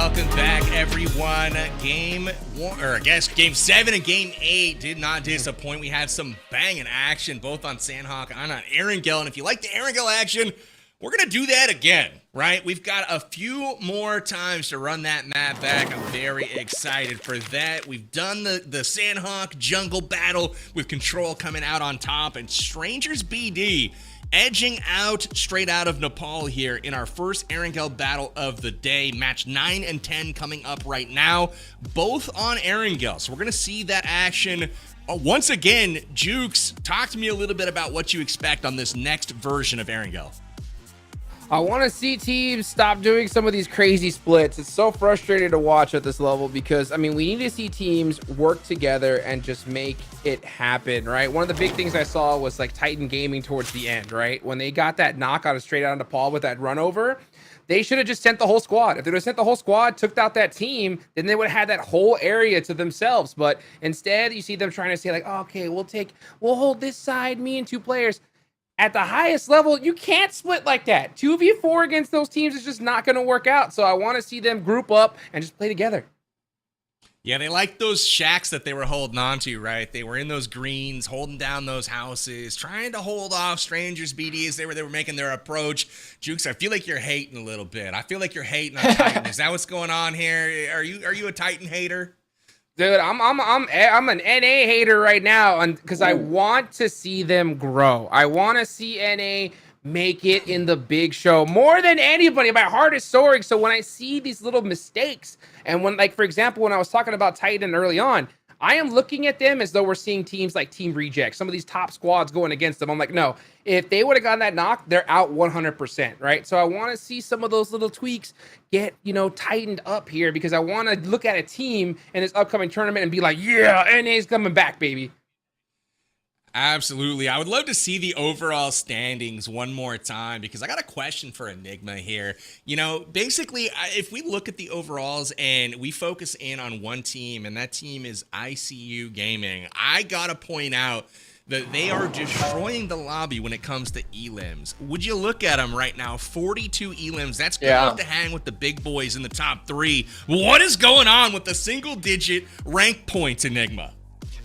Welcome back, everyone. Game 7 and Game 8 did not disappoint. We had some banging action both on Sanhok and on Erangel. And if you like the Erangel action, we're going to do that again, right? We've got a few more times to run that map back. I'm very excited for that. We've done the Sanhok jungle battle with Control coming out on top and Strangers BD edging out straight out of Nepal here in our first Erangel battle of the day. Match 9 and 10 coming up right now, both on Erangel. So we're going to see that action. Once again, Jukes, talk to me a little bit about what you expect on this next version of Erangel. I want to see teams stop doing some of these crazy splits. It's so frustrating to watch at this level because, I mean, we need to see teams work together and just make it happen, right? One of the big things I saw was like Titan Gaming towards the end, right? When they got that knock on a straight out of Nepal with that run over, they should have just sent the whole squad. If they would have sent the whole squad, took out that team, then they would have had that whole area to themselves. But instead, you see them trying to say like, oh, okay, we'll hold this side, me and two players. At the highest level, you can't split like that. 2v4 against those teams is just not going to work out. So I want to see them group up and just play together. Yeah, they liked those shacks that they were holding on to, right? They were in those greens, holding down those houses, trying to hold off Strangers BD as they were making their approach. Jukes, I feel like you're hating a little bit. I feel like you're hating on Titan. Is that what's going on here? Are you a Titan hater? Dude, I'm an NA hater right now, because I want to see them grow. I want to see NA make it in the big show more than anybody. My heart is soaring. So when I see these little mistakes, and when, like, for example, when I was talking about Titan early on, I am looking at them as though we're seeing teams like Team Reject, some of these top squads going against them. I'm like, no, if they would have gotten that knock, they're out 100%, right? So I want to see some of those little tweaks get, tightened up here because I want to look at a team in this upcoming tournament and be like, yeah, NA's coming back, baby. Absolutely. I would love to see the overall standings one more time because I got a question for Enigma here. Basically, if we look at the overalls and we focus in on one team, and that team is ICU Gaming, I got to point out that they are destroying the lobby when it comes to elims. Would you look at them right now? 42 elims. That's good enough to hang with the big boys in the top 3. What is going on with the single-digit rank points, Enigma?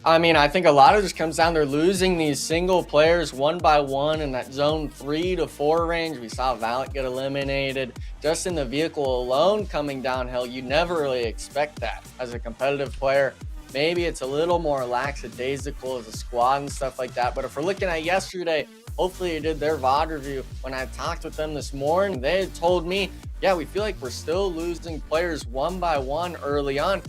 I mean, I think a lot of this comes down to losing these single players one by one in that zone 3 to 4 range. We saw Valak get eliminated just in the vehicle alone coming downhill. You never really expect that as a competitive player. Maybe it's a little more lackadaisical as a squad and stuff like that. But if we're looking at yesterday, hopefully they did their VOD review. When I talked with them this morning, they had told me, yeah, we feel like we're still losing players one by one early on.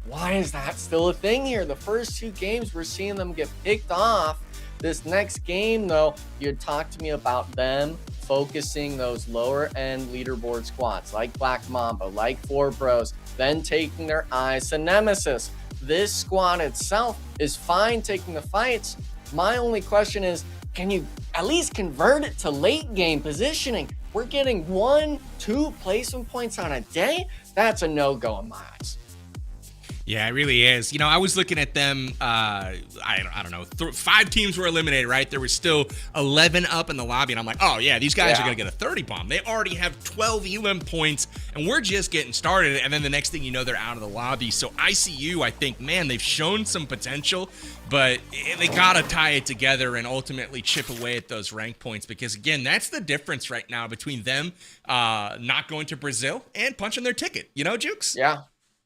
Why is that still a thing here? The first 2 games, we're seeing them get picked off. This next game, though, you had talked to me about them focusing those lower end leaderboard squads like Black Mamba, like Four Bros, then taking their eyes to Nemesis. This squad itself is fine taking the fights. My only question is, can you at least convert it to late game positioning? We're getting 1-2 placement points on a day. That's a no-go in my eyes. Yeah, it really is. I was looking at them. I don't know. 5 teams were eliminated, right? There was still 11 up in the lobby, and I'm like, oh yeah, these guys are gonna get a 30 bomb. They already have 12 elim points, and we're just getting started. And then the next thing you know, they're out of the lobby. So ICU, I think, man, they've shown some potential, but they gotta tie it together and ultimately chip away at those rank points because, again, that's the difference right now between them not going to Brazil and punching their ticket. Jukes?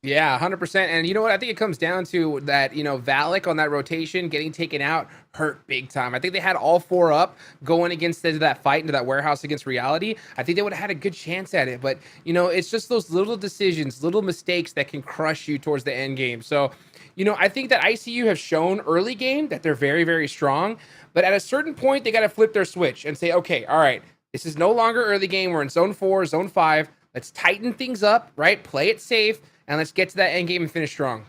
Yeah, 100%. And you know what? I think it comes down to that, Valak on that rotation getting taken out hurt big time. I think they had all 4 up going against that fight into that warehouse against Reality. I think they would have had a good chance at it. But, it's just those little decisions, little mistakes that can crush you towards the end game. So, I think that ICU have shown early game that they're very, very strong. But at a certain point, they got to flip their switch and say, okay, all right, this is no longer early game. We're in zone 4, zone 5. Let's tighten things up, right? Play it safe. And let's get to that end game and finish strong.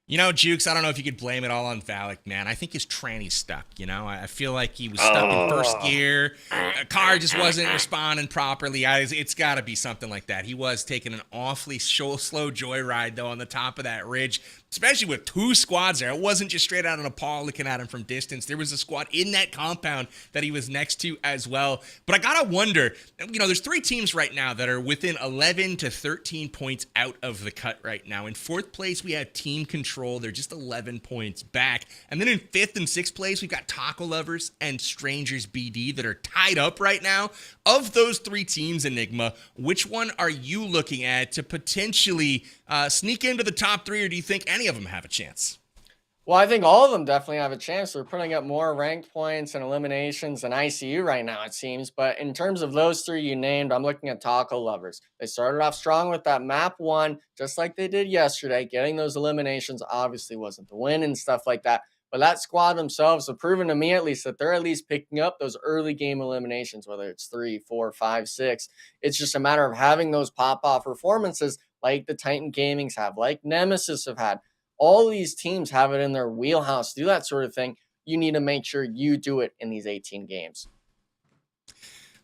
Jukes, I don't know if you could blame it all on Valak, man. I think his tranny's stuck, I feel like he was stuck in first gear. A car just wasn't responding properly. It's got to be something like that. He was taking an awfully slow joyride, though, on the top of that ridge. especially with two squads there. It wasn't just straight out on a Paul looking at him from distance. There was a squad in that compound that he was next to as well. But I gotta wonder, there's three teams right now that are within 11 to 13 points out of the cut right now. In fourth place, we have Team Control. They're just 11 points back. And then in fifth and sixth place, we've got Taco Lovers and Strangers BD that are tied up right now. Of those three teams, Enigma, which one are you looking at to potentially sneak into the top three, or do you think any of them have a chance? Well, I think all of them definitely have a chance. They're putting up more ranked points and eliminations than ICU right now, it seems. But in terms of those three you named, I'm looking at Taco Lovers. They started off strong with that map one, just like they did yesterday. Getting those eliminations obviously wasn't the win and stuff like that. But that squad themselves have proven to me at least that they're at least picking up those early game eliminations, whether it's 3, 4, 5, 6. It's just a matter of having those pop-off performances like the Titan Gamings have, like Nemesis have had. All these teams have it in their wheelhouse to do that sort of thing. You need to make sure you do it in these 18 games.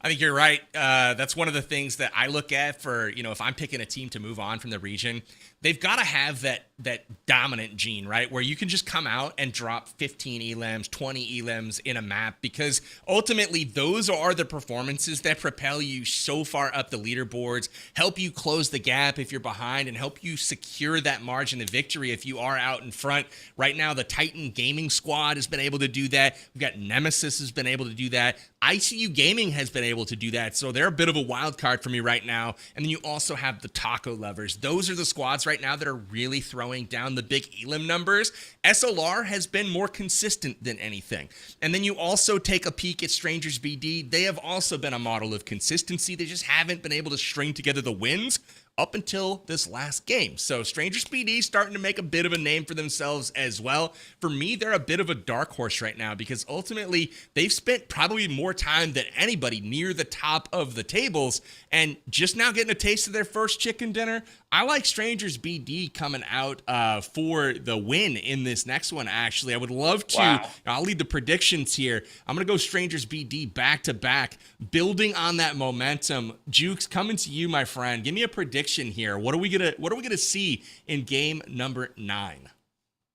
I think you're right. That's one of the things that I look at for, if I'm picking a team to move on from the region, they've got to have that dominant gene, right? Where you can just come out and drop 15 elims, 20 elims in a map, because ultimately those are the performances that propel you so far up the leaderboards, help you close the gap if you're behind, and help you secure that margin of victory if you are out in front. Right now, the Titan Gaming squad has been able to do that. We've got Nemesis has been able to do that. ICU Gaming has been able to do that. So they're a bit of a wild card for me right now. And then you also have the Taco Lovers. Those are the squads right now that are really throwing down the big elim numbers. SLR has been more consistent than anything. And then you also take a peek at Strangers BD. They have also been a model of consistency. They just haven't been able to string together the wins up until this last game. So Strangers BD starting to make a bit of a name for themselves as well. For me, they're a bit of a dark horse right now because ultimately they've spent probably more time than anybody near the top of the tables and just now getting a taste of their first chicken dinner. I like Strangers BD coming out for the win in this next one, actually. I would love to. Wow. I'll lead the predictions here. I'm going to go Strangers BD back to back, building on that momentum. Jukes, coming to you, my friend. Give me a prediction here. What are we gonna see in game number 9?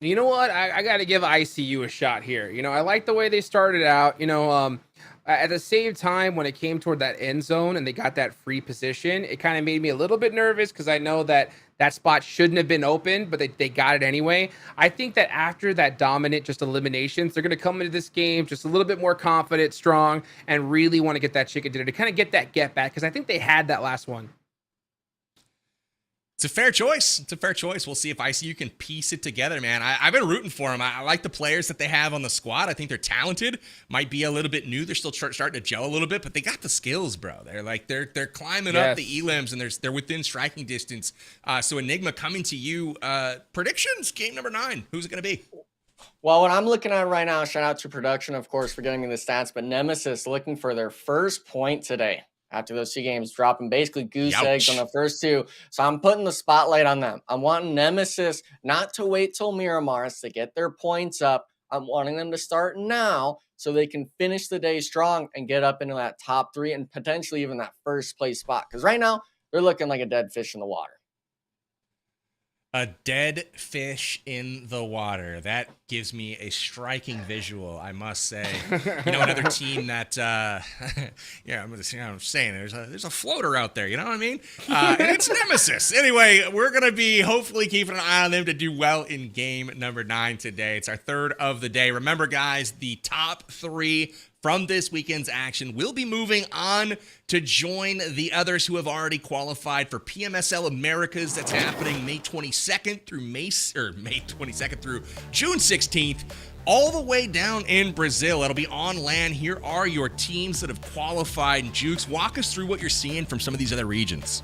You know what? I got to give ICU a shot here. I like the way they started out. At the same time, when it came toward that end zone and they got that free position, it kind of made me a little bit nervous because I know that spot shouldn't have been open, but they got it anyway. I think that after that dominant just eliminations, they're going to come into this game just a little bit more confident, strong, and really want to get that chicken dinner to kind of get back because I think they had that last one. It's a fair choice. We'll see if ICU can piece it together, man. I've been rooting for them. I like the players that they have on the squad. I think they're talented. Might be a little bit new. They're still starting to gel a little bit, but they got the skills, bro. They're climbing up the elims and they're within striking distance. So Enigma, coming to you. Predictions, game number 9. Who's it going to be? Well, what I'm looking at right now, shout out to production, of course, for getting me the stats, but Nemesis looking for their first point today. After those 2 games, dropping basically goose eggs on the first 2. So I'm putting the spotlight on them. I'm wanting Nemesis not to wait till Miramars to get their points up. I'm wanting them to start now so they can finish the day strong and get up into that top 3 and potentially even that first place spot. Because right now, they're looking like a dead fish in the water. A dead fish in the water. That gives me a striking visual, I must say. Another team that, I'm saying there's a floater out there, you know what I mean? And it's Nemesis. Anyway, we're going to be hopefully keeping an eye on them to do well in game number 9 today. It's our 3rd of the day. Remember, guys, the top 3 from this weekend's action will be moving on to join the others who have already qualified for PMSL Americas. That's happening May 22nd through May 22nd through June 16th, all the way down in Brazil. It'll be on land. Here are your teams that have qualified. And Jukes, walk us through what you're seeing from some of these other regions.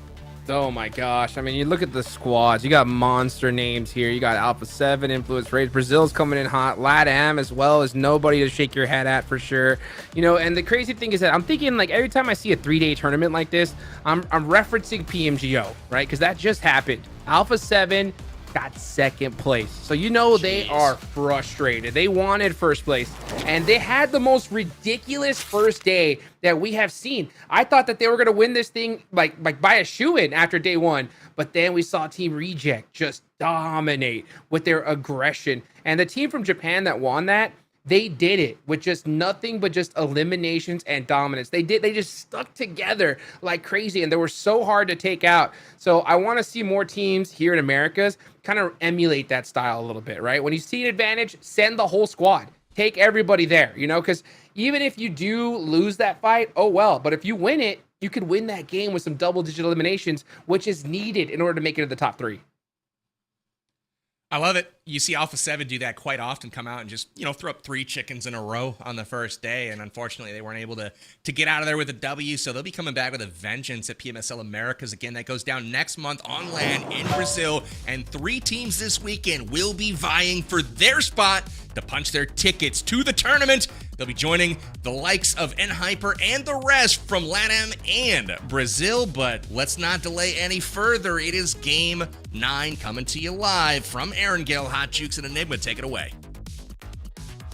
Oh my gosh. I mean, you look at the squads, you got monster names here. You got Alpha 7, Influence Raid. Brazil's coming in hot. LATAM as well as nobody to shake your head at for sure. And the crazy thing is that I'm thinking like every time I see a 3-day tournament like this, I'm referencing PMGO, right? Because that just happened. Alpha 7 got second place. So you know they are frustrated. They wanted first place, and they had the most ridiculous first day that we have seen. I thought that they were going to win this thing like by a shoo-in after day one, but then we saw Team Reject just dominate with their aggression. And the team from Japan that won that, they did it with just nothing but just eliminations and dominance. They just stuck together like crazy, and they were so hard to take out. So I want to see more teams here in Americas kind of emulate that style a little bit, right? When you see an advantage, send the whole squad. Take everybody there, you know, because even if you do lose that fight, oh well. But if you win it, you could win that game with some double-digit eliminations, which is needed in order to make it to the top 3. I love it. You see Alpha 7 do that quite often, come out and just, throw up 3 chickens in a row on the first day. And unfortunately, they weren't able to get out of there with a W. So they'll be coming back with a vengeance at PMSL Americas. Again, that goes down next month on land in Brazil. And 3 teams this weekend will be vying for their spot to punch their tickets to the tournament. They'll be joining the likes of N-Hyper and the rest from LATAM and Brazil. But let's not delay any further. It is Game 9 coming to you live from Erangel. Hot Jukes and Enigma, take it away.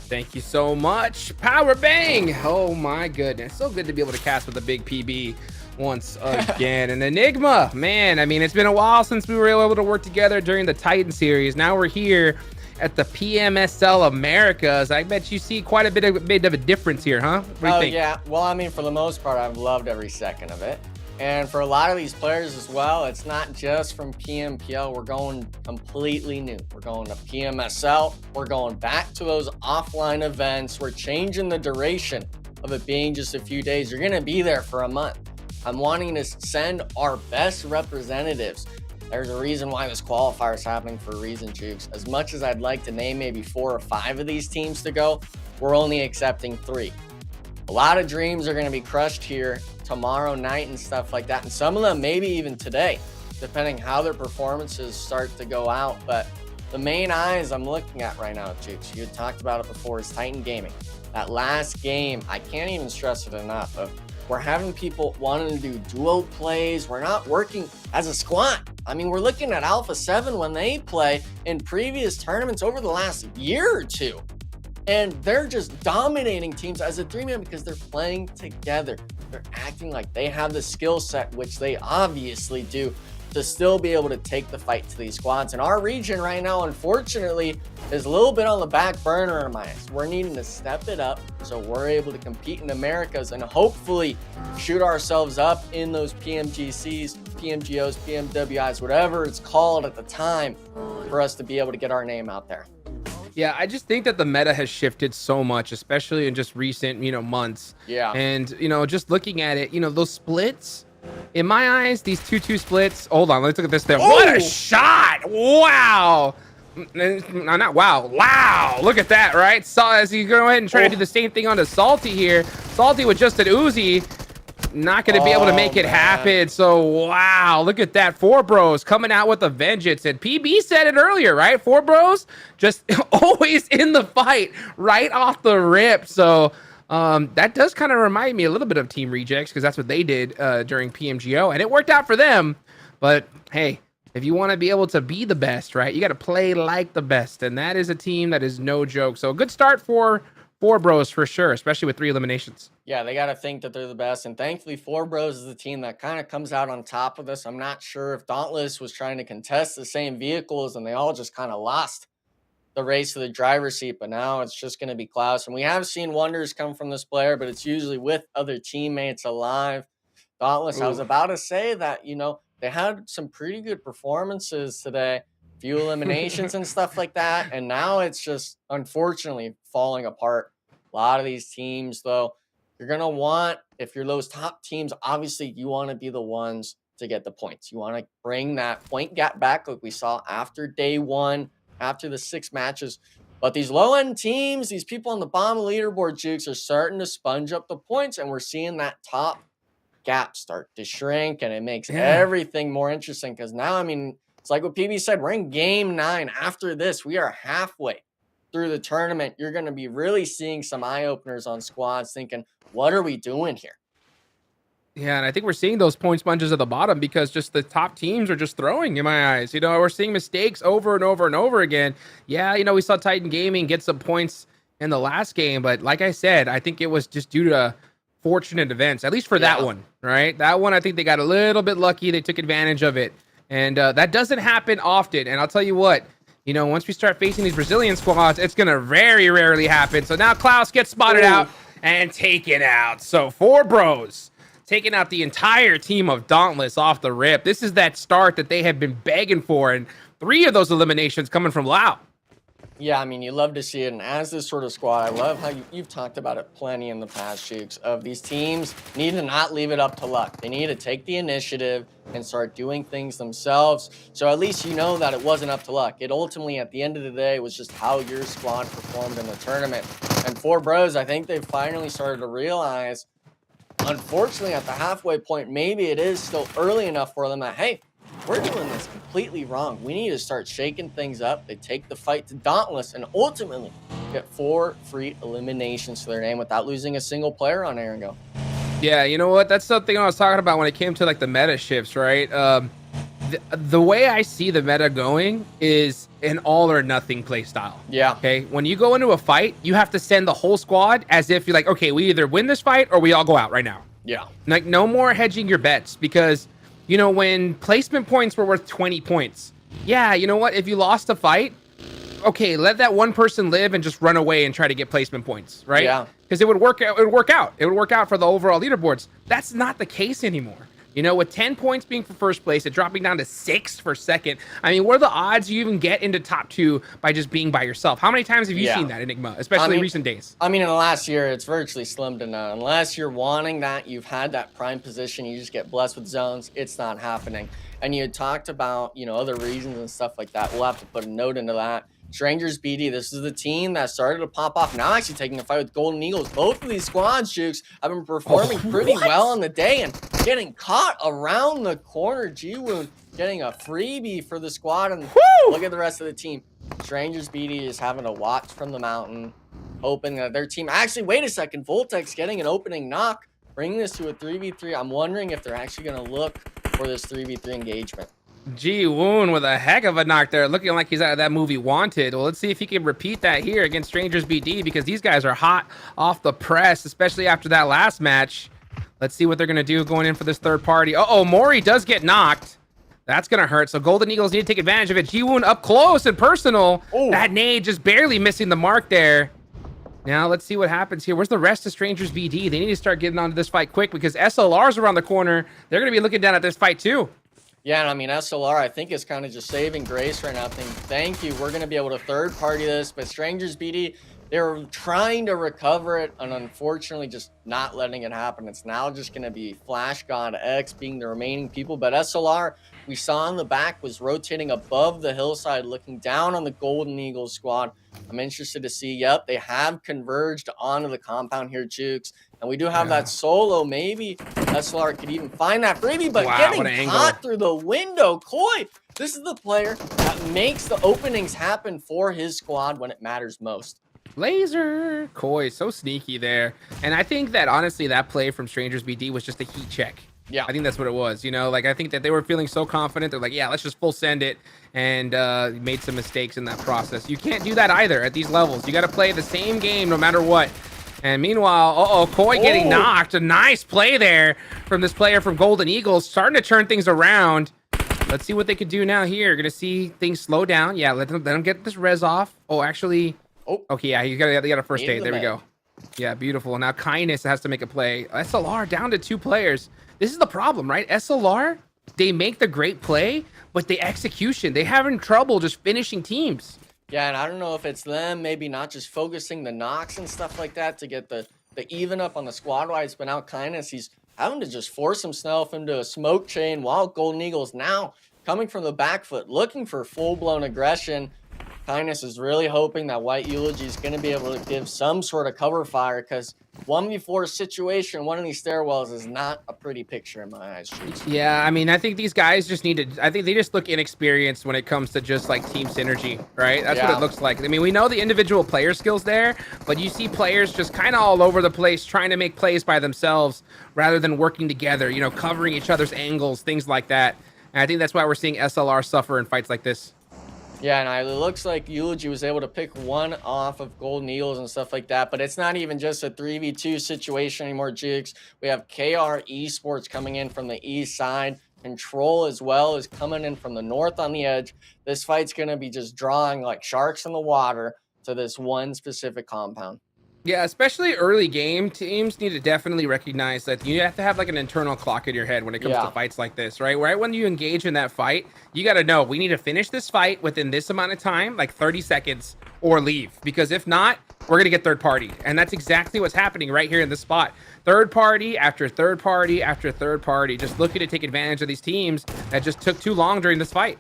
Thank you so much. Power Bang! Oh my goodness. So good to be able to cast with a big PB once again. And Enigma, man, I mean, it's been a while since we were able to work together during the Titan series. Now we're here at the PMSL Americas. I bet you see quite a bit of a difference here, huh? What do you think? Yeah. Well, I mean, for the most part, I've loved every second of it. And for a lot of these players as well, it's not just from PMPL. We're going completely new. We're going to PMSL. We're going back to those offline events. We're changing the duration of it being just a few days. You're going to be there for a month. I'm wanting to send our best representatives. There's a reason why this qualifier is happening for a reason, Jukes. As much as I'd like to name maybe 4 or 5 of these teams to go, we're only accepting 3. A lot of dreams are going to be crushed here tomorrow night and stuff like that. And some of them maybe even today, depending how their performances start to go out. But the main eyes I'm looking at right now, Jukes, you had talked about it before, is Titan Gaming. That last game, I can't even stress it enough. We're having people wanting to do duo plays. We're not working as a squad. I mean, we're looking at Alpha 7 when they play in previous tournaments over the last year or 2. And they're just dominating teams as a 3-man because they're playing together. They're acting like they have the skill set, which they obviously do, to still be able to take the fight to these squads. And our region right now, unfortunately, is a little bit on the back burner in my eyes. We're needing to step it up so we're able to compete in Americas and hopefully shoot ourselves up in those PMGCs, PMGOs, PMWIs, whatever it's called at the time, for us to be able to get our name out there. Yeah, I just think that the meta has shifted so much, especially in just recent, months. Yeah. And, just looking at it, those splits, in my eyes, these 2-2 splits. Hold on, let's look at this there. What a shot! Wow! No, not wow. Wow! Look at that, right? So as you go ahead and try to do the same thing on the Salty here. Salty with just an Uzi. Not going to be able to make it happen. So, wow, look at that. 4 bros coming out with a vengeance. And PB said it earlier, right? 4 bros just always in the fight right off the rip. So, that does kind of remind me a little bit of Team Rejects because that's what they did during PMGO. And it worked out for them. But, hey, if you want to be able to be the best, right, you got to play like the best. And that is a team that is no joke. So, a good start for 4 bros for sure, especially with 3 eliminations. Yeah, they got to think that they're the best. And thankfully, 4 bros is the team that kind of comes out on top of this. I'm not sure if Dauntless was trying to contest the same vehicles and they all just kind of lost the race to the driver's seat. But now it's just going to be Klaus. And we have seen wonders come from this player, but it's usually with other teammates alive. Dauntless, I was about to say that, they had some pretty good performances today. Few eliminations and stuff like that. And now it's just, unfortunately, falling apart. A lot of these teams, though, you're going to want, if you're those top teams, obviously you want to be the ones to get the points. You want to bring that point gap back like we saw after day 1, after the 6 matches. But these low-end teams, these people on the bottom of the leaderboard, Jukes, are starting to sponge up the points, and we're seeing that top gap start to shrink, and it makes everything more interesting because now, I mean, it's like what PB said, we're in game 9. After this, we are halfway through the tournament. You're going to be really seeing some eye-openers on squads thinking, what are we doing here? Yeah, and I think we're seeing those point sponges at the bottom because just the top teams are just throwing in my eyes. We're seeing mistakes over and over and over again. Yeah, we saw Titan Gaming get some points in the last game, but like I said, I think it was just due to fortunate events, at least for that one, right? That one, I think they got a little bit lucky. They took advantage of it. And that doesn't happen often. And I'll tell you what, once we start facing these Brazilian squads, it's going to very rarely happen. So now Klaus gets spotted out and taken out. So 4 bros taking out the entire team of Dauntless off the rip. This is that start that they have been begging for. And 3 of those eliminations coming from Lao. Yeah, I mean, you love to see it. And as this sort of squad, I love how you've talked about it plenty in the past, Shooks, of these teams need to not leave it up to luck. They need to take the initiative and start doing things themselves. So at least you know that it wasn't up to luck. It ultimately, at the end of the day, was just how your squad performed in the tournament. And 4 bros, I think they've finally started to realize, unfortunately, at the halfway point, maybe it is still early enough for them that, hey, we're doing this completely wrong. We need to start shaking things up. They take the fight to Dauntless and ultimately get 4 free eliminations to their name without losing a single player on Erangel. Yeah, you know what? That's something I was talking about when it came to like the meta shifts, right? The way I see the meta going is an all or nothing play style. Yeah. Okay. When you go into a fight, you have to send the whole squad as if you're like, okay, we either win this fight or we all go out right now. Yeah. Like no more hedging your bets because, when placement points were worth 20 points. Yeah. You know what? If you lost a fight, okay, let that one person live and just run away and try to get placement points, right? Yeah. Because it would work out. It would work out. It would work out for the overall leaderboards. That's not the case anymore. With 10 points being for first place, it dropping down to 6 for second. I mean, what are the odds you even get into top 2 by just being by yourself? How many times have you seen that, Enigma, especially in recent days? I mean, in the last year, it's virtually slim to none. Unless you're wanting that, you've had that prime position, you just get blessed with zones, it's not happening. And you had talked about, other reasons and stuff like that. We'll have to put a note into that. Strangers BD, this is the team that started to pop off. Now actually taking a fight with Golden Eagles. Both of these squads, Jukes, have been performing pretty well on the day and getting caught around the corner. G-Woon getting a freebie for the squad. And look at the rest of the team. Strangers BD is having to watch from the mountain, hoping that their team... Actually, wait a second. Voltex getting an opening knock, bringing this to a 3v3. I'm wondering if they're actually going to look for this 3v3 engagement. Ji-Woon with a heck of a knock there, looking like he's out of that movie Wanted. Well, let's see if he can repeat that here against Strangers BD because these guys are hot off the press, especially after that last match. Let's see what they're going to do going in for this third party. Uh-oh, Mori does get knocked. That's going to hurt. So Golden Eagles need to take advantage of it. Ji-Woon up close and personal. Ooh. That nade just barely missing the mark there. Now, let's see what happens here. Where's the rest of Strangers BD? They need to start getting onto this fight quick because SLR's around the corner. They're going to be looking down at this fight too. Yeah, and I mean, SLR, I think, is kind of just saving grace right now. Thank you. We're going to be able to third party this. But Strangers BD, they're trying to recover it and unfortunately just not letting it happen. It's now just going to be Flash God X being the remaining people. But SLR, we saw in the back, was rotating above the hillside, looking down on the Golden Eagles squad. I'm interested to see, yep, they have converged onto the compound here, Jukes. And we do have that solo. Maybe SLR could even find that freebie, but getting caught through the window. Koi, this is the player that makes the openings happen for his squad when it matters most. Laser. Koi, so sneaky there. And I think that, honestly, that play from Strangers BD was just a heat check. Yeah, I think that's what it was. I think that they were feeling so confident. They're like, yeah, let's just full send it, and made some mistakes in that process. You can't do that either at these levels. You got to play the same game no matter what. And meanwhile, Koi getting knocked. A nice play there from this player from Golden Eagles, starting to turn things around. Let's see what they could do now here. Gonna see things slow down. Yeah, let them get this res off. Oh, actually, okay, yeah, you got a first aid. There we go. Yeah, beautiful. Now Kindness has to make a play. SLR down to 2 players. This is the problem, right? SLR, they make the great play, but the execution, they having trouble just finishing teams. Yeah, and I don't know if it's them, maybe not just focusing the knocks and stuff like that to get the even up on the squad wise, but now Kindness, he's having to just force himself into a smoke chain while Golden Eagles now coming from the back foot, looking for full-blown aggression. Kindness is really hoping that White Eulogy is going to be able to give some sort of cover fire, because 1v4 situation, one of these stairwells is not a pretty picture in my eyes. Yeah, I mean, I think these guys just need to, I think they just look inexperienced when it comes to just like team synergy, right? That's what it looks like. I mean, we know the individual player skills there, but you see players just kind of all over the place trying to make plays by themselves rather than working together, you know, covering each other's angles, things like that. And I think that's why we're seeing SLR suffer in fights like this. Yeah, and it looks like Eulogy was able to pick one off of Golden Eagles and stuff like that, but it's not even just a 3v2 situation anymore, Jigs. We have KR Esports coming in from the east side. Control as well is coming in from the north on the edge. This fight's going to be just drawing like sharks in the water to this one specific compound. Yeah, especially early game, teams need to definitely recognize that you have to have like an internal clock in your head when it comes to fights like this, right? Right when you engage in that fight, you got to know we need to finish this fight within this amount of time, like 30 seconds, or leave. Because if not, we're going to get third party. And that's exactly what's happening right here in this spot. Third party after third party after third party, just looking to take advantage of these teams that just took too long during this fight.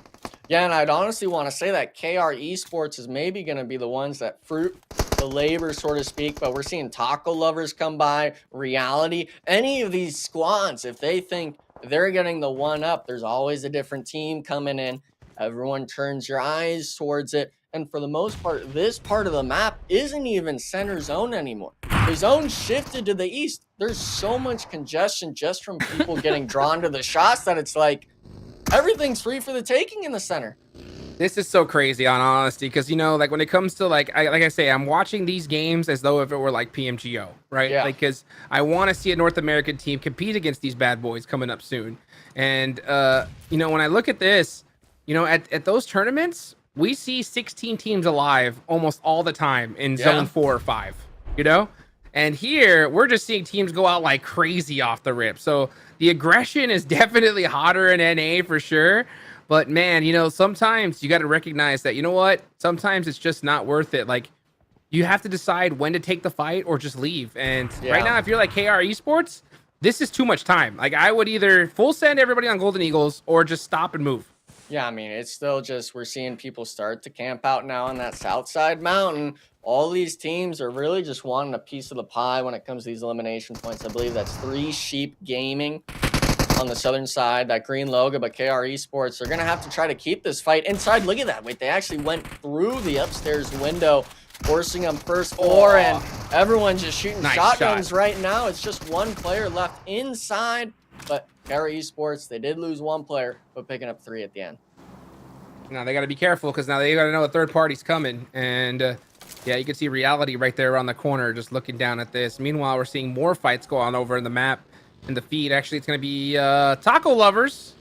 Yeah, and I'd honestly want to say that KR Esports is maybe going to be the ones that fruit the labor, so to speak, but we're seeing Taco Lovers come by, Reality, any of these squads, if they think they're getting the one up, there's always a different team coming in. Everyone turns your eyes towards it, and for the most part, this part of the map isn't even center zone anymore. The zone shifted to the east. There's so much congestion just from people getting drawn to the shots that it's like, everything's free for the taking in the center. This is so crazy, on honesty, because, you know, like when it comes to like I say, I'm watching these games as though if it were like PMGO, right? Yeah. Like, because I want to see a North American team compete against these bad boys coming up soon. And, you know, when I look at this, you know, at those tournaments, we see 16 teams alive almost all the time in zone 4 or 5, you know? And here, we're just seeing teams go out like crazy off the rip. So the aggression is definitely hotter in NA for sure. But man, you know, sometimes you got to recognize that, you know what? Sometimes it's just not worth it. Like, you have to decide when to take the fight or just leave. And right now, if you're like KR Esports, this is too much time. Like, I would either full send everybody on Golden Eagles or just stop and move. Yeah, I mean, it's still just, we're seeing people start to camp out now on that south side mountain. All these teams are really just wanting a piece of the pie when it comes to these elimination points. I believe that's 3 Sheep Gaming on the southern side, that green logo, but KR Esports, they're going to have to try to keep this fight inside. Look at that. Wait, they actually went through the upstairs window, forcing them first floor, and everyone's just shooting shotguns right now. It's just one player left inside, but KR Esports, they did lose 1 player, but picking up 3 at the end. Now they got to be careful because now they got to know a third party's coming. And yeah, you can see Reality right there around the corner just looking down at this. Meanwhile, we're seeing more fights go on over in the map. In the feed, actually, it's going to be Taco Lovers.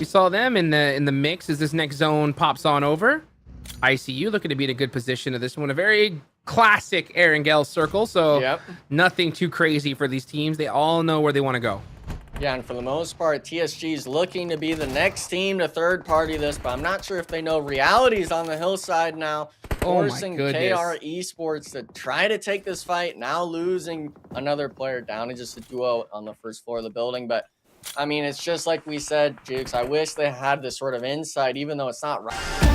We saw them in the mix as this next zone pops on over. ICU looking to be in a good position of this one. A very classic Erangel circle, so nothing too crazy for these teams. They all know where they want to go. Yeah, and for the most part, TSG is looking to be the next team to third party this, but I'm not sure if they know Reality's on the hillside now, forcing KR Esports to try to take this fight, now losing another player down to just a duo on the first floor of the building. But, I mean, it's just like we said, Jukes, I wish they had this sort of insight, even though it's not right.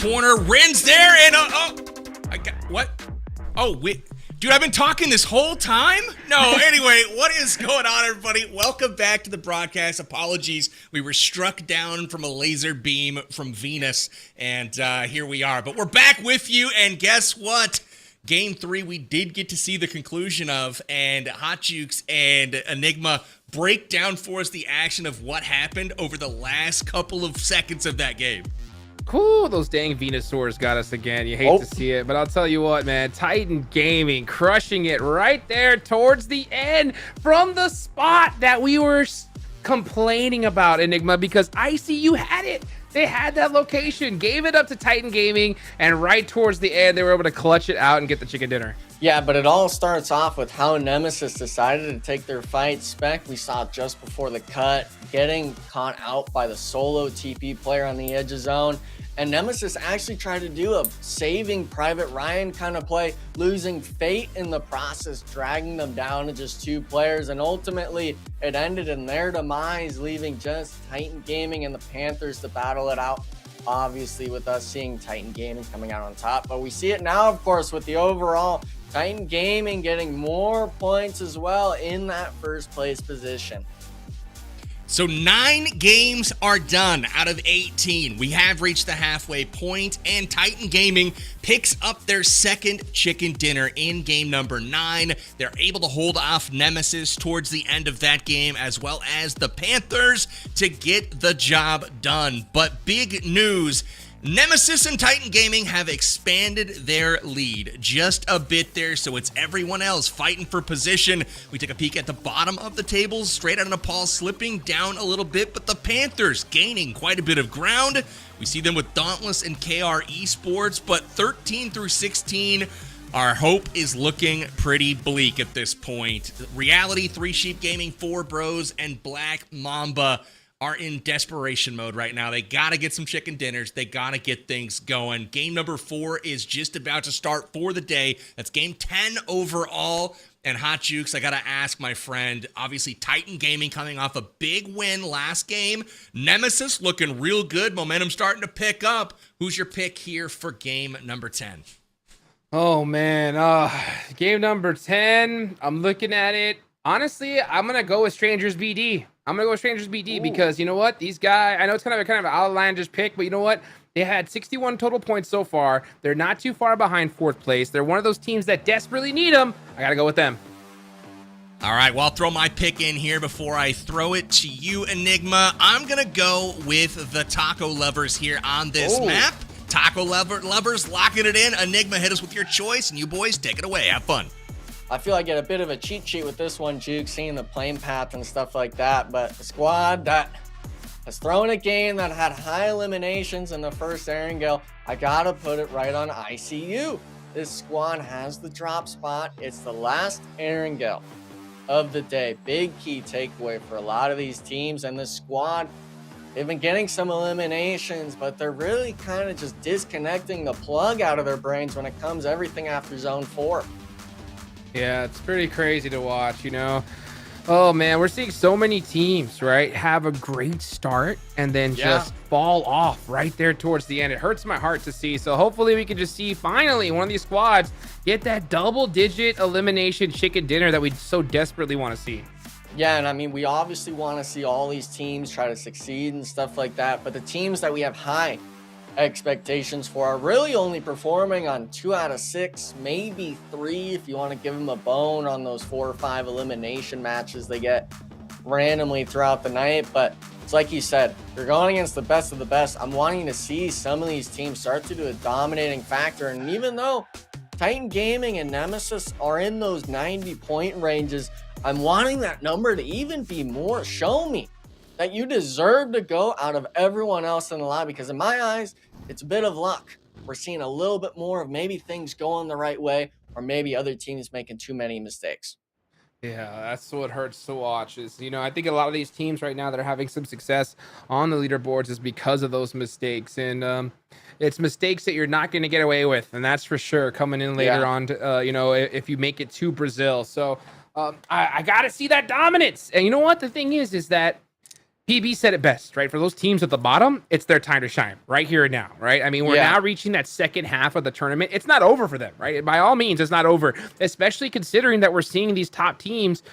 corner. Ren's there, and I got what? Oh, wait. Dude, I've been talking this whole time? No, anyway, what is going on, everybody? Welcome back to the broadcast. Apologies. We were struck down from a laser beam from Venus, and here we are. But we're back with you, and guess what? Game 3, we did get to see the conclusion of, and Hot Jukes and Enigma break down for us the action of what happened over the last couple of seconds of that game. Cool, those dang Venusaurs got us again. You hate to see it, but I'll tell you what, man. Titan Gaming crushing it right there towards the end from the spot that we were complaining about, Enigma, because ICU had it. They had that location, gave it up to Titan Gaming, and right towards the end, they were able to clutch it out and get the chicken dinner. Yeah, but it all starts off with how Nemesis decided to take their fight. Spec, we saw just before the cut, getting caught out by the solo TP player on the edge of zone. And Nemesis actually tried to do a saving Private Ryan kind of play, losing Fate in the process, dragging them down to just 2 players. And ultimately, it ended in their demise, leaving just Titan Gaming and the Panthers to battle it out. Obviously, with us seeing Titan Gaming coming out on top. But we see it now, of course, with the overall Titan Gaming getting more points as well in that first place position. So 9 games are done out of 18. We have reached the halfway point, and Titan Gaming picks up their second chicken dinner in game number 9. They're able to hold off Nemesis towards the end of that game, as well as the Panthers, to get the job done. But big news, Nemesis and Titan Gaming have expanded their lead just a bit there, so it's everyone else fighting for position. We take a peek at the bottom of the tables, straight out of Nepal, slipping down a little bit, but the Panthers gaining quite a bit of ground. We see them with Dauntless and KR Esports, but 13 through 16, our hope is looking pretty bleak at this point. Reality, 3 Sheep Gaming, 4 Bros, and Black Mamba are in desperation mode right now. They gotta get some chicken dinners. They gotta get things going. Game number 4 is just about to start for the day. That's game 10 overall. And Hot Jukes, I gotta ask my friend, obviously Titan Gaming coming off a big win last game. Nemesis looking real good. Momentum starting to pick up. Who's your pick here for game number 10? Oh, man. Game number 10, I'm looking at it. Honestly, I'm going to go with Strangers BD. Because you know what? These guys, I know it's kind of an outlandish pick, but you know what? They had 61 total points so far. They're not too far behind 4th place. They're one of those teams that desperately need them. I got to go with them. All right, well, I'll throw my pick in here before I throw it to you, Enigma. I'm going to go with the Taco Lovers here on this map. Taco Lovers locking it in. Enigma, hit us with your choice, and you boys take it away. Have fun. I feel I get a bit of a cheat sheet with this one, Juke, seeing the plane path and stuff like that. But the squad that has thrown a game that had high eliminations in the first Erangel, I gotta put it right on ICU. This squad has the drop spot. It's the last Erangel of the day. Big key takeaway for a lot of these teams. And this squad, they've been getting some eliminations, but they're really kind of just disconnecting the plug out of their brains when it comes to everything after zone 4. Yeah, it's pretty crazy to watch, you know. Oh, man, we're seeing so many teams, right, have a great start and then just fall off right there towards the end. It hurts my heart to see. So hopefully we can just see finally one of these squads get that double-digit elimination chicken dinner that we so desperately want to see. Yeah, and I mean, we obviously want to see all these teams try to succeed and stuff like that, but the teams that we have high expectations for are really only performing on 2 out of 6, maybe 3 if you want to give them a bone on those 4 or 5 elimination matches they get randomly throughout the night. But it's like you said, you're going against the best of the best. I'm wanting to see some of these teams start to do a dominating factor, and even though Titan Gaming and Nemesis are in those 90-point ranges, I'm wanting that number to even be more. Show me that you deserve to go out of everyone else in the lobby, because in my eyes, it's a bit of luck. We're seeing a little bit more of maybe things going the right way, or maybe other teams making too many mistakes. Yeah, that's what hurts to watch is, you know, I think a lot of these teams right now that are having some success on the leaderboards is because of those mistakes. And it's mistakes that you're not going to get away with. And that's for sure coming in later on, to, you know, if you make it to Brazil. So I got to see that dominance. And you know what? The thing is that PB said it best, right? For those teams at the bottom, it's their time to shine right here and now, right? I mean, we're now reaching that second half of the tournament. It's not over for them, right? By all means, it's not over, especially considering that we're seeing these top teams,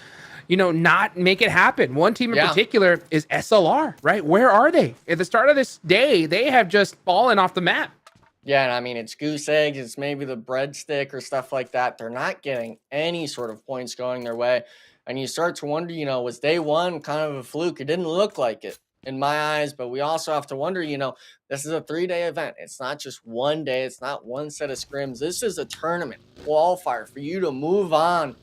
not make it happen. One team in particular is SLR, right? Where are they? At the start of this day, they have just fallen off the map. Yeah, and I mean, it's goose eggs, it's maybe the breadstick or stuff like that. They're not getting any sort of points going their way. And you start to wonder, was day one kind of a fluke? It didn't look like it in my eyes, but we also have to wonder, this is a 3-day event. It's not just one day. It's not one set of scrims. This is a tournament qualifier for you to move on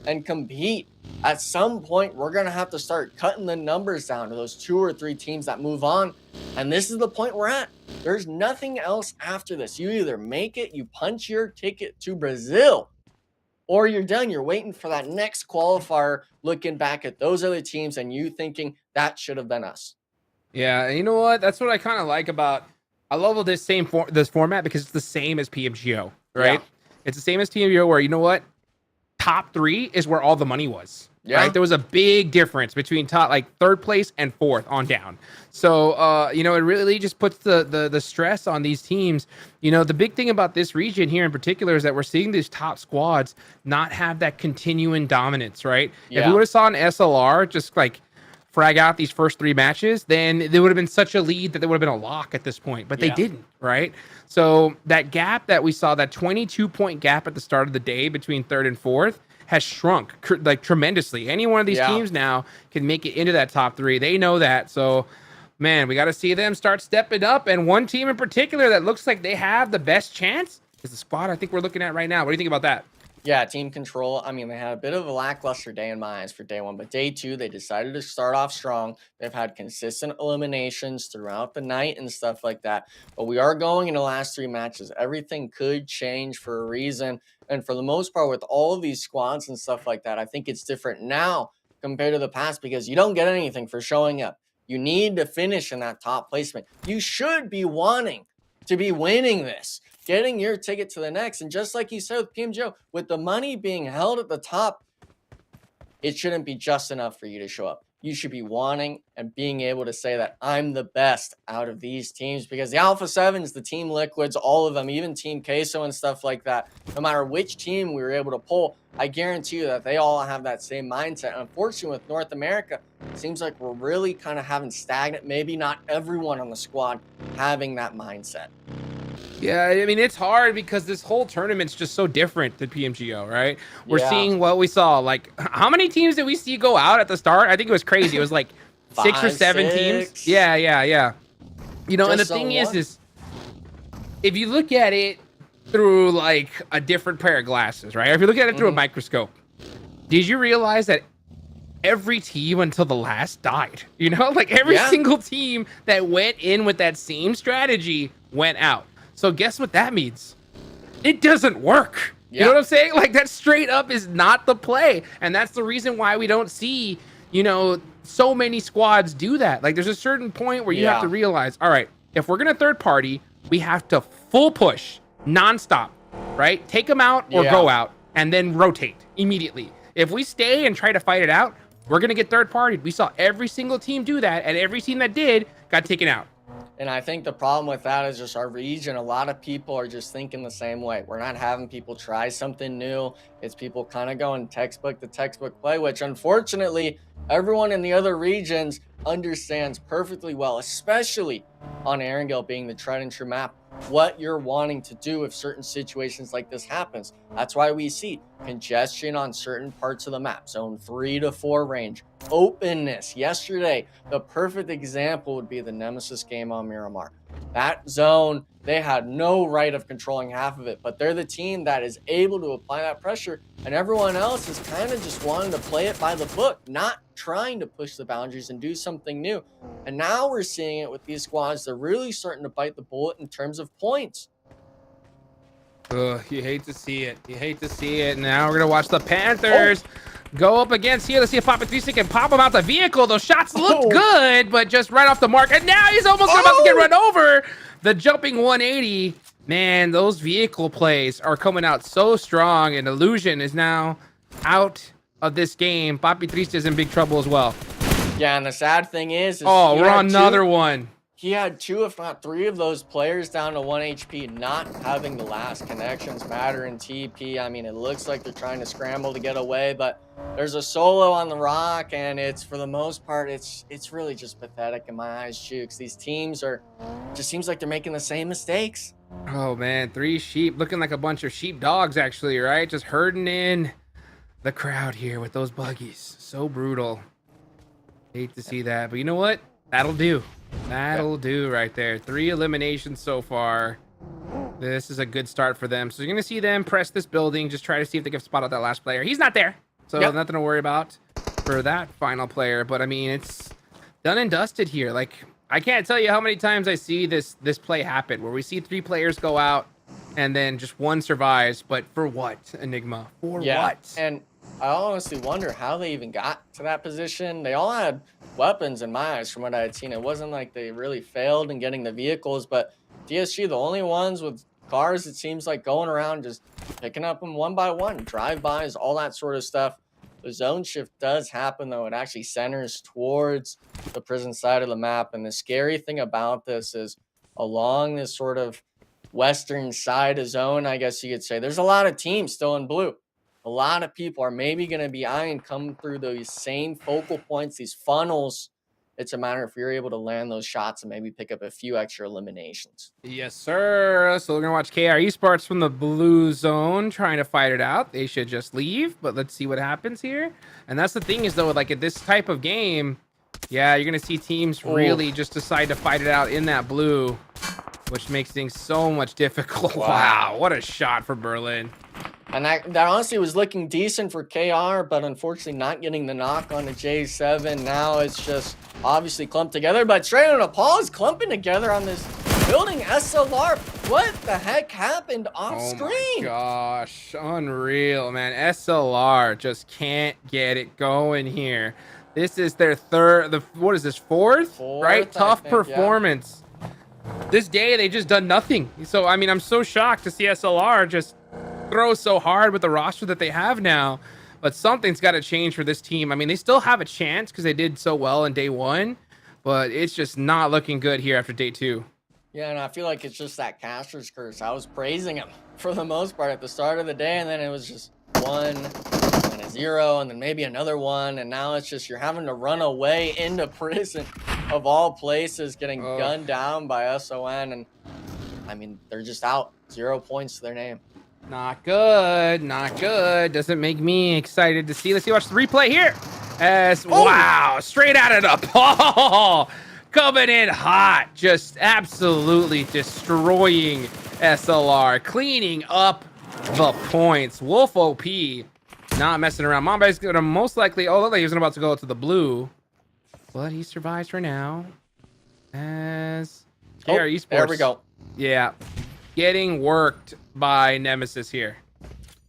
and compete. At some point, we're going to have to start cutting the numbers down to those 2 or 3 teams that move on. And this is the point we're at. There's nothing else after this. You either make it, you punch your ticket to Brazil, or you're done. You're waiting for that next qualifier, looking back at those other teams and you thinking that should have been us. Yeah, and you know what? That's what I kind of like about. I love this this format because it's the same as PMGO, right? Yeah. It's the same as PMGO where top 3 is where all the money was. Yeah. Right? There was a big difference between third place and fourth on down. So it really just puts the stress on these teams. The big thing about this region here in particular is that we're seeing these top squads not have that continuing dominance, right? Yeah. If we would have saw an SLR just frag out these first 3 matches, then there would have been such a lead that there would have been a lock at this point, but they didn't, right? So that gap that we saw, that 22-point gap at the start of the day between third and fourth, has shrunk tremendously. Any one of these teams now can make it into that top 3. They know that. So, man, we got to see them start stepping up. And one team in particular that looks like they have the best chance is the squad I think we're looking at right now. What do you think about that? Yeah, Team Control. I mean, they had a bit of a lackluster day in my eyes for day 1, but day 2, they decided to start off strong. They've had consistent eliminations throughout the night and stuff like that. But we are going in the last 3 matches. Everything could change for a reason. And for the most part, with all of these squads and stuff like that, I think it's different now compared to the past because you don't get anything for showing up. You need to finish in that top placement. You should be wanting to be winning this, getting your ticket to the next. And just like you said with PMGO, with the money being held at the top, it shouldn't be just enough for you to show up. You should be wanting and being able to say that I'm the best out of these teams, because the Alpha 7s, the Team Liquids, all of them, even Team Queso and stuff like that, no matter which team we were able to pull, I guarantee you that they all have that same mindset. And unfortunately, with North America, it seems like we're really kind of having stagnant, maybe not everyone on the squad having that mindset. Yeah, I mean, it's hard because this whole tournament's just so different than PMGO, right? We're seeing what we saw. How many teams did we see go out at the start? I think it was crazy. It was 6 or 7 teams. Yeah. And the thing is if you look at it through a different pair of glasses, right? If you look at it through a microscope, did you realize that every team until the last died? Every single team that went in with that same strategy went out. So guess what that means? It doesn't work. You know what I'm saying? That straight up is not the play. And that's the reason why we don't see, so many squads do that. There's a certain point where you have to realize, all right, if we're going to third party, we have to full push nonstop, right? Take them out or go out and then rotate immediately. If we stay and try to fight it out, we're going to get third partied. We saw every single team do that, and every team that did got taken out. And I think the problem with that is just our region. A lot of people are just thinking the same way. We're not having people try something new. It's people kind of going textbook to textbook play, which unfortunately everyone in the other regions understands perfectly well, especially on Erangel being the tried and true map, what you're wanting to do if certain situations like this happens. That's why we see congestion on certain parts of the map, zone 3 to 4 range, openness. Yesterday, the perfect example would be the Nemesis game on Miramar. That zone, they had no right of controlling half of it, but they're the team that is able to apply that pressure, and everyone else is kind of just wanting to play it by the book, not trying to push the boundaries and do something new. And now we're seeing it with these squads. They're really starting to bite the bullet in terms of points. Ugh, you hate to see it. You hate to see it. Now we're going to watch the Panthers go up against here. Let's see if PUBG can pop him out the vehicle. Those shots look good, but just right off the mark. And now he's almost about to get run over. The jumping 180. Man, those vehicle plays are coming out so strong, and Illusion is now out of this game. Papi Triste is in big trouble as well. Yeah, and the sad thing is Oh, we're on another one. He had 2, if not 3 of those players down to 1 HP, not having the last connections matter in TP. I mean, it looks like they're trying to scramble to get away, but there's a solo on the rock, and it's, for the most part, it's really just pathetic in my eyes, Jukes. These teams just seems like they're making the same mistakes. Oh man, 3 sheep, looking like a bunch of sheep dogs actually, right? Just herding in the crowd here with those buggies. So brutal. Hate to see that, but you know what? That'll do. That'll do right there. 3 eliminations so far. This is a good start for them. So you're going to see them press this building, just try to see if they can spot out that last player. He's not there, so nothing to worry about for that final player. But I mean, it's done and dusted here. Like, I can't tell you how many times I see this play happen, where we see 3 players go out and then just 1 survives. But for what, Enigma? For what? And I honestly wonder how they even got to that position. They all had weapons in my eyes from what I had seen. It wasn't like they really failed in getting the vehicles, but DSG, the only ones with cars, it seems like, going around just picking up them one by one, drive-bys, all that sort of stuff. The zone shift does happen, though. It actually centers towards the prison side of the map. And the scary thing about this is along this sort of western side of zone, I guess you could say, there's a lot of teams still in blue. A lot of people are maybe going to be eyeing come through those same focal points, these funnels. It's a matter if you're able to land those shots and maybe pick up a few extra eliminations. Yes, sir. So we're going to watch KR Esports from the blue zone trying to fight it out. They should just leave, but let's see what happens here. And that's the thing is, though, like at this type of game, yeah, you're going to see teams really just decide to fight it out in that blue, which makes things so much difficult. Wow, what a shot for Berlin. And that honestly was looking decent for KR, but unfortunately not getting the knock on the J7. Now it's just obviously clumped together, but straight on a pause, clumping together on this building. SLR, what the heck happened off screen? Oh my gosh, unreal, man. SLR just can't get it going here. This is their what is this, fourth right? Tough performance. Yeah. This day, they just done nothing. So, I mean, I'm so shocked to see SLR just throw so hard with the roster that they have now, but something's got to change for this team. I mean, they still have a chance because they did so well in day 1, but it's just not looking good here after day 2. Yeah, and I feel like it's just that caster's curse. I was praising him for the most part at the start of the day, and then it was just 1 and a 0 and then maybe another 1, and now it's just you're having to run away into prison of all places, getting gunned down by SON, and I mean, they're just out. 0 points to their name. Not good, not good. Doesn't make me excited to see. Let's see, watch the replay here. Wow, straight out of the ball. Coming in hot, just absolutely destroying SLR, cleaning up the points. Wolf OP, not messing around. Mamba's gonna most likely, look like he was about to go to the blue, but he survives for now. As KR Esports. There we go. Yeah, getting worked by Nemesis here.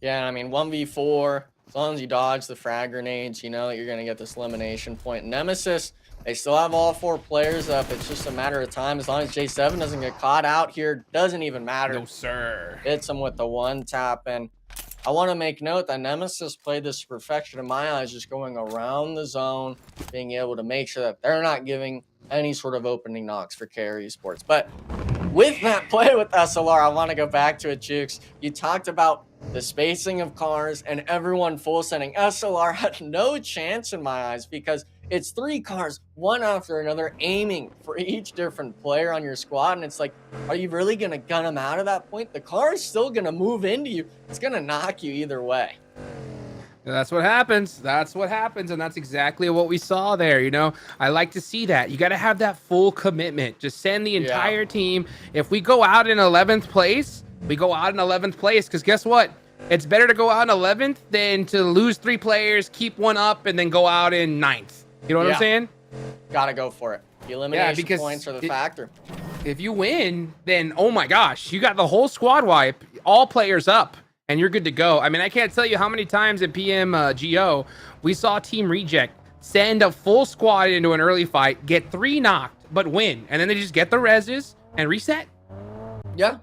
Yeah, I mean, 1v4, as long as you dodge the frag grenades, you know that you're going to get this elimination point. Nemesis, they still have all 4 players up. It's just a matter of time. As long as J7 doesn't get caught out here, doesn't even matter. No, sir. Hits him with the 1 tap. And I want to make note that Nemesis played this to perfection in my eyes, just going around the zone, being able to make sure that they're not giving any sort of opening knocks for KR Esports. But with that play with SLR, I want to go back to it, Jukes. You talked about the spacing of cars and everyone full sending. SLR had no chance in my eyes because it's 3 cars, one after another, aiming for each different player on your squad. And it's like, are you really going to gun them out at that point? The car is still going to move into you. It's going to knock you either way. That's what happens. That's what happens. And that's exactly what we saw there. You know, I like to see that. You got to have that full commitment. Just send the entire team. If we go out in 11th place, we go out in 11th place. Because guess what? It's better to go out in 11th than to lose 3 players, keep 1 up, and then go out in 9th. You know what I'm saying? Got to go for it. The elimination points are the factor. If you win, then, oh my gosh, you got the whole squad wipe, all players up. And you're good to go. I mean, I can't tell you how many times in PMGO we saw Team Reject send a full squad into an early fight, get 3 knocked, but win. And then they just get the reses and reset. Yeah.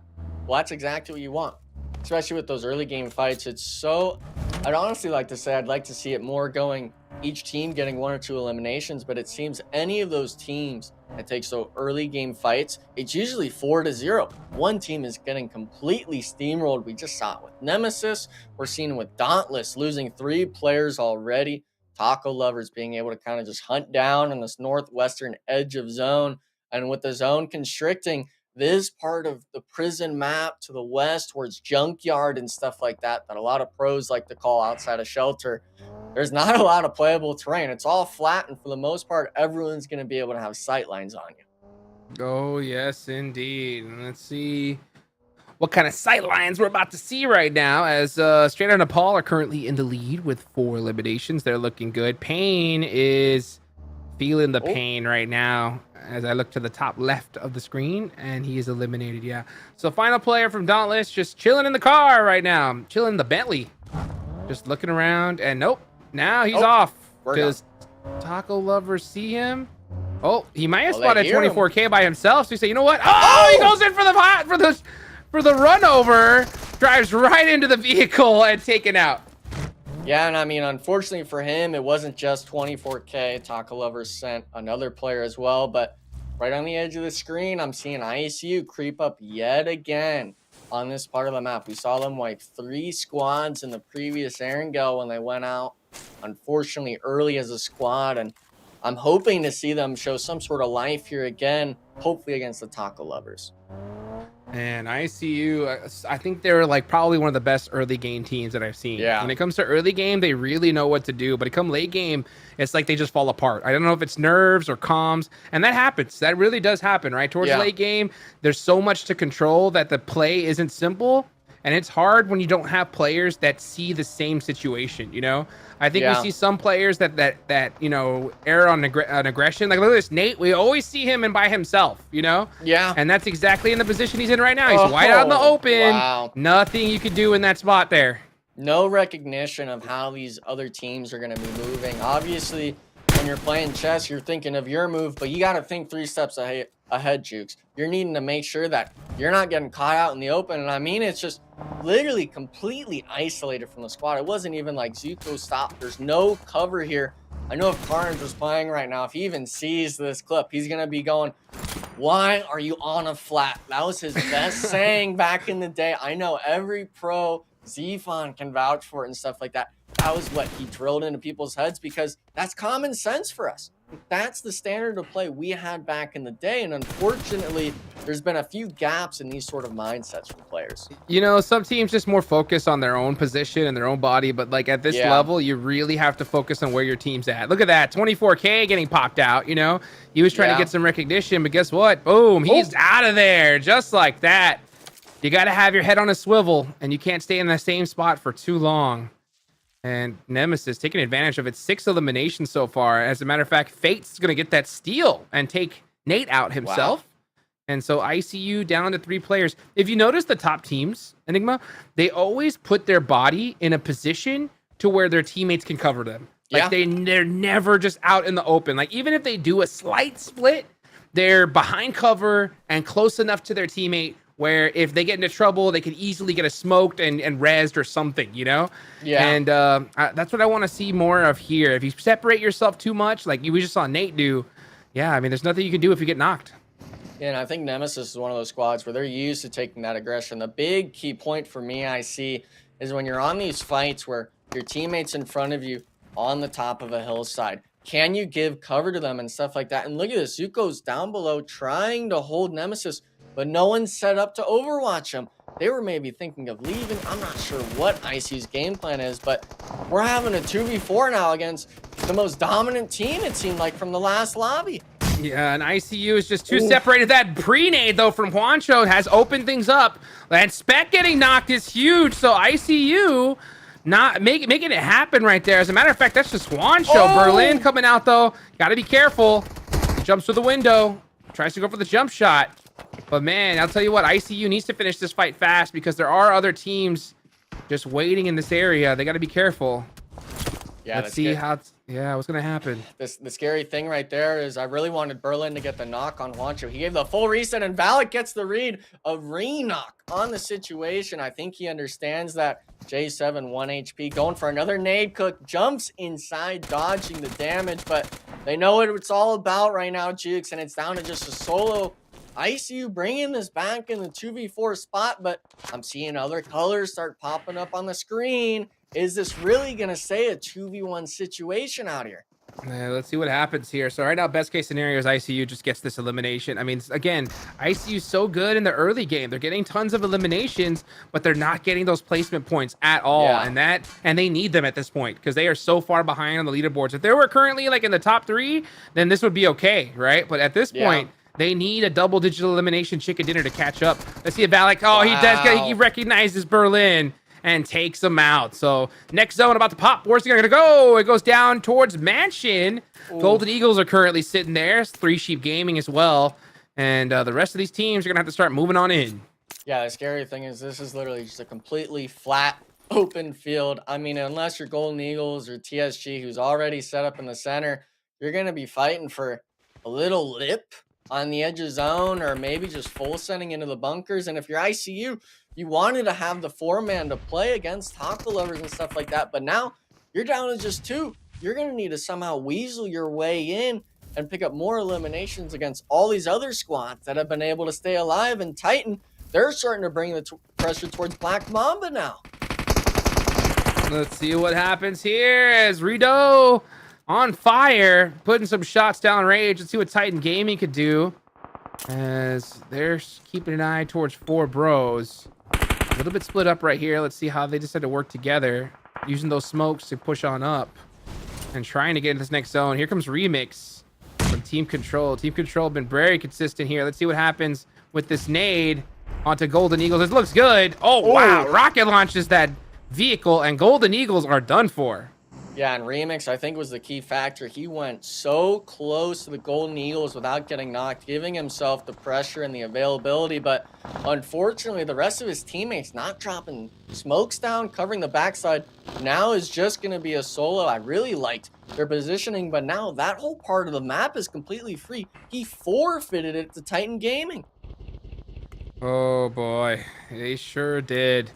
Well, that's exactly what you want. Especially with those early game fights. It's so... I'd honestly like to say I'd like to see it more going each team getting 1 or 2 eliminations, but it seems any of those teams that take so early game fights, it's usually 4-0. One team is getting completely steamrolled. We just saw it with Nemesis. We're seeing it with Dauntless losing 3 players already. Taco Lovers being able to kind of just hunt down on this northwestern edge of zone. And with the zone constricting, this part of the prison map to the west towards Junkyard and stuff like that, that a lot of pros like to call outside of shelter, there's not a lot of playable terrain. It's all flat, and for the most part, everyone's going to be able to have sight lines on you. Oh, yes, indeed. And let's see what kind of sight lines we're about to see right now, as Straight Out Nepal are currently in the lead with 4 eliminations. They're looking good. Pain is feeling the pain right now as I look to the top left of the screen, and he is eliminated. Yeah. So final player from Dauntless just chilling in the car right now, chilling in the Bentley, just looking around, and nope. Now he's off. Does Taco Lovers see him? Oh, he might have spotted 24K by himself. So you say, you know what? Oh, he goes in for the run over, drives right into the vehicle and taken out. Yeah, and I mean, unfortunately for him, it wasn't just 24K. Taco Lovers sent another player as well, but right on the edge of the screen, I'm seeing ICU creep up yet again on this part of the map. We saw them wipe 3 squads in the previous Erangel when they went out, unfortunately, early as a squad, and I'm hoping to see them show some sort of life here again, hopefully against the Taco Lovers. And ICU, I think they're like probably one of the best early game teams that I've seen. Yeah. When it comes to early game, they really know what to do. But it come late game, it's like they just fall apart. I don't know if it's nerves or comms, and that happens. That really does happen, right? Towards late game, there's so much to control that the play isn't simple. And it's hard when you don't have players that see the same situation, you know? I think we see some players that you know, err on aggression. Like, look at this, Nate. We always see him and by himself, you know? Yeah. And that's exactly in the position he's in right now. He's wide out in the open. Wow. Nothing you can do in that spot there. No recognition of how these other teams are going to be moving. Obviously, when you're playing chess, you're thinking of your move, but you got to think 3 steps ahead, Jukes. You're needing to make sure that you're not getting caught out in the open. And I mean, it's just literally completely isolated from the squad. It wasn't even like Zuko stopped. There's no cover here. I know if Carnage was playing right now, if he even sees this clip, he's going to be going, why are you on a flat? That was his best saying back in the day. I know every pro, Zfon can vouch for it and stuff like that. That was what he drilled into people's heads because that's common sense for us. That's the standard of play we had back in the day. And unfortunately, there's been a few gaps in these sort of mindsets from players. You know, some teams just more focus on their own position and their own body. But like at this level, you really have to focus on where your team's at. Look at that. 24K getting popped out. You know, he was trying to get some recognition. But guess what? Boom. He's out of there just like that. You got to have your head on a swivel and you can't stay in the same spot for too long. And Nemesis taking advantage of its 6 eliminations so far. As a matter of fact, Fate's going to get that steal and take Nate out himself. Wow. And so ICU down to 3 players. If you notice the top teams, Enigma, they always put their body in a position to where their teammates can cover them. Like they're never just out in the open. Like even if they do a slight split, they're behind cover and close enough to their teammate where if they get into trouble, they could easily get a smoked and rezzed or something, you know? Yeah. And that's what I want to see more of here. If you separate yourself too much, like we just saw Nate do, I mean, there's nothing you can do if you get knocked. Yeah, and I think Nemesis is one of those squads where they're used to taking that aggression. The big key point for me I see is when you're on these fights where your teammates in front of you on the top of a hillside, can you give cover to them and stuff like that? And look at this, Zuko's down below trying to hold Nemesis, but no one's set up to overwatch him. They were maybe thinking of leaving. I'm not sure what IC's game plan is, but we're having a 2v4 now against the most dominant team, it seemed like, from the last lobby. Yeah, and ICU is just too separated. That pre-nade, though, from Juancho has opened things up. And Spec getting knocked is huge, so ICU not making it happen right there. As a matter of fact, that's just Juancho. Berlin coming out, though. Got to be careful. Jumps through the window. Tries to go for the jump shot. But, man, I'll tell you what, ICU needs to finish this fight fast because there are other teams just waiting in this area. They got to be careful. Yeah, Let's see how it's... Yeah, what's gonna happen? The scary thing right there is I really wanted Berlin to get the knock on Juancho. He gave the full reset, and Valak gets the read of re-knock on the situation. I think he understands that. J7, 1 HP, going for another nade cook, jumps inside, dodging the damage, but they know what it's all about right now, Jukes, and it's down to just a solo. ICU bringing this back in the 2v4 spot, but I'm seeing other colors start popping up on the screen. Is this really going to stay a 2v1 situation out here? Let's see what happens here. So right now, best case scenario is ICU just gets this elimination. I mean, again, ICU's so good in the early game. They're getting tons of eliminations, but they're not getting those placement points at all. Yeah. And they need them at this point because they are so far behind on the leaderboards. If they were currently like in the top 3, then this would be okay, right? But at this point, they need a double-digit elimination chicken dinner to catch up. Let's see if Valak. Oh, wow. He recognizes Berlin and takes them out. So next zone about to pop. Where's it gonna go? It goes down towards Mansion. Ooh. Golden Eagles are currently sitting there. 3 Sheep Gaming as well. And the rest of these teams are gonna have to start moving on in. Yeah, the scary thing is this is literally just a completely flat, open field. I mean, unless you're Golden Eagles or TSG, who's already set up in the center, you're gonna be fighting for a little lip on the edge of zone, or maybe just full sending into the bunkers. And if you're ICU, you wanted to have the 4-man to play against taco lovers and stuff like that, but now you're down to just 2. You're going to need to somehow weasel your way in and pick up more eliminations against all these other squads that have been able to stay alive. And Titan, they're starting to bring the pressure towards Black Mamba now. Let's see what happens here as Rido on fire, putting some shots down range. Let's see what Titan Gaming could do as they're keeping an eye towards 4 bros. A little bit split up right here. Let's see how they decide to work together, using those smokes to push on up and trying to get into this next zone. Here comes Remix from Team Control. Team Control been very consistent here. Let's see what happens with this nade onto Golden Eagles. This looks good. Oh, wow. Rocket launches that vehicle, and Golden Eagles are done for. Yeah, and Remix, I think, was the key factor. He went so close to the Golden Eagles without getting knocked, giving himself the pressure and the availability. But unfortunately, the rest of his teammates not dropping smokes down, covering the backside. Now is just going to be a solo. I really liked their positioning, but now that whole part of the map is completely free. He forfeited it to Titan Gaming. Oh, boy. They sure did.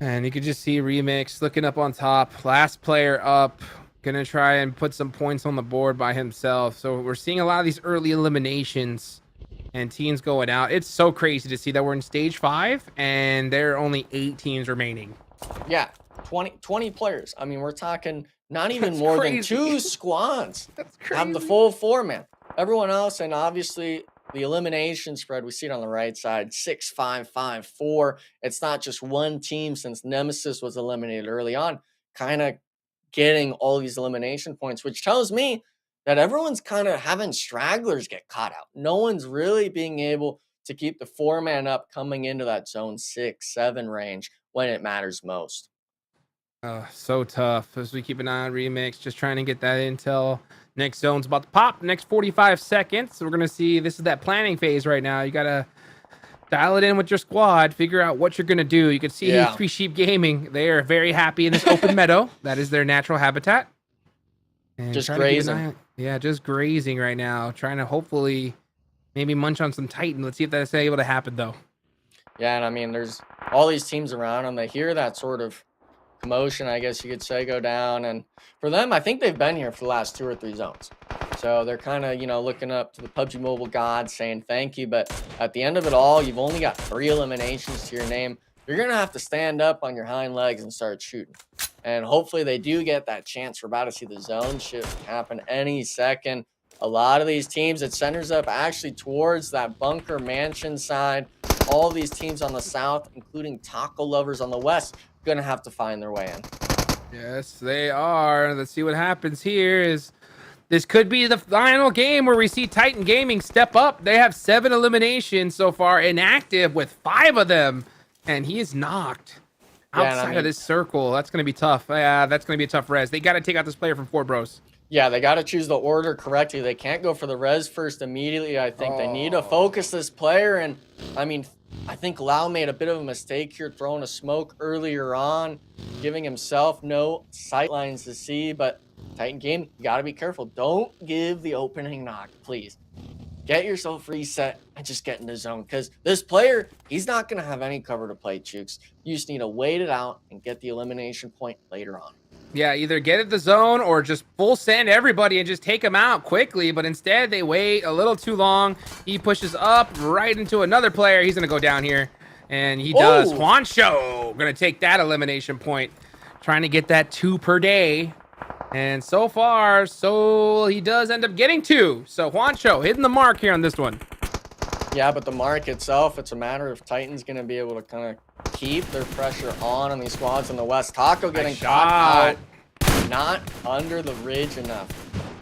And you can just see Remix looking up on top. Last player up. Gonna try and put some points on the board by himself. So we're seeing a lot of these early eliminations and teams going out. It's so crazy to see that we're in stage 5 and there are only 8 teams remaining. Yeah, 20 players. I mean, we're talking not even more than 2 squads. That's crazy. Have the full 4-man. Everyone else, and obviously the elimination spread, we see it on the right side, 6-5-5-4. It's not just one team, since Nemesis was eliminated early on, kind of getting all these elimination points, which tells me that everyone's kind of having stragglers get caught out. No one's really being able to keep the 4-man up coming into that zone 6-7 range when it matters most. So tough as we keep an eye on Remix, just trying to get that intel. Next zone's about to pop. Next 45 seconds. So we're going to see, this is that planning phase right now. You got to dial it in with your squad, figure out what you're going to do. You can see 3 Sheep Gaming. They are very happy in this open meadow. That is their natural habitat. And just grazing. Yeah, just grazing right now. Trying to hopefully maybe munch on some Titan. Let's see if that's able to happen, though. Yeah, and I mean, there's all these teams around them. They hear that sort of commotion, I guess you could say, go down. And for them, I think they've been here for the last 2 or 3 zones. So they're kind of, looking up to the PUBG Mobile gods saying thank you. But at the end of it all, you've only got 3 eliminations to your name. You're going to have to stand up on your hind legs and start shooting. And hopefully they do get that chance. We're about to see the zone shift happen any second. A lot of these teams, it centers up actually towards that bunker mansion side. All these teams on the south, including taco lovers on the west, going to have to find their way in. Yes, they are. Let's see what happens here. This could be the final game where we see Titan Gaming step up. They have 7 eliminations so far, inactive with 5 of them, and he is knocked outside of this circle. That's going to be tough. Yeah, that's going to be a tough res. They got to take out this player from 4 bros. Yeah, they got to choose the order correctly. They can't go for the res first immediately. I think they need to focus this player. And I mean, I think Lau made a bit of a mistake here, throwing a smoke earlier on, giving himself no sight lines to see. But Titan Game, you got to be careful. Don't give the opening knock, please. Get yourself reset and just get in the zone, because this player, he's not going to have any cover to play, Chooks. You just need to wait it out and get the elimination point later on. Yeah, either get at the zone or just full send everybody and just take them out quickly. But instead, they wait a little too long. He pushes up right into another player. He's going to go down here. And he does. Juancho going to take that elimination point. Trying to get that 2 per day. And so far, he does end up getting 2. So Juancho hitting the mark here on this one. Yeah, but the mark itself, it's a matter of Titan's going to be able to kind of keep their pressure on these squads in the West. Taco getting caught out, not under the ridge enough.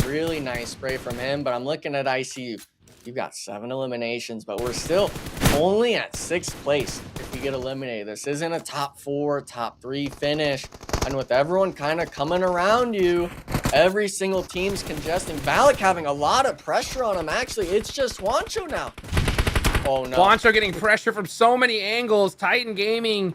Really nice spray from him, but I'm looking at ICU. You've got 7 eliminations, but we're still only at 6th place if we get eliminated. This isn't a top 4, top 3 finish. And with everyone kind of coming around you, every single team's congesting. Valak having a lot of pressure on him. Actually, it's just Juancho now. Oh, no. Juancho getting pressure from so many angles. Titan Gaming,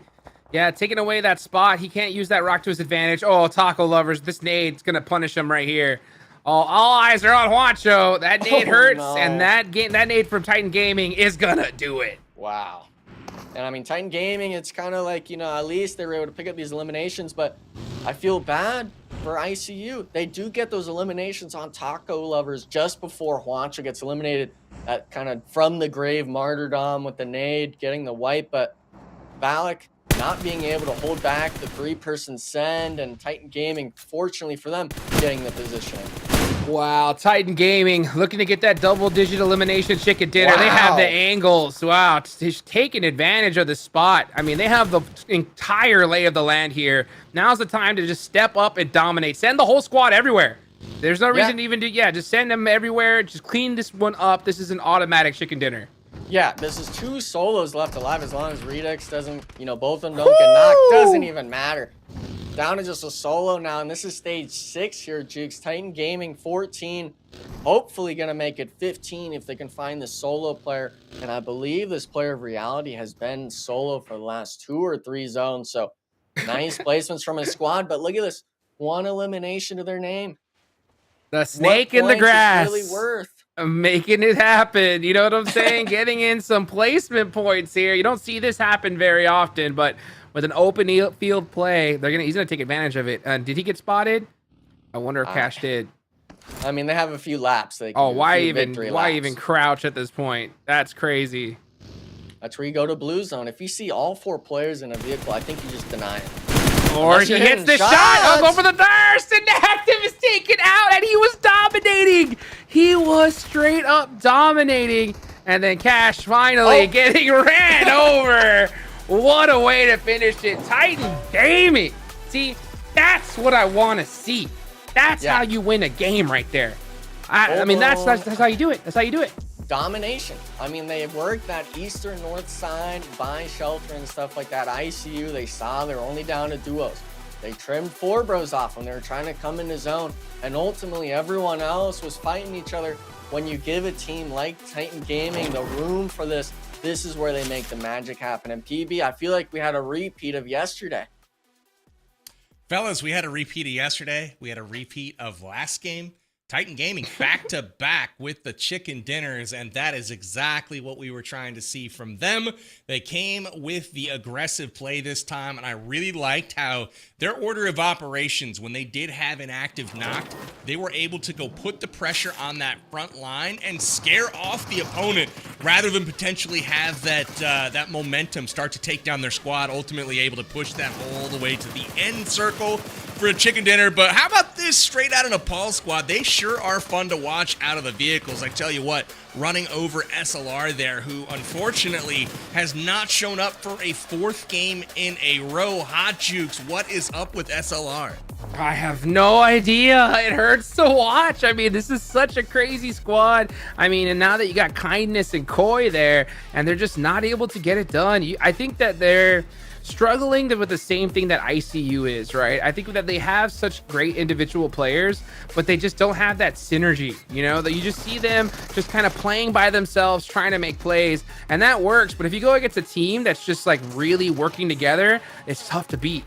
yeah, taking away that spot. He can't use that rock to his advantage. Oh, Taco Lovers, this nade's going to punish him right here. All eyes are on Juancho. That nade hurts, no. And that nade from Titan Gaming is going to do it. Wow. And I mean, Titan Gaming, it's kind of like, at least they were able to pick up these eliminations, but I feel bad for ICU. They do get those eliminations on Taco Lovers just before Juancho gets eliminated. That kind of from the grave martyrdom with the nade, getting the wipe, but Valak not being able to hold back the 3-person send, and Titan Gaming, fortunately for them, getting the positioning. Wow, Titan Gaming looking to get that double-digit elimination chicken dinner. Wow. They have the angles. Wow, just taking advantage of the spot. I mean, they have the entire lay of the land here. Now's the time to just step up and dominate. Send the whole squad everywhere. There's no reason to even do, just send them everywhere. Just clean this one up. This is an automatic chicken dinner. Yeah, this is 2 solos left alive. As long as Redux doesn't, both of them don't get knocked, doesn't even matter. Down to just a solo now, and this is stage 6 here, Jukes. Titan Gaming 14, hopefully going to make it 15 if they can find the solo player. And I believe this player of reality has been solo for the last 2 or 3 zones. So nice placements from his squad, but look at this. 1 elimination to their name. The snake in the grass. Really worth making it happen. You know what I'm saying? Getting in some placement points here. You don't see this happen very often, but with an open field play, he's gonna take advantage of it. Did he get spotted? I wonder if Cash did. I mean, they have a few laps. Why even crouch at this point? That's crazy. That's where you go to blue zone. If you see all 4 players in a vehicle, I think you just deny it. Or he hits the shot. Oh, go for the thirst. And Active is taken out, and he was dominating. He was straight up dominating. And then Cash finally getting ran over. What a way to finish it. Titan Gaming. See, that's what I want to see. That's how you win a game right there. I mean, that's how you do it. That's how you do it. Domination. I mean, they worked that eastern north side, buy shelter and stuff like that. ICU, they saw they're only down to duos. They trimmed 4 bros off when they were trying to come into zone. And ultimately, everyone else was fighting each other. When you give a team like Titan Gaming the room for this, this is where they make the magic happen. And PB, I feel like we had a repeat of yesterday. Fellas, we had a repeat of yesterday. We had a repeat of last game. Titan Gaming back to back with the chicken dinners, and that is exactly what we were trying to see from them. They came with the aggressive play this time, and I really liked how their order of operations, when they did have an active knock, they were able to go put the pressure on that front line and scare off the opponent rather than potentially have that momentum start to take down their squad, ultimately able to push them all the way to the end circle for a chicken dinner. But how about this straight out of Nepal squad? They sure are fun to watch out of the vehicles. I tell you what, running over SLR there, who unfortunately has not shown up for a 4th game in a row. Hot Jukes, what is up with SLR? I have no idea. It hurts to watch. I mean, this is such a crazy squad. I mean, and now that you got Kindness and Koi there, and they're just not able to get it done. I think that they're struggling with the same thing that ICU is, right? I think that they have such great individual players, but they just don't have that synergy, that you just see them just kind of playing by themselves, trying to make plays, and that works. But if you go against a team that's just like really working together, it's tough to beat.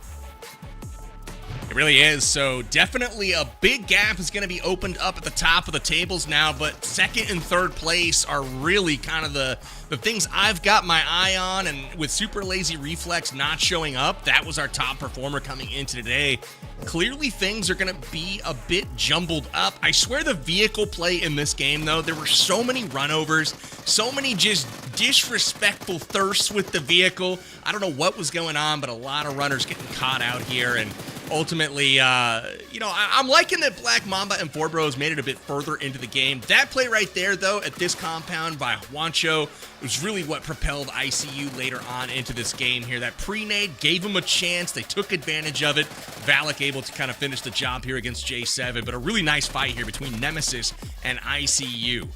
It really is. So definitely a big gap is going to be opened up at the top of the tables now, but second and third place are really kind of the things I've got my eye on. And with Super Lazy Reflex not showing up, that was our top performer coming into today. Clearly things are going to be a bit jumbled up. I swear the vehicle play in this game, though, there were so many runovers, so many just disrespectful thirsts with the vehicle. I don't know what was going on, but a lot of runners getting caught out here. And ultimately, I'm liking that Black Mamba and Four Bros made it a bit further into the game. That play right there, though, at this compound by Juancho was really what propelled ICU later on into this game here. That pre-nade gave them a chance. They took advantage of it. Valak able to kind of finish the job here against J7, but a really nice fight here between Nemesis and ICU.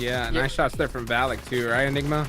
Yeah, nice shots there from Valak too, right, Enigma?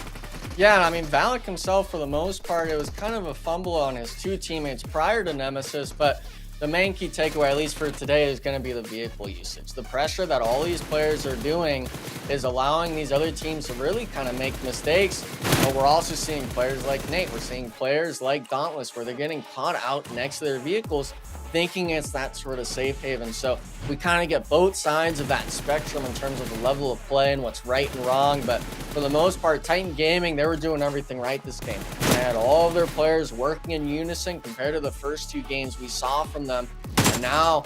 Yeah, I mean, Valak himself, for the most part, it was kind of a fumble on his two teammates prior to Nemesis, but the main key takeaway, at least for today, is going to be the vehicle usage. The pressure that all these players are doing is allowing these other teams to really kind of make mistakes, but we're also seeing players like Nate. We're seeing players like Dauntless where they're getting caught out next to their vehicles, thinking it's that sort of safe haven. So we kind of get both sides of that spectrum in terms of the level of play and what's right and wrong. But for the most part, Titan Gaming, they were doing everything right this game. They had all of their players working in unison compared to the first two games we saw from them. And now,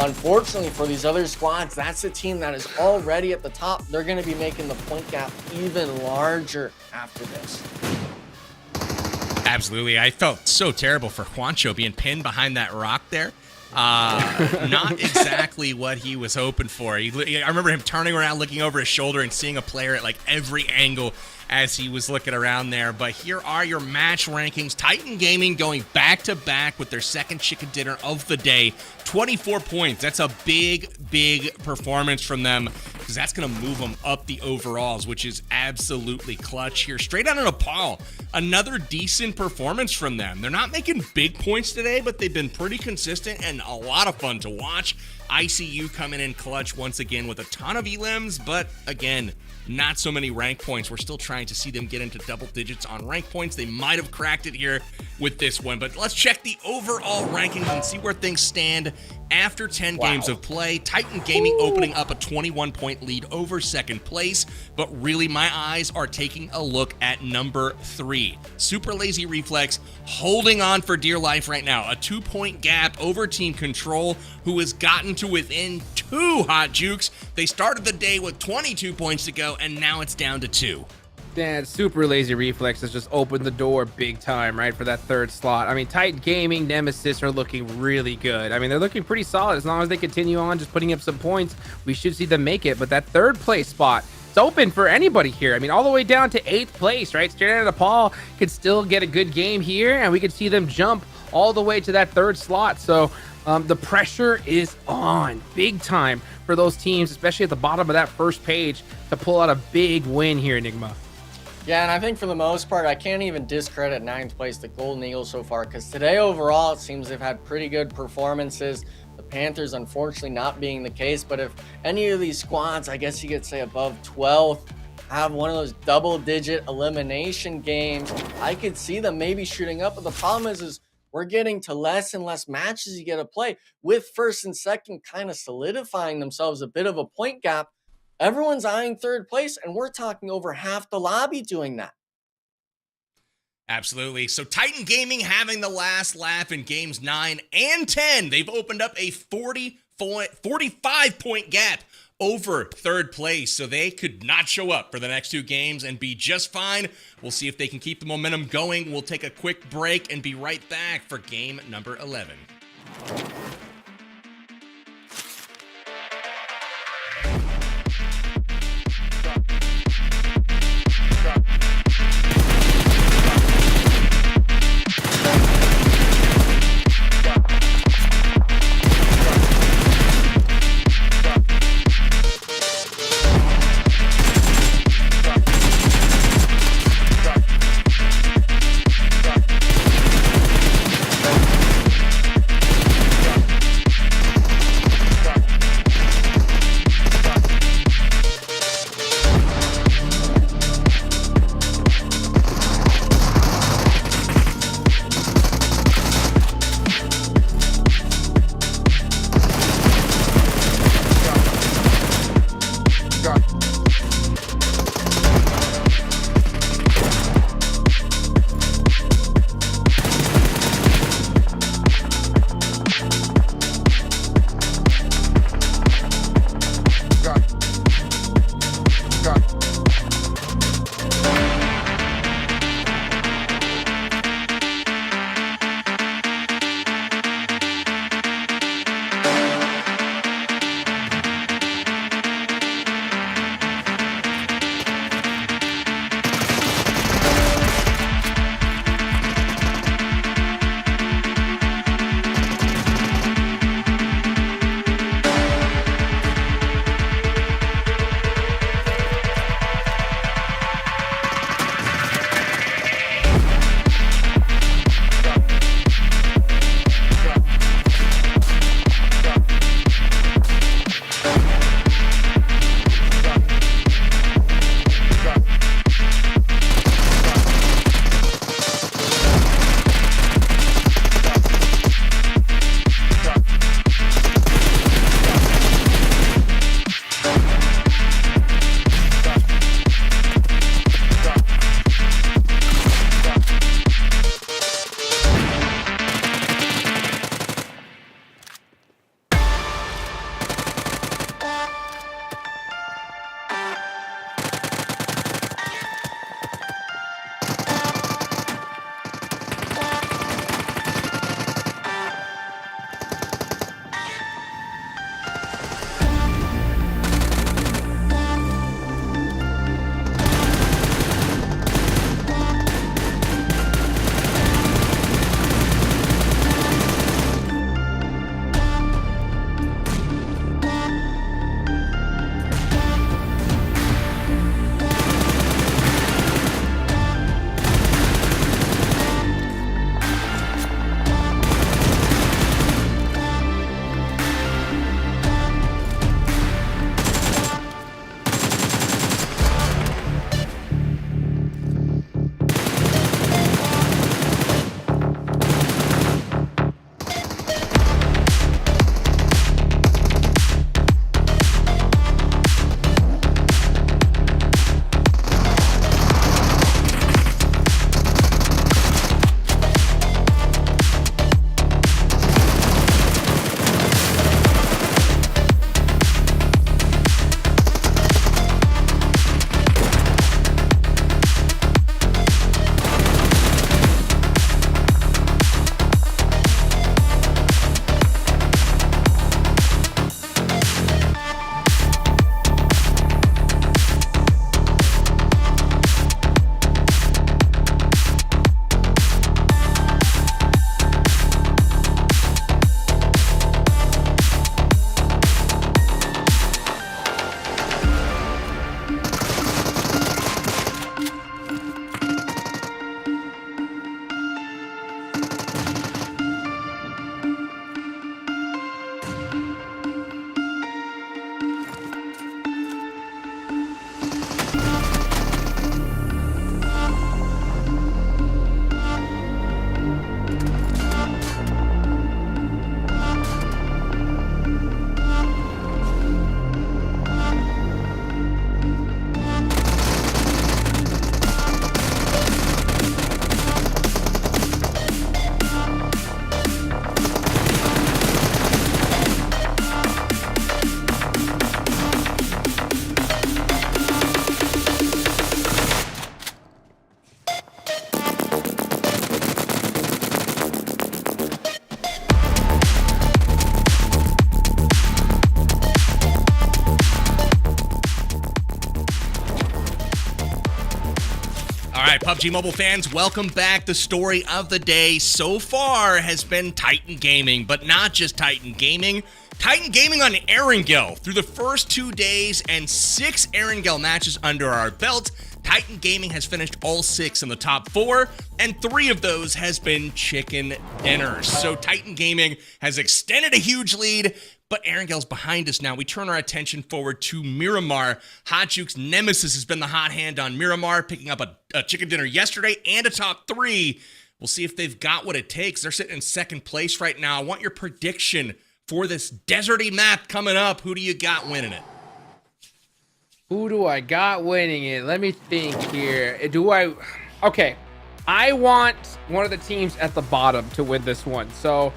unfortunately for these other squads, that's a team that is already at the top. They're going to be making the point gap even larger after this. Absolutely. I felt so terrible for Juancho being pinned behind that rock there. Not exactly what he was hoping for. I remember him turning around, looking over his shoulder and seeing a player at like every angle as he was looking around there. But here are your match rankings. Titan Gaming going back-to-back with their second chicken dinner of the day. 24 points. That's a big, big performance from them because that's going to move them up the overalls, which is absolutely clutch here. Straight out of Nepal, another decent performance from them. They're not making big points today, but they've been pretty consistent and a lot of fun to watch. ICU coming in clutch once again with a ton of elims, but again, not so many rank points. We're still trying to see them get into double digits on rank points. They might have cracked it here with this one, but let's check the overall rankings and see where things stand after 10 games of play. Titan Gaming opening up a 21-point lead over second place, but really my eyes are taking a look at number 3. Super Lazy Reflex holding on for dear life right now. A 2-point gap over Team Control, who has gotten to within 2 hot jukes. They started the day with 22 points to go, and now it's down to 2. Dan, Super Lazy Reflex has just opened the door big time, right, for that third slot. I mean, Titan Gaming, Nemesis are looking really good. I mean, they're looking pretty solid. As long as they continue on just putting up some points, we should see them make it. But that third place spot, it's open for anybody here. I mean, all the way down to 8th place, right? Straight out of Nepal could still get a good game here, and we could see them jump all the way to that third slot. So the pressure is on big time for those teams, especially at the bottom of that first page, to pull out a big win here, Enigma. Yeah, and I think for the most part, I can't even discredit 9th place, the Golden Eagles so far, because today overall, it seems they've had pretty good performances. The Panthers, unfortunately, not being the case. But if any of these squads, I guess you could say above 12th, have one of those double-digit elimination games, I could see them maybe shooting up. But the problem is we're getting to less and less matches you get to play, with first and second kind of solidifying themselves a bit of a point gap. Everyone's eyeing third place, and we're talking over half the lobby doing that. Absolutely. So Titan Gaming having the last laugh in games 9 and 10. They've opened up a 45-point gap over third place, so they could not show up for the next 2 games and be just fine. We'll see if they can keep the momentum going. We'll take a quick break and be right back for game number 11. All right, PUBG Mobile fans, welcome back. The story of the day so far has been Titan Gaming, but not just Titan Gaming. Titan Gaming on Erangel. Through the first 2 days and 6 Erangel matches under our belt, Titan Gaming has finished all 6 in the top 4, and 3 of those has been chicken dinners. So Titan Gaming has extended a huge lead, but Erangel's behind us now. We turn our attention forward to Miramar. Hot Juke's Nemesis has been the hot hand on Miramar, picking up a chicken dinner yesterday and a top 3. We'll see if they've got what it takes. They're sitting in second place right now. I want your prediction for this deserty map coming up. Who do you got winning it? Who do I got winning it? Let me think here. Okay. I want one of the teams at the bottom to win this one. So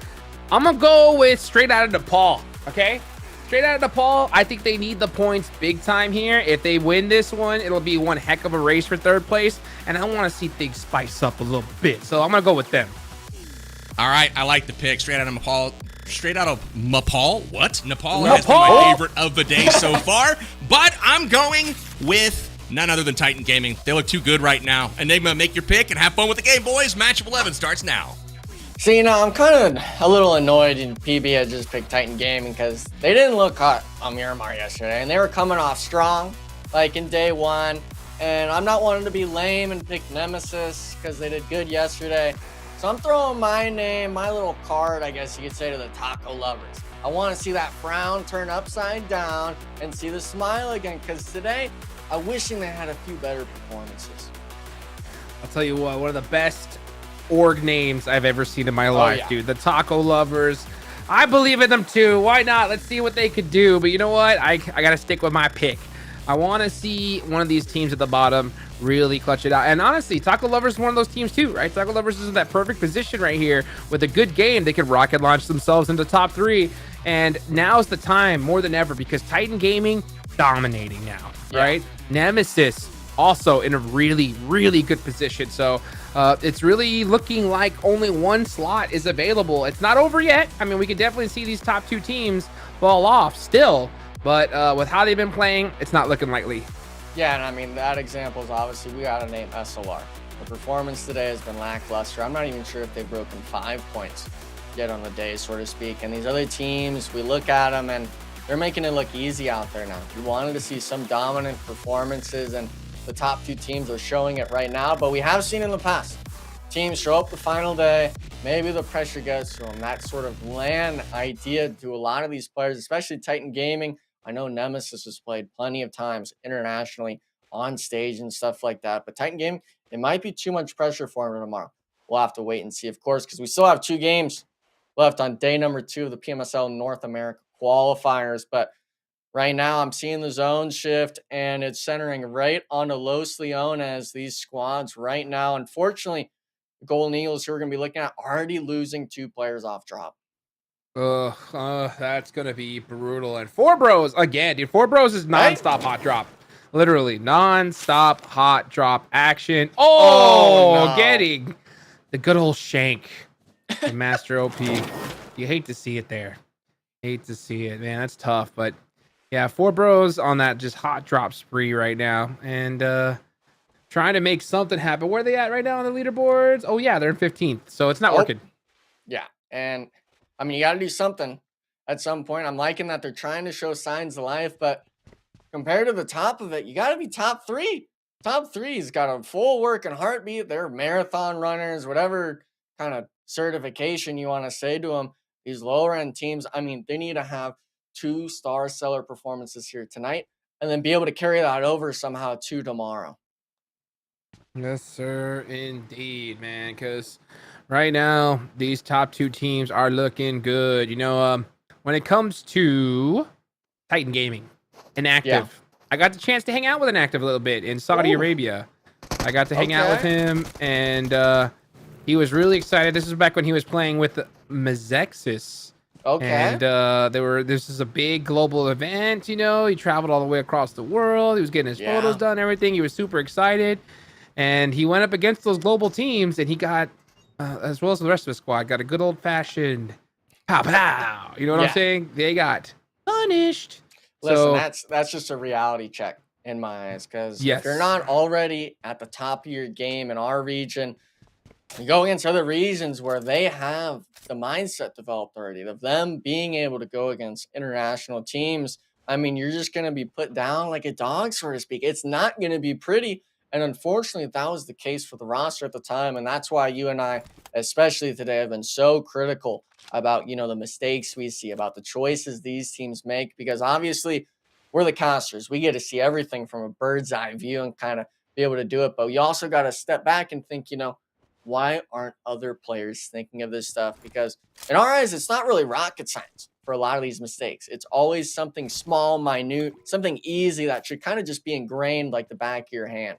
I'm going to go with straight out of Nepal. Okay. Straight out of Nepal. I think they need the points big time here. If they win this one, it'll be one heck of a race for third place. And I want to see things spice up a little bit. So I'm going to go with them. All right. I like the pick. Straight out of Nepal. Straight out of Nepal? What? Nepal has been my favorite of the day so far, but I'm going with none other than Titan Gaming. They look too good right now. Enigma, make your pick and have fun with the game, boys. Match of 11 starts now. So, I'm kind of a little annoyed in PB had just picked Titan Gaming because they didn't look hot on Miramar yesterday, and they were coming off strong, like in day 1, and I'm not wanting to be lame and pick Nemesis because they did good yesterday. So I'm throwing my name, my little card, I guess you could say, to the taco lovers. I want to see that frown turn upside down and see the smile again, because today, I'm wishing they had a few better performances. I'll tell you what, one of the best org names I've ever seen in my life, dude. The taco lovers. I believe in them too. Why not? Let's see what they could do. But you know what? I got to stick with my pick. I want to see one of these teams at the bottom really clutch it out. And honestly, Taco Lovers is one of those teams too, right? Taco Lovers is in that perfect position right here with a good game. They could rocket launch themselves into top 3. And now's the time more than ever because Titan Gaming dominating now, right? Nemesis also in a really, really good position. So it's really looking like only one slot is available. It's not over yet. I mean, we could definitely see these top 2 teams fall off still. But with how they've been playing, it's not looking likely. Yeah, and I mean, that example is obviously, we got to name SLR. The performance today has been lackluster. I'm not even sure if they've broken 5 points yet on the day, so to speak. And these other teams, we look at them, and they're making it look easy out there now. We wanted to see some dominant performances, and the top 2 teams are showing it right now. But we have seen in the past, teams show up the final day, maybe the pressure gets to them. That sort of LAN idea to a lot of these players, especially Titan Gaming. I know Nemesis has played plenty of times internationally on stage and stuff like that. But Titan Gaming, it might be too much pressure for him tomorrow. We'll have to wait and see, of course, because we still have 2 games left on day number 2 of the PMSL North America qualifiers. But right now, I'm seeing the zone shift, and it's centering right onto Los Leones. These squads right now, unfortunately, the Golden Eagles, who we're going to be looking at, already losing 2 players off drop. That's gonna be brutal. And 4Bros again, dude. 4Bros is non-stop hot drop, literally non-stop hot drop action. No. Getting the good old shank, the Master OP. You hate to see it there. Hate to see it, man. That's tough, but yeah, 4Bros on that just hot drop spree right now, and trying to make something happen. Where are they at right now on the leaderboards? Oh yeah, they're in 15th, so it's not working. Yeah, and I mean, you got to do something at some point. I'm liking that they're trying to show signs of life, but compared to the top of it, you got to be top 3. Top 3's got a full work and heartbeat. They're marathon runners, whatever kind of certification you want to say to them. These lower end teams, I mean, they need to have 2 star seller performances here tonight and then be able to carry that over somehow to tomorrow. Yes, sir, indeed, man, because right now, these top 2 teams are looking good. When it comes to Titan Gaming, Inactive, I got the chance to hang out with Inactive a little bit in Saudi Arabia. I got to hang out with him, and he was really excited. This is back when he was playing with Mazexis. And this is a big global event, He traveled all the way across the world. He was getting his photos done, everything. He was super excited. And he went up against those global teams, and he got, as well as the rest of the squad, got a good old-fashioned pow pow. You know what I'm saying? They got punished. Listen, that's just a reality check in my eyes, because Yes. if you're not already at the top of your game in our region, you go against other regions where they have the mindset developed already of them being able to go against international teams. I mean, you're just going to be put down like a dog, so to speak. It's not going to be pretty. And unfortunately, that was the case for the roster at the time. And that's why you and I, especially today, have been so critical about, the mistakes we see, about the choices these teams make, because obviously we're the casters. We get to see everything from a bird's eye view and kind of be able to do it. But you also got to step back and think, why aren't other players thinking of this stuff? Because in our eyes, it's not really rocket science for a lot of these mistakes. It's always something small, minute, something easy that should kind of just be ingrained like the back of your hand.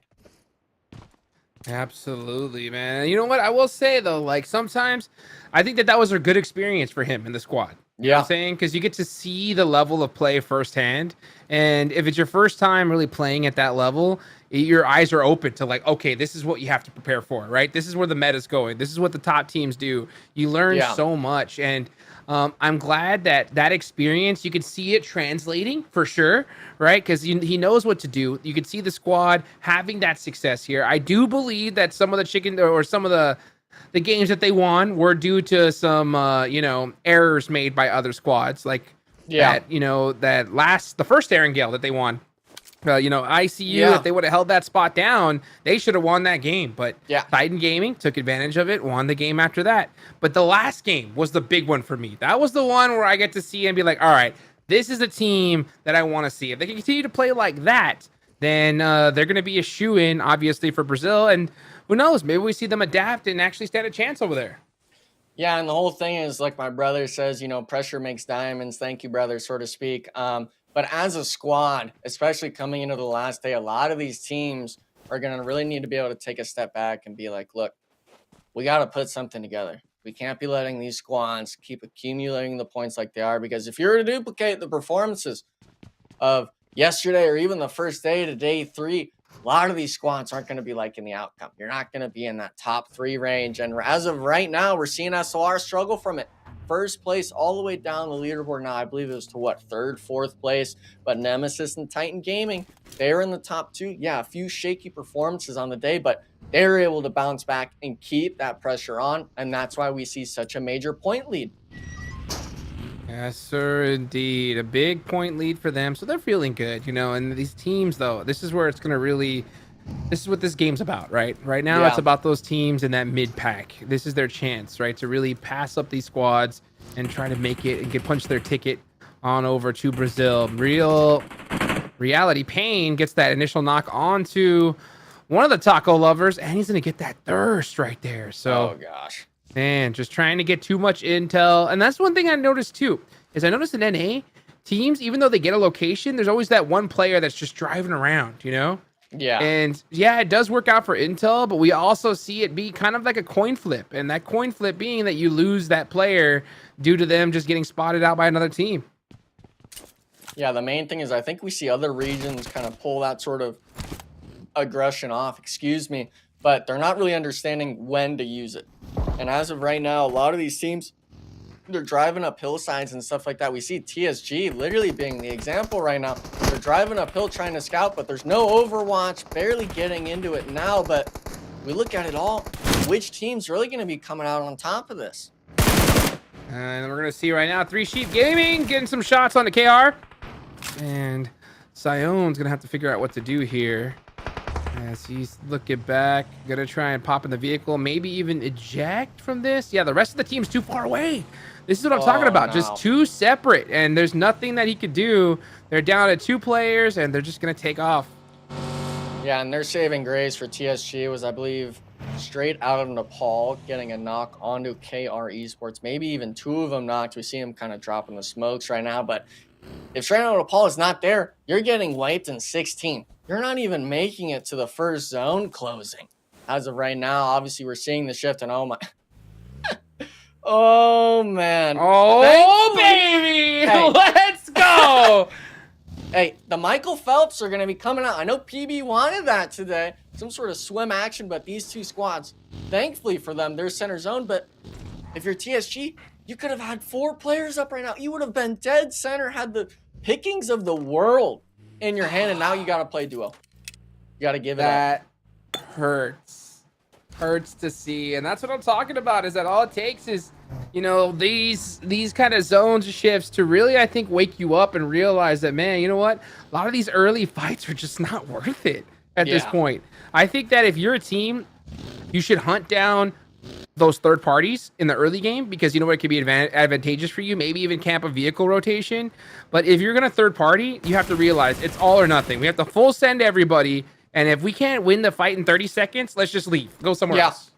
Absolutely, man. You know what? I will say though, like sometimes I think that was a good experience for him in the squad. You know what I'm saying? Because you get to see the level of play firsthand. And if it's your first time really playing at that level, your eyes are open to like, okay, this is what you have to prepare for, right? This is where the meta's going. This is what the top teams do. You learn so much. And I'm glad that experience, you could see it translating for sure, right? Because he knows what to do. You could see the squad having that success here. I do believe that some of the some of the games that they won were due to some, errors made by other squads. Like the first Erangel that they won. ICU, if they would have held that spot down, they should have won that game. But Titan Gaming took advantage of it, won the game after that. But the last game was the big one for me. That was the one where I get to see and be like, all right, this is a team that I want to see. If they can continue to play like that, then they're going to be a shoo-in, obviously, for Brazil. And who knows, maybe we see them adapt and actually stand a chance over there. Yeah, and the whole thing is, like my brother says, pressure makes diamonds. Thank you, brother, so to speak. But as a squad, especially coming into the last day, a lot of these teams are going to really need to be able to take a step back and be like, look, we got to put something together. We can't be letting these squads keep accumulating the points like they are, because if you were to duplicate the performances of yesterday or even the first day to day 3, a lot of these squads aren't going to be liking the outcome. You're not going to be in that top 3 range. And as of right now, we're seeing SLR struggle from it. First place all the way down the leaderboard now. I believe it was to what, 3rd, 4th place. But Nemesis and Titan Gaming, they're in the top 2. Yeah, a few shaky performances on the day, but they're able to bounce back and keep that pressure on. And that's why we see such a major point lead. Yes, sir, indeed. A big point lead for them. So they're feeling good, and these teams, though, this is where it's going to really... This is what this game's about, right? Right now, it's about those teams in that mid-pack. This is their chance, right, to really pass up these squads and try to make it and punch their ticket on over to Brazil. Reality Pain gets that initial knock onto one of the taco lovers, and he's going to get that thirst right there. So, oh, gosh. Man, just trying to get too much intel. And that's one thing I noticed, too, is I noticed in NA, teams, even though they get a location, there's always that one player that's just driving around, Yeah. And it does work out for intel, but we also see it be kind of like a coin flip. And that coin flip being that you lose that player due to them just getting spotted out by another team. Yeah, the main thing is I think we see other regions kind of pull that sort of aggression off, but they're not really understanding when to use it. And as of right now, a lot of these teams, they're driving up hillsides and stuff like that. We see TSG literally being the example right now. They're driving uphill trying to scout, but there's no Overwatch, barely getting into it now. But we look at it all, which team's really going to be coming out on top of this? And we're going to see right now, 3 Sheep Gaming getting some shots on the KR. And Sion's going to have to figure out what to do here. As he's looking back, going to try and pop in the vehicle, maybe even eject from this. Yeah, the rest of the team's too far away. This is what I'm talking about. No. Just too separate, and there's nothing that he could do. They're down to 2 players, and they're just going to take off. Yeah, and their saving grace for TSG was, I believe, straight out of Nepal, getting a knock onto KR Esports. Maybe even 2 of them knocked. We see him kind of dropping the smokes right now, but if straight out of Nepal is not there, you're getting wiped in 16. You're not even making it to the first zone closing. As of right now, obviously, we're seeing the shift, and oh, my... Oh, man. Oh, baby. Hey. Let's go. Hey, the Michael Phelps are going to be coming out. I know PB wanted that today. Some sort of swim action, but these 2 squads, thankfully for them, they're center zone. But if you're TSG, you could have had 4 players up right now. You would have been dead center, had the pickings of the world in your hand, and now you got to play duo. You got to give it up. That hurts to see, and that's what I'm talking about. Is that all it takes is, you know, these kind of zones shifts to really, I think, wake you up and realize that, man, you know what? A lot of these early fights are just not worth it at this point. I think that if you're a team, you should hunt down those third parties in the early game, because you know what, it could be advantageous for you. Maybe even camp a vehicle rotation. But if you're gonna third party, you have to realize it's all or nothing. We have to full send everybody. And if we can't win the fight in 30 seconds, let's just leave. Go somewhere else.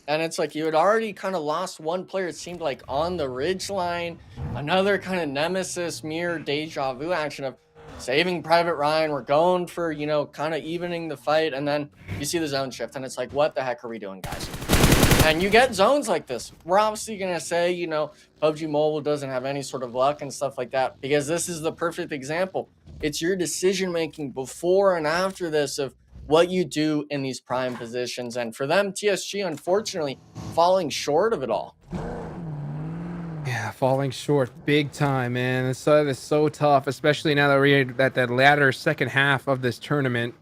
And it's like you had already kind of lost one player, it seemed like, on the ridge line. Another kind of nemesis, mirror, deja vu action of saving Private Ryan. We're going for, you know, kind of evening the fight. And then you see the zone shift. And it's like, what the heck are we doing, guys? And you get zones like this. We're obviously going to say, you know, PUBG Mobile doesn't have any sort of luck and stuff like that, because this is the perfect example. It's your decision making before and after this of what you do in these prime positions. And for them, TSG, unfortunately, falling short of it all. Yeah, falling short big time, man. It's so tough, especially now that we're at that latter second half of this tournament.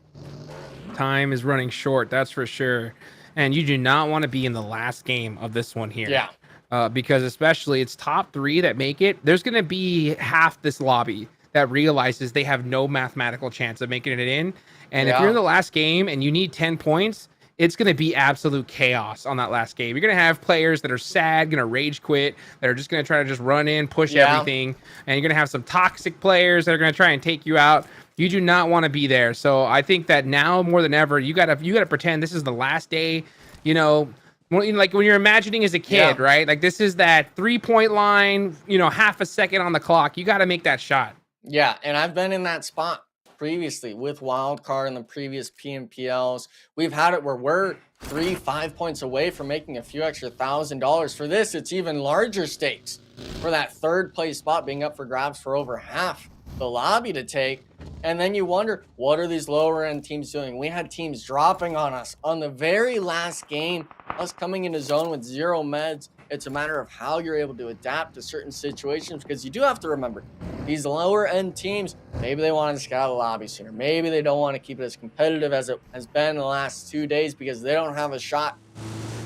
Time is running short, that's for sure. And you do not want to be in the last game of this one here. Yeah. Because especially it's top 3 that make it. There's going to be half this lobby that realizes they have no mathematical chance of making it in. And if you're in the last game and you need 10 points, it's going to be absolute chaos on that last game. You're going to have players that are sad, going to rage quit, that are just going to try to just run in, push everything. And you're going to have some toxic players that are going to try and take you out. You do not want to be there. So I think that now more than ever, you got to pretend this is the last day, you know, like when you're imagining as a kid, right? Like this is that 3-point line, you know, half a second on the clock. You got to make that shot. Yeah, and I've been in that spot previously with Wildcard and the previous PMPLs. We've had it where we're 3-5 points away from making a few extra $1,000. For this, it's even larger stakes for that third place spot being up for grabs for over half the lobby to take. And then you wonder, what are these lower end teams doing? We had teams dropping on us on the very last game, us coming into zone with 0 meds. It's a matter of how you're able to adapt to certain situations, because you do have to remember, these lower end teams, maybe they want to get out of the lobby sooner. Maybe they don't want to keep it as competitive as it has been the last 2 days because they don't have a shot.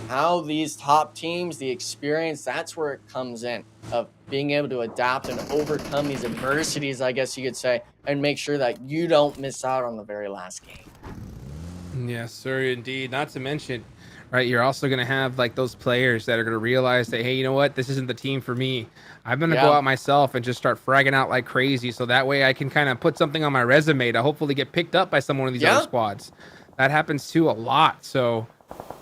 How these top teams, the experience, that's where it comes in, of being able to adapt and overcome these adversities, I guess you could say, and make sure that you don't miss out on the very last game. Yes, sir, indeed. Not to mention, right, you're also going to have like those players that are going to realize that, hey, you know what, this isn't the team for me. I'm going to go out myself and just start fragging out like crazy, so that way I can kind of put something on my resume to hopefully get picked up by someone of these other squads. That happens too a lot, so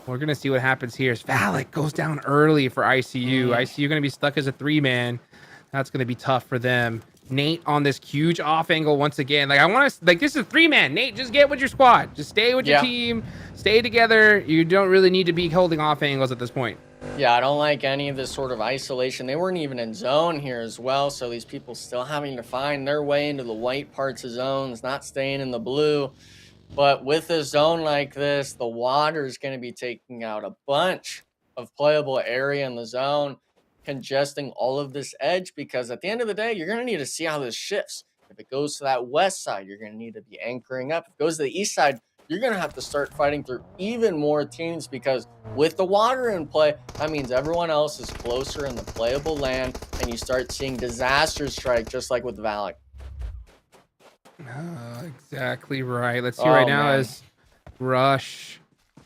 we're going to see what happens here. Valak goes down early for ICU. ICU going to be stuck as a 3-man. That's going to be tough for them. Nate on this huge off angle once again. Like, I want to, like, this is a 3-man. Nate, just get with your squad. Just stay with your team. Stay together. You don't really need to be holding off angles at this point. Yeah, I don't like any of this sort of isolation. They weren't even in zone here as well, so these people still having to find their way into the white parts of zones, not staying in the blue. But with a zone like this, the water is going to be taking out a bunch of playable area in the zone, congesting all of this edge, because at the end of the day, you're going to need to see how this shifts. If it goes to that west side, you're going to need to be anchoring up. If it goes to the east side, you're going to have to start fighting through even more teams, because with the water in play, that means everyone else is closer in the playable land, and you start seeing disasters strike, just like with Valak. Exactly right. Let's see right now is Rush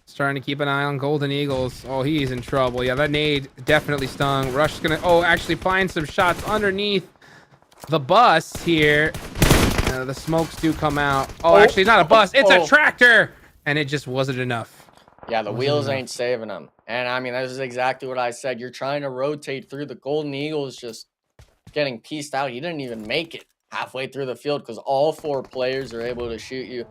starting to keep an eye on Golden Eagles. Oh, he's in trouble. Yeah, that nade definitely stung. Rush is going to, actually find some shots underneath the bus here. The smokes do come out. Actually, not a bus. It's a tractor. And it just wasn't enough. Yeah, the wheels ain't saving them. And I mean, this is exactly what I said. You're trying to rotate through. The Golden Eagles just getting pieced out. He didn't even make it halfway through the field because all 4 players are able to shoot you.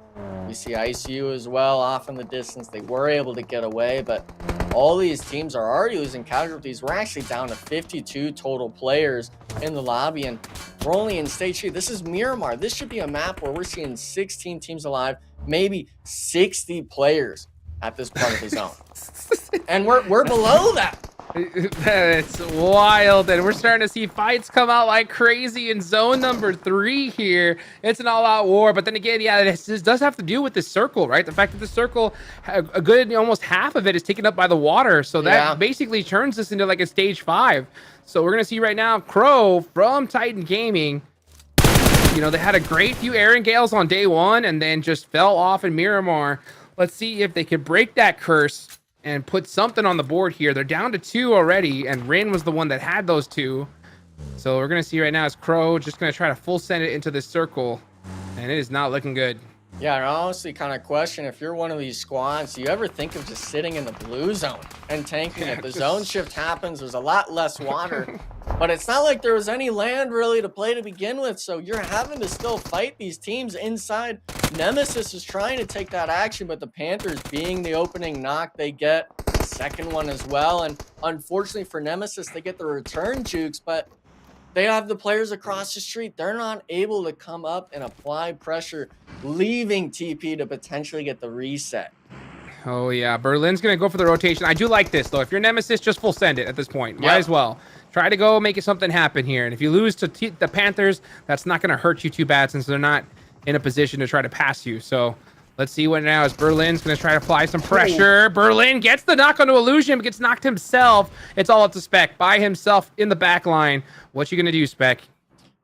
We see ICU as well off in the distance. They were able to get away, but all these teams are already losing casualties. We're actually down to 52 total players in the lobby, and we're only in stage 3. This is Miramar. This should be a map where we're seeing 16 teams alive, maybe 60 players at this part of the zone. And we're below that. It's wild, and we're starting to see fights come out like crazy in zone number 3 here. It's an all-out war, but then again, yeah, this does have to do with this circle, right? The fact that the circle, a good almost half of it is taken up by the water, so that basically turns this into like a stage 5. So we're gonna see right now, Crow from Titan Gaming. You know, they had a great few Erangels on day 1, and then just fell off in Miramar. Let's see if they could break that curse and put something on the board here. They're down to 2 already, and Rin was the one that had those 2. So we're gonna see right now is Crow just gonna try to full send it into this circle, and it is not looking good. Yeah, I honestly kind of question if you're one of these squads, do you ever think of just sitting in the blue zone and tanking it? The zone shift happens, there's a lot less water, but it's not like there was any land really to play to begin with, so you're having to still fight these teams inside. Nemesis is trying to take that action, but the Panthers, being the opening knock, they get the second one as well, and unfortunately for Nemesis, they get the return jukes, but they have the players across the street. They're not able to come up and apply pressure, leaving TP to potentially get the reset. Oh, yeah. Berlin's going to go for the rotation. I do like this, though. If you're Nemesis, just full send it at this point. Might as well. Try to go make it something happen here. And if you lose to the Panthers, that's not going to hurt you too bad since they're not in a position to try to pass you. So let's see what now is Berlin's going to try to apply some pressure. Ooh. Berlin gets the knock onto Illusion, but gets knocked himself. It's all up to Spec by himself in the back line. What you going to do, Spec?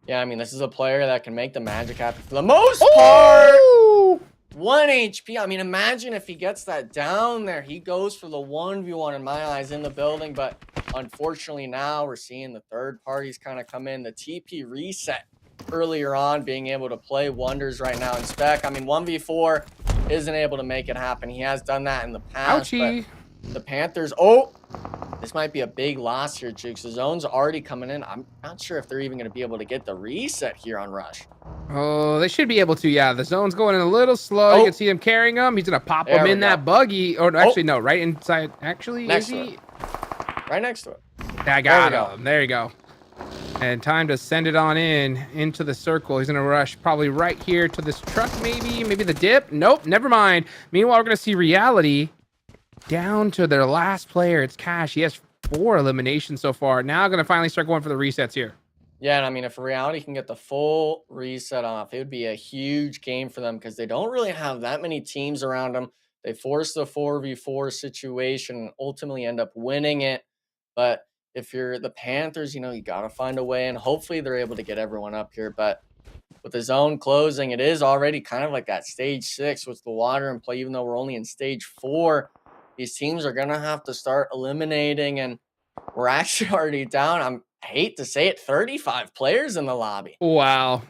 Yeah, I mean, this is a player that can make the magic happen for the most part. 1 HP. I mean, imagine if he gets that down there. He goes for the 1v1 in my eyes in the building, but unfortunately now we're seeing the third parties kind of come in. The TP reset earlier on, being able to play wonders right now in Spec. I mean, 1v4 isn't able to make it happen. He has done that in the past. Ouchie. But the Panthers, this might be a big loss here, Jukes. The zone's already coming in. I'm not sure if they're even going to be able to get the reset here on Rush. Oh, they should be able to. Yeah, the zone's going in a little slow. You can see him carrying him. He's going to pop him in that buggy. Or actually, no, right inside. Actually, next to it. Right next to it. I got him. There you go. And time to send it on into the circle. He's going to rush probably right here to this truck, maybe the dip. Nope, never mind. Meanwhile, we're going to see Reality down to their last player. It's Cash. He has 4 eliminations so far. Now going to finally start going for the resets here. Yeah, and I mean, if Reality can get the full reset off, it would be a huge game for them because they don't really have that many teams around them. They force the 4v4 situation and ultimately end up winning it. But if you're the Panthers, you know, you got to find a way, and hopefully they're able to get everyone up here. But with the zone closing, it is already kind of like that stage 6 with the water in play, even though we're only in stage 4. These teams are going to have to start eliminating, and we're actually already down. I hate to say it, 35 players in the lobby. Wow.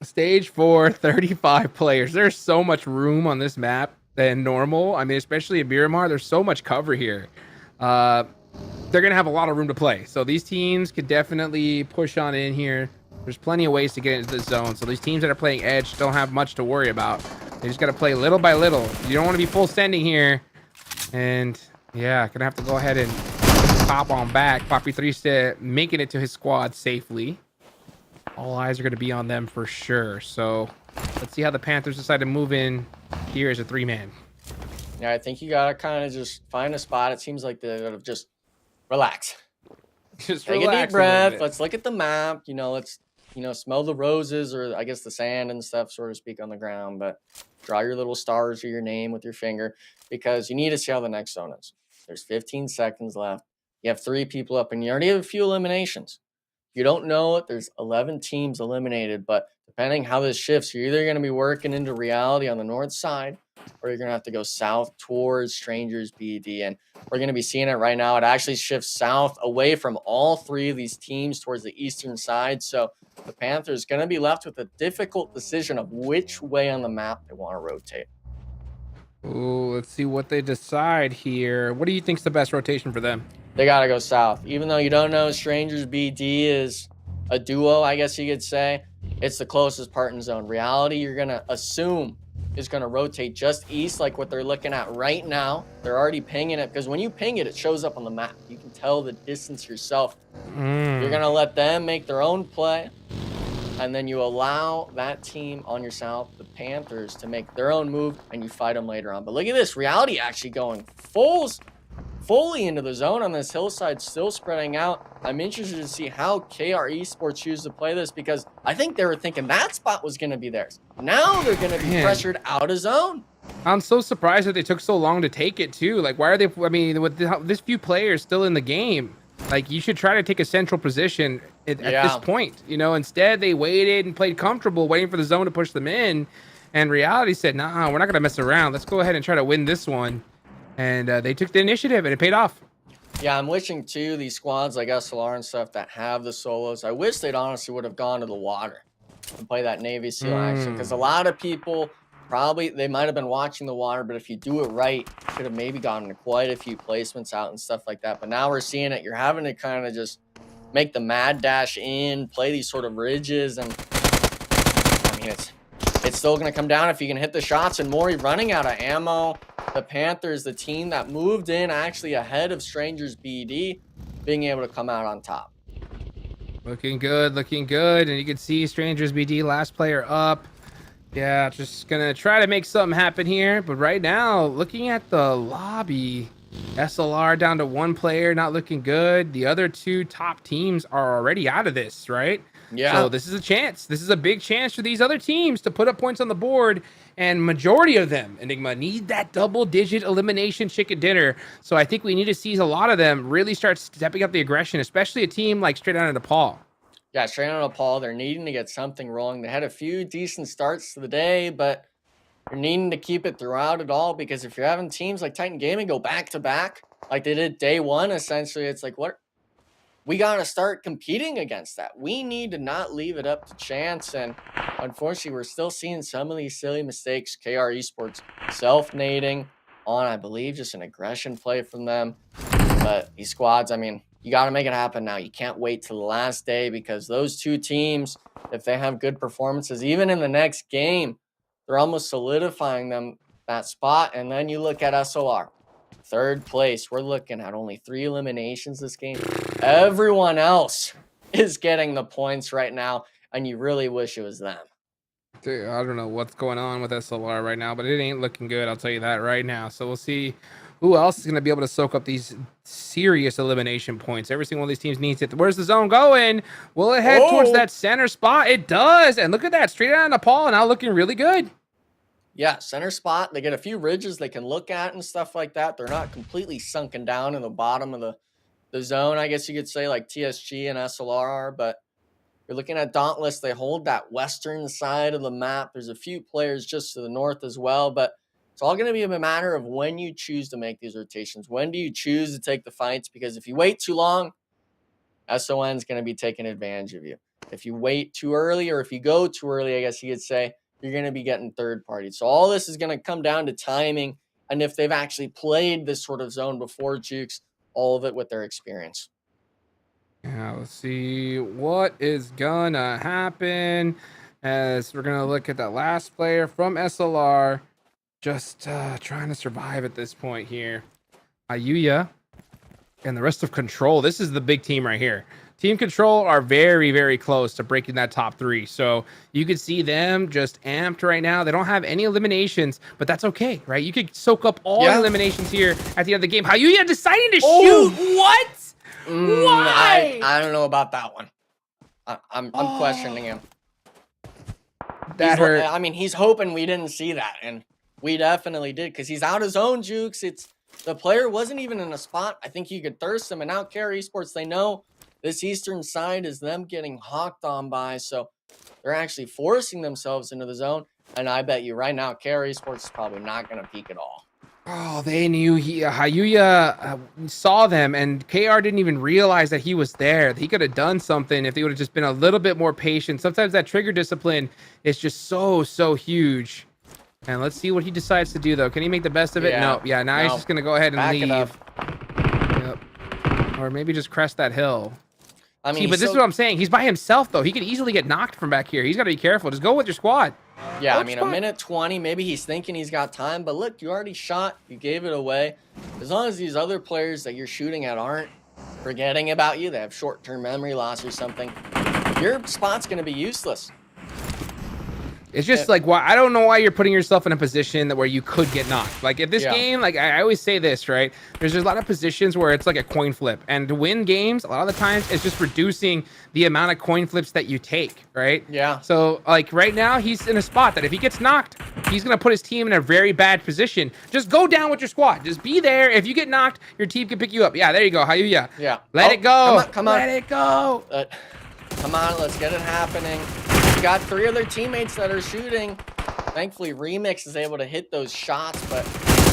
Stage 4, 35 players. There's so much room on this map than normal. I mean, especially in Miramar, there's so much cover here. They're going to have a lot of room to play. So these teams could definitely push on in here. There's plenty of ways to get into the zone. So these teams that are playing Edge don't have much to worry about. They just got to play little by little. You don't want to be full sending here. And yeah, gonna have to go ahead and pop on back. Poppy 3 making it to his squad safely. All eyes are gonna be on them for sure. So let's see how the Panthers decide to move in here as a 3-man. Yeah, I think you gotta kind of just find a spot. It seems like they gotta just relax. Just take a deep breath. Let's look at the map. You know, let's smell the roses, or I guess the sand and stuff, so to speak, on the ground. But draw your little stars or your name with your finger, because you need to see how the next zone is. There's 15 seconds left. You have 3 people up, and you already have a few eliminations. You don't know it. There's 11 teams eliminated, but depending how this shifts, you're either going to be working into Reality on the north side, or you're going to have to go south towards Strangers BD. And we're going to be seeing it right now. It actually shifts south away from all 3 of these teams towards the eastern side. So the Panthers going to be left with a difficult decision of which way on the map they want to rotate. Ooh, let's see what they decide here. What do you think's the best rotation for them? They got to go south. Even though you don't know Strangers BD is a duo, I guess you could say, it's the closest part in zone. Reality, you're going to assume, is going to rotate just east, like what they're looking at right now. They're already pinging it, because when you ping it, it shows up on the map. You can tell the distance yourself. You're going to let them make their own play, and then you allow that team on your south, the Panthers, to make their own move, and you fight them later on. But look at this. Reality actually going full fully into the zone on this hillside, still spreading out. I'm interested to see how KR Esports choose to play this, because I think they were thinking that spot was going to be theirs. Now they're going to be pressured out of zone. I'm so surprised that they took so long to take it too. Like, why are they? I mean, with this few players still in the game, like, you should try to take a central position at this point. You know, instead they waited and played comfortable, waiting for the zone to push them in. And reality said, nah, we're not gonna mess around. Let's go ahead and try to win this one. And they took the initiative, and it paid off. Yeah, I'm wishing too, these squads like SLR and stuff that have the solos, I wish they'd honestly would have gone to the water and play that Navy SEAL action, because a lot of people probably, they might have been watching the water, but if you do it right, could have maybe gotten quite a few placements out and stuff like that. But now we're seeing it. You're having to kind of just make the mad dash in, play these sort of ridges, and I mean, it's still going to come down if you can hit the shots. And Maury running out of ammo. The Panthers, the team that moved in actually ahead of Strangers BD, being able to come out on top. Looking good, looking good. And you can see Strangers BD, last player up. Yeah, just gonna try to make something happen here. But right now, looking at the lobby, SLR down to one player, not looking good. The other two top teams are already out of this, right? Yeah. So this is a chance. This is a big chance for these other teams to put up points on the board. And majority of them, Enigma, need that double-digit elimination chicken dinner. So I think we need to see a lot of them really start stepping up the aggression, especially a team like Straight Out of Nepal. Yeah, Straight Out of Nepal, they're needing to get something rolling. They had a few decent starts to the day, but you're needing to keep it throughout it all, because if you're having teams like Titan Gaming go back-to-back, like they did day one, essentially, it's like, what? We got to start competing against that. We need to not leave it up to chance. And unfortunately, we're still seeing some of these silly mistakes. KR Esports self-nading on, I believe, just an aggression play from them. But these squads, I mean, you got to make it happen now. You can't wait till the last day, because those two teams, if they have good performances, even in the next game, they're almost solidifying them that spot. And then you look at SLR. Third place, we're looking at only 3 eliminations this game. Everyone else is getting the points right now, and you really wish it was them. Dude, I don't know what's going on with SLR right now, but it ain't looking good. I'll tell you that right now. So we'll see who else is going to be able to soak up these serious elimination points. Every single one of these teams needs it. Where's the zone going? Will it head towards that center spot? It does. And look at that. Straight Out of Nepal, now looking really good. Yeah, center spot. They get a few ridges they can look at and stuff like that. They're not completely sunken down in the bottom of the zone, I guess you could say, like TSG and SLR are. But you're looking at Dauntless. They hold that western side of the map. There's a few players just to the north as well. But it's all going to be a matter of when you choose to make these rotations. When do you choose to take the fights? Because if you wait too long, SON is going to be taking advantage of you. If you wait too early, or if you go too early, I guess you could say, you're going to be getting third party. So all this is going to come down to timing, and if they've actually played this sort of zone before, Jukes, all of it with their experience. Yeah, let's see what is gonna happen as we're gonna look at that last player from SLR, just trying to survive at this point here. Ayuya and the rest of Control. This is the big team right here. Team Control are very, very close to breaking that top 3. So you could see them just amped right now. They don't have any eliminations, but that's okay, right? You could soak up all the eliminations here at the end of the game. Hayuya deciding to shoot. What? Why? I don't know about that one. I'm questioning him. That hurt. I mean, he's hoping we didn't see that, and we definitely did, because he's out of zone, Jukes. The player wasn't even in a spot. I think you could thirst him, and now KR Esports, they know this eastern side is them getting hawked on by, so they're actually forcing themselves into the zone. And I bet you right now, KR Esports is probably not going to peek at all. Oh, they knew Hayuya saw them, and KR didn't even realize that he was there. He could have done something if they would have just been a little bit more patient. Sometimes that trigger discipline is just so huge. And let's see what he decides to do, though. Can he make the best of it? No. Yeah, now he's just going to go ahead and leave. Yep. Or maybe just crest that hill. I mean, but this is what I'm saying. He's by himself, though. He could easily get knocked from back here. He's got to be careful. Just go with your squad. Yeah, I mean, a minute 20. Maybe he's thinking he's got time. But look, you already shot. You gave it away. As long as these other players that you're shooting at aren't forgetting about you, they have short-term memory loss or something, your spot's going to be useless. It's just like, why I don't know why you're putting yourself in a position that where you could get knocked. Like if this game, like I always say this, right? There's a lot of positions where it's like a coin flip, and to win games, a lot of the times it's just reducing the amount of coin flips that you take, right? Yeah. So like right now, he's in a spot that if he gets knocked, he's gonna put his team in a very bad position. Just go down with your squad. Just be there. If you get knocked, your team can pick you up. Yeah, there you go. Hayuya. Yeah. Let it go. Come on. Let it go. Come on, let's get it happening. We got 3 other teammates that are shooting. Thankfully, Remix is able to hit those shots, but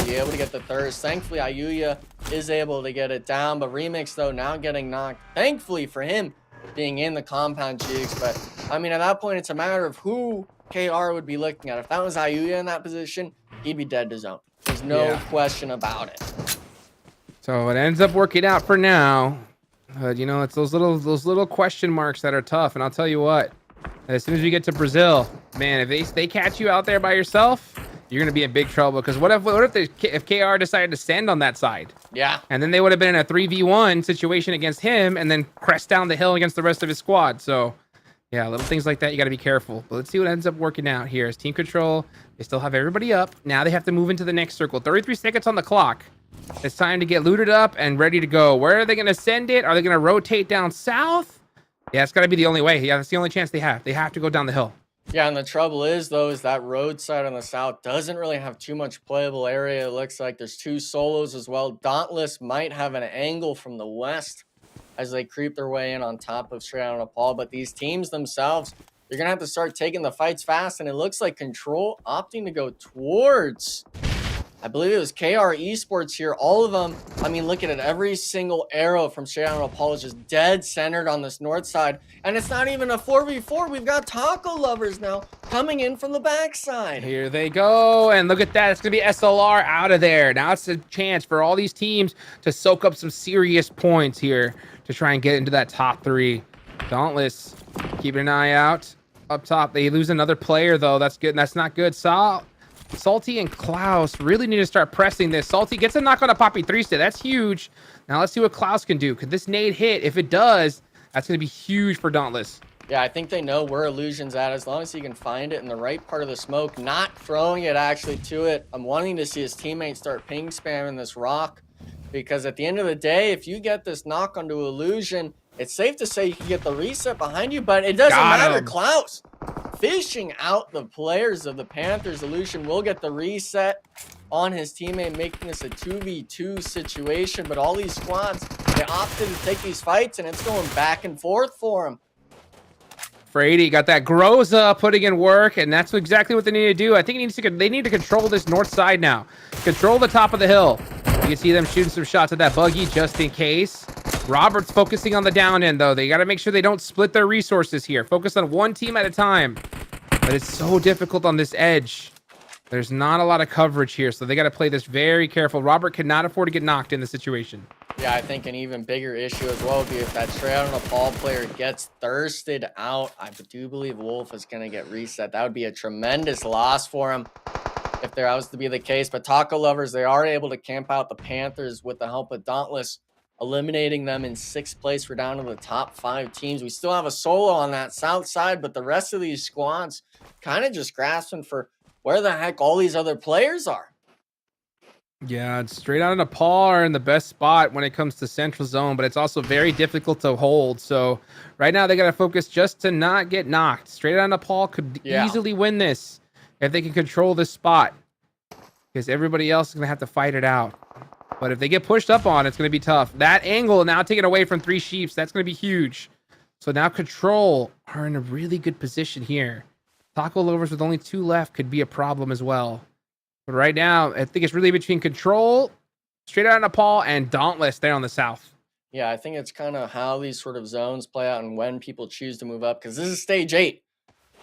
be able to get the thirst. Thankfully, Ayuya is able to get it down, but Remix, though, now getting knocked. Thankfully for him being in the compound, Jigs, but, I mean, at that point, it's a matter of who KR would be looking at. If that was Ayuya in that position, he'd be dead to zone. There's no question about it. So it ends up working out for now. You know, it's those little question marks that are tough. And I'll tell you what, as soon as we get to Brazil, man, if they catch you out there by yourself, you're gonna be in big trouble. Because what if KR decided to stand on that side? Yeah. And then they would have been in a 3v1 situation against him, and then crest down the hill against the rest of his squad. So yeah, little things like that, you got to be careful. But let's see what ends up working out here. As team control, they still have everybody up. Now they have to move into the next circle. 33 seconds on the clock. It's time to get looted up and ready to go. Where are they going to send it? Are they going to rotate down south? Yeah, it's got to be the only way. Yeah, that's the only chance they have. They have to go down the hill. Yeah, and the trouble is, though, is that roadside on the south doesn't really have too much playable area. It looks like there's 2 solos as well. Dauntless might have an angle from the west as they creep their way in on top of Straight Outta Nepal. But these teams themselves, you're going to have to start taking the fights fast. And it looks like Control opting to go towards, I believe it was KR Esports here. All of them, I mean, look at it. Every single arrow from Straight Outta Nepal is just dead centered on this north side. And it's not even a 4v4. We've got Taco Lovers now coming in from the backside. Here they go. And look at that. It's going to be SLR out of there. Now it's a chance for all these teams to soak up some serious points here to try and get into that top 3. Dauntless, keeping an eye out. Up top, they lose another player, though. That's good. That's not good. Salty and Klaus really need to start pressing this. Salty gets a knock on a Poppy 3-stit. That's huge. Now let's see what Klaus can do. Could this nade hit? If it does, that's going to be huge for Dauntless. Yeah, I think they know where Illusion's at. As long as he can find it in the right part of the smoke, not throwing it actually to it. I'm wanting to see his teammates start ping spamming this rock, because at the end of the day, if you get this knock onto Illusion, it's safe to say you can get the reset behind you, but it doesn't matter. Klaus fishing out the players of the Panthers. Illusion will get the reset on his teammate, making this a 2v2 situation. But all these squads, they opted to take these fights, and it's going back and forth for him. Frady got that Groza putting in work, and that's exactly what they need to do. I think they need to control this north side now. Control the top of the hill. You can see them shooting some shots at that buggy just in case. Robert's focusing on the down end, though. They got to make sure they don't split their resources here. Focus on one team at a time. But it's so difficult on this edge. There's not a lot of coverage here, so they got to play this very careful. Robert cannot afford to get knocked in this situation. Yeah, I think an even bigger issue as well would be if that Straight Outta Nepal player gets thirsted out. I do believe Wolf is going to get reset. That would be a tremendous loss for him if there was to be the case. But Taco Lovers, they are able to camp out the Panthers with the help of Dauntless, eliminating them in 6th place. We're down to the top 5 teams. We still have a solo on that south side, but the rest of these squads kind of just grasping for where the heck all these other players are. Yeah, it's Straight Outta Nepal are in the best spot when it comes to central zone, but it's also very difficult to hold. So right now they got to focus just to not get knocked. Straight Outta Nepal could easily win this if they can control this spot, because everybody else is going to have to fight it out. But if they get pushed up on, it's going to be tough. That angle now taken away from 3 Sheeps, that's going to be huge. So now Control are in a really good position here. Taco Lovers with only 2 left could be a problem as well. But right now, I think it's really between Control, Straight Outta Nepal, and Dauntless there on the south. Yeah, I think it's kind of how these sort of zones play out and when people choose to move up, because this is stage 8.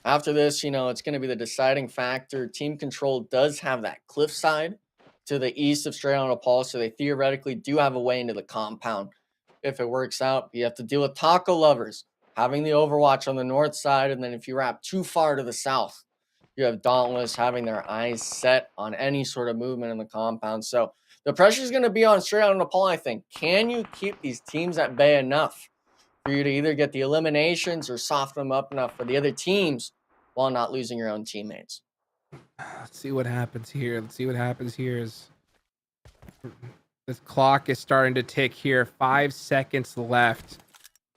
After this, you know, it's going to be the deciding factor. Team Control does have that cliffside to the east of Straight Outta Nepal, so they theoretically do have a way into the compound if it works out. You have to deal with Taco Lovers having the overwatch on the north side, and then if you wrap too far to the south, you have Dauntless having their eyes set on any sort of movement in the compound. So the pressure is going to be on Straight Outta Nepal, I think. Can you keep these teams at bay enough for you to either get the eliminations or soften them up enough for the other teams while not losing your own teammates. Let's see what happens here. Let's see what happens here. Is this clock is starting to tick here. 5 seconds left.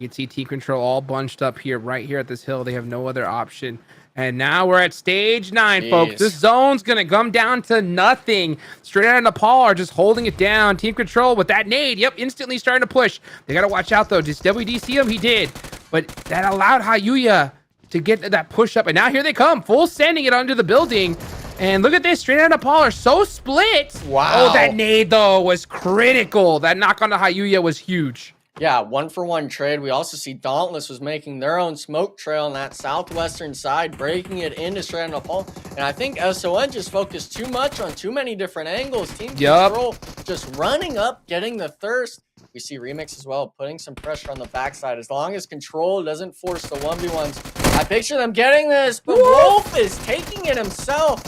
You can see Team Control all bunched up here, right here at this hill. They have no other option. And now we're at stage 9, folks. This zone's going to come down to nothing. Straight out of Nepal are just holding it down. Team Control with that nade. Yep, instantly starting to push. They got to watch out, though. Just WDC him? He did. But that allowed Hayuya to get that push up. And now here they come. Full sending it onto the building. And look at this. Straight out of Nepal are so split. Wow. Oh, that nade, though, was critical. That knock on the Hayuya was huge. Yeah, 1-for-1 trade. We also see Dauntless was making their own smoke trail on that southwestern side, breaking it into straight on Nepal. And I think SON just focused too much on too many different angles. Team Control just running up, getting the thirst. We see Remix as well, putting some pressure on the backside. As long as Control doesn't force the 1v1s, I picture them getting this, but Wolf is taking it himself.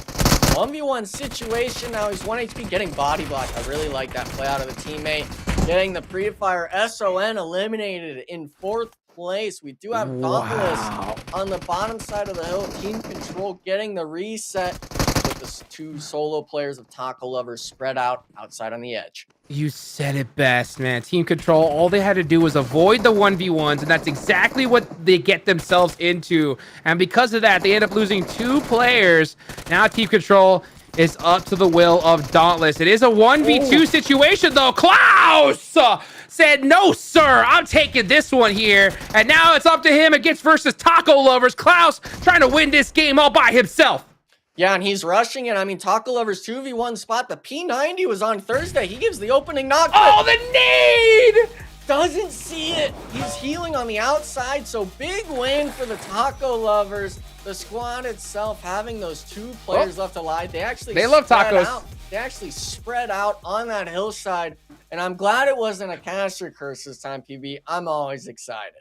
1v1 situation. Now he's 1 HP, getting body blocked. I really like that play out of the teammate. Getting the pre-fire. SON eliminated in 4th place. We do have Dauntless on the bottom side of the hill. Team Control getting the reset with the 2 solo players of Taco Lovers spread out outside on the edge. You said it best, man. Team Control, all they had to do was avoid the 1v1s, and that's exactly what they get themselves into. And because of that, they end up losing 2 players. Now Team Control is up to the will of Dauntless. It is a 1v2 situation, though. Klaus said, no, sir, I'm taking this one here. And now it's up to him against versus Taco Lovers. Klaus trying to win this game all by himself. Yeah, and he's rushing it. I mean, Taco Lovers 2v1 spot. The P90 was on Thursday. He gives the opening knock. Oh, the nade! Doesn't see it. He's healing on the outside, so big win for the Taco Lovers. The squad itself having those 2 players left alive. They love tacos. They actually spread out on that hillside, and I'm glad it wasn't a caster curse this time, PB. I'm always excited.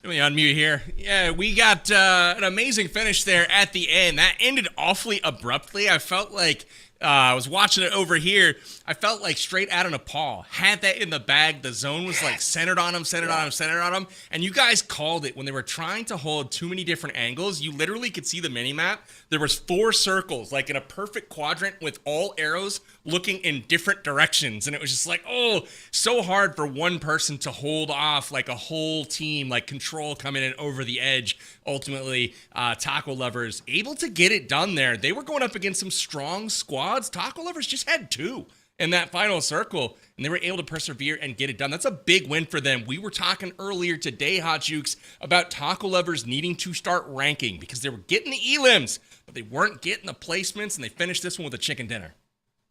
Let me unmute here. Yeah, we got an amazing finish there at the end. That ended awfully abruptly. I felt like I was watching it over here. I felt like straight out of Nepal had that in the bag. The zone was like centered on him, centered on him, centered on him. And you guys called it when they were trying to hold too many different angles. You literally could see the mini map. There was 4 circles, like in a perfect quadrant with all arrows looking in different directions. And it was just like, oh, so hard for one person to hold off like a whole team, like Control coming in over the edge. Ultimately, Taco Lovers able to get it done there. They were going up against some strong squads. Taco Lovers just had 2 in that final circle, and they were able to persevere and get it done. That's a big win for them. We were talking earlier today, Hot Jukes, about Taco Lovers needing to start ranking because they were getting the elims, but they weren't getting the placements, and they finished this one with a chicken dinner.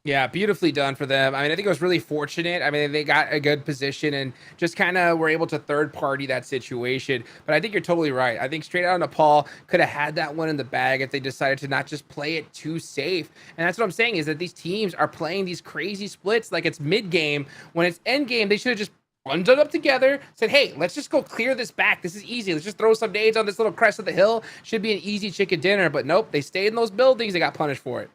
Yeah, beautifully done for them. I mean, I think it was really fortunate. I mean, they got a good position and just kind of were able to third party that situation. But I think you're totally right. I think straight out of Nepal could have had that one in the bag if they decided to not just play it too safe. And that's what I'm saying is that these teams are playing these crazy splits like it's mid game. When it's end game, they should have just bundled up together, said, hey, let's just go clear this back. This is easy. Let's just throw some nades on this little crest of the hill. Should be an easy chicken dinner. But nope, they stayed in those buildings. They got punished for it.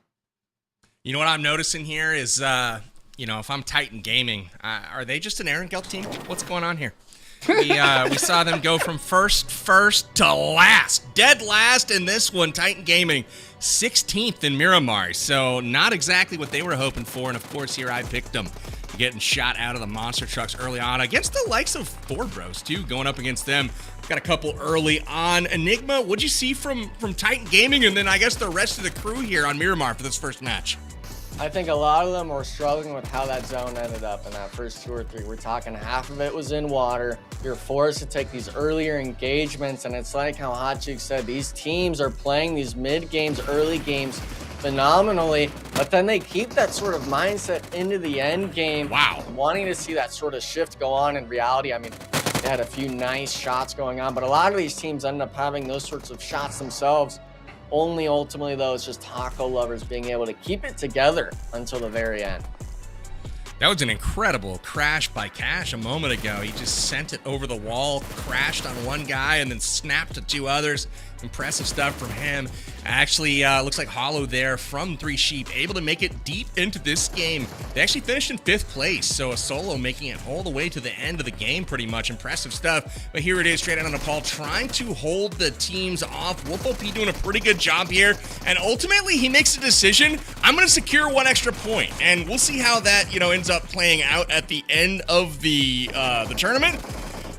You know what I'm noticing here is, if I'm Titan Gaming, are they just an Erangel team? What's going on here? We saw them go from first to last, dead last in this one. Titan Gaming, 16th in Miramar, so not exactly what they were hoping for. And of course, here I picked them, getting shot out of the monster trucks early on against the likes of 4Bros too, going up against them. Got a couple early on. Enigma, what'd you see from Titan Gaming, and then I guess the rest of the crew here on Miramar for this first match? I think a lot of them were struggling with how that zone ended up in that first 2 or 3. We're talking half of it was in water. You're forced to take these earlier engagements, and it's like how Hotchik said, these teams are playing these mid games, early games phenomenally, but then they keep that sort of mindset into the end game. Wow. Wanting to see that sort of shift go on in reality. I mean, they had a few nice shots going on, but a lot of these teams end up having those sorts of shots themselves. Only ultimately, though, it's just Taco Lovers being able to keep it together until the very end. That was an incredible crash by Cash a moment ago. He just sent it over the wall, crashed on one guy, and then snapped to two others. Impressive stuff from him. Actually, looks like Hollow there from Three Sheep, able to make it deep into this game. They actually finished in 5th place, so a solo making it all the way to the end of the game pretty much. Impressive stuff. But here it is, straight out on Nepal, trying to hold the teams off. Wolf OP doing a pretty good job here, and ultimately he makes a decision. I'm going to secure 1 extra point, and we'll see how that, ends up playing out at the end of the tournament.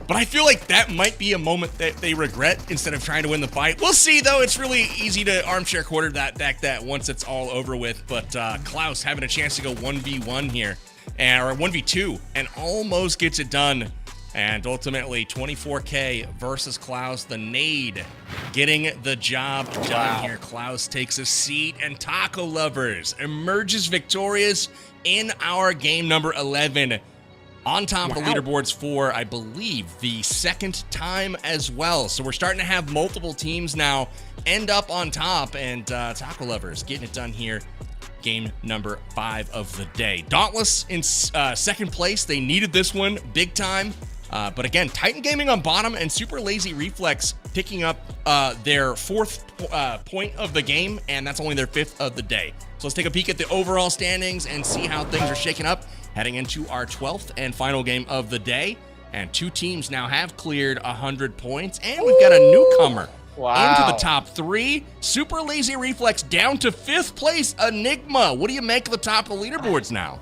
But I feel like that might be a moment that they regret instead of trying to win the fight. We'll see, though. It's really easy to armchair quarterback that once it's all over with. But Klaus having a chance to go 1v1 here, or 1v2, and almost gets it done. And ultimately, 24K versus Klaus. The nade getting the job done here. Klaus takes a seat, and Taco Lovers emerges victorious in our game number 11. On top of the leaderboards for, I believe, the 2nd time as well. So we're starting to have multiple teams now end up on top, and Taco Lovers getting it done here. Game number 5 of the day. Dauntless in 2nd place. They needed this one big time. But again, Titan Gaming on bottom and Super Lazy Reflex picking up their 4th point of the game, and that's only their 5th of the day. So let's take a peek at the overall standings and see how things are shaking up heading into our 12th and final game of the day. And 2 teams now have cleared 100 points, and we've got a newcomer into the top 3. Super Lazy Reflex down to 5th place, Enigma. What do you make of the top of the leaderboards now?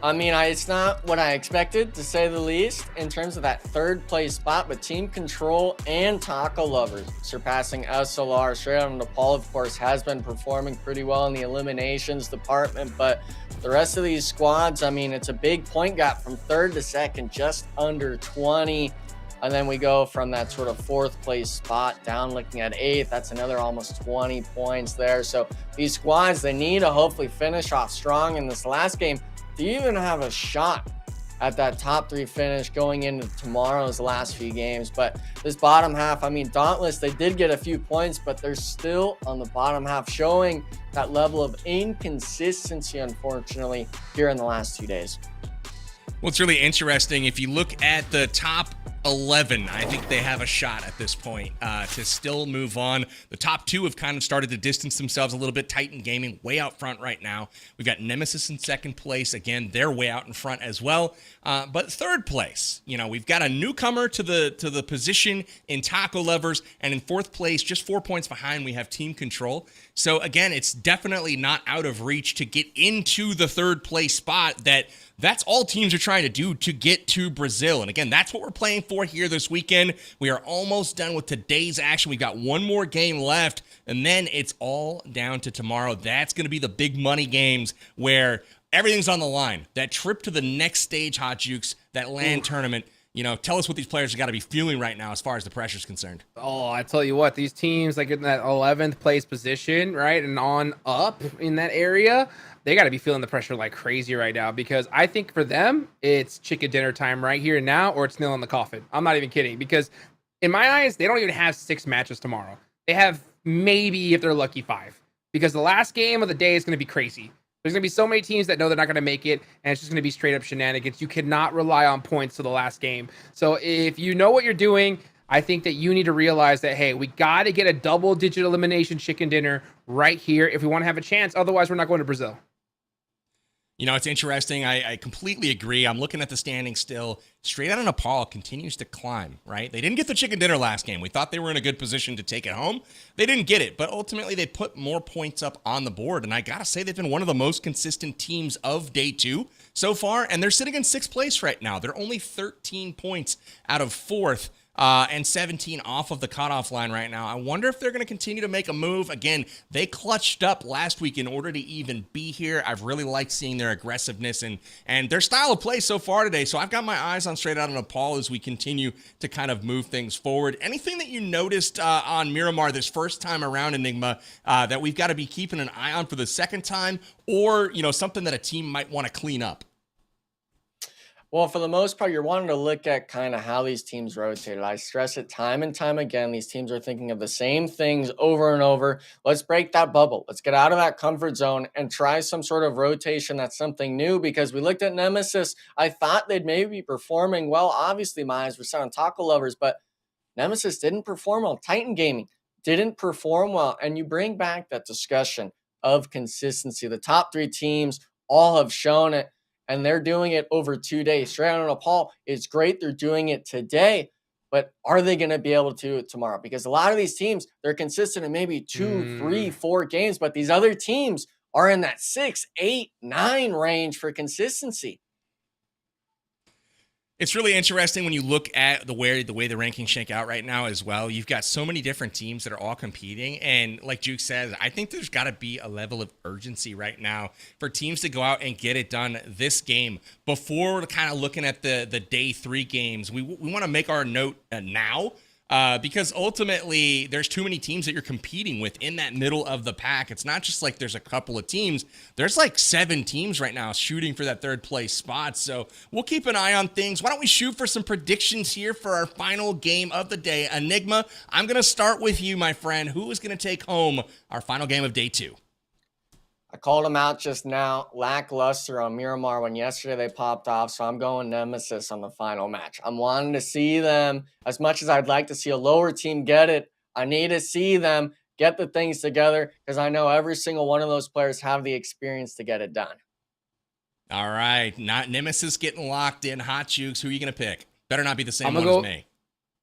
I mean, it's not what I expected, to say the least, in terms of that 3rd place spot, but Team Control and Taco Lovers surpassing SLR. Straight out of Nepal, of course, has been performing pretty well in the eliminations department, but the rest of these squads, I mean, it's a big point gap from 3rd to 2nd, just under 20. And then we go from that sort of 4th place spot down looking at 8th. That's another almost 20 points there. So these squads, they need to hopefully finish off strong in this last game to even have a shot at that top 3 finish going into tomorrow's last few games. But this bottom half, I mean, Dauntless, they did get a few points, but they're still on the bottom half, showing that level of inconsistency, unfortunately, here in the last 2 days. Well, it's really interesting. If you look at the top 11, I think they have a shot at this point to still move on. The top 2 have kind of started to distance themselves a little bit. Titan Gaming way out front right now. We've got Nemesis in 2nd place. Again, they're way out in front as well. But 3rd place, we've got a newcomer to the position in Taco Lovers, and in 4th place, just 4 points behind, we have Team Control. So again, it's definitely not out of reach to get into the 3rd place spot. That's all teams are trying to do to get to Brazil. And again, that's what we're playing for here this weekend. We are almost done with today's action. We got 1 more game left, and then it's all down to tomorrow. That's going to be the big money games where everything's on the line. That trip to the next stage, Hot Jukes, that LAN tournament. Tell us what these players have got to be feeling right now as far as the pressure's concerned. Oh, I tell you what, these teams like in that 11th place position, right, and on up in that area, they got to be feeling the pressure like crazy right now, because I think for them, it's chicken dinner time right here and now, or it's nail in the coffin. I'm not even kidding, because in my eyes, they don't even have 6 matches tomorrow. They have maybe, if they're lucky, 5, because the last game of the day is going to be crazy. There's going to be so many teams that know they're not going to make it, and it's just going to be straight up shenanigans. You cannot rely on points to the last game. So if you know what you're doing, I think that you need to realize that, hey, we got to get a double-digit elimination chicken dinner right here if we want to have a chance. Otherwise, we're not going to Brazil. It's interesting. I completely agree. I'm looking at the standings still. Straight out of Nepal continues to climb, right? They didn't get the chicken dinner last game. We thought they were in a good position to take it home. They didn't get it, but ultimately they put more points up on the board. And I got to say, they've been one of the most consistent teams of day 2 so far. And they're sitting in 6th place right now. They're only 13 points out of 4th. And 17 off of the cutoff line right now. I wonder if they're going to continue to make a move. Again, they clutched up last week in order to even be here. I've really liked seeing their aggressiveness and their style of play so far today. So I've got my eyes on straight out of Nepal as we continue to kind of move things forward. Anything that you noticed on Miramar this first time around, Enigma, that we've got to be keeping an eye on for the second time, or something that a team might want to clean up? Well, for the most part, you're wanting to look at kind of how these teams rotated. I stress it time and time again. These teams are thinking of the same things over and over. Let's break that bubble. Let's get out of that comfort zone and try some sort of rotation that's something new, because we looked at Nemesis. I thought they'd maybe be performing well. Obviously, my eyes were set on Taco Lovers, but Nemesis didn't perform well. Titan Gaming didn't perform well. And you bring back that discussion of consistency. The top three teams all have shown it, and they're doing it over 2 days. Straight out of Nepal, it's great they're doing it today, but are they going to be able to do it tomorrow? Because a lot of these teams, they're consistent in maybe 2, 3, 4 games, but these other teams are in that 6, 8, 9 range for consistency. It's really interesting when you look at the way the rankings shake out right now as well. You've got so many different teams that are all competing. And like Juke says, I think there's got to be a level of urgency right now for teams to go out and get it done this game before kind of looking at the day 3 games. We want to make our note now. Because ultimately there's too many teams that you're competing with in that middle of the pack. It's not just like there's a couple of teams. There's like 7 teams right now shooting for that 3rd place spot. So we'll keep an eye on things. Why don't we shoot for some predictions here for our final game of the day? Enigma, I'm going to start with you, my friend. Who is going to take home our final game of day 2? I called them out just now. Lackluster on Miramar when yesterday they popped off, so I'm going Nemesis on the final match. I'm wanting to see them, as much as I'd like to see a lower team get it, I need to see them get the things together, because I know every single one of those players have the experience to get it done. All right, not Nemesis getting locked in. Hot Jukes, who are you going to pick? Better not be the same one as me.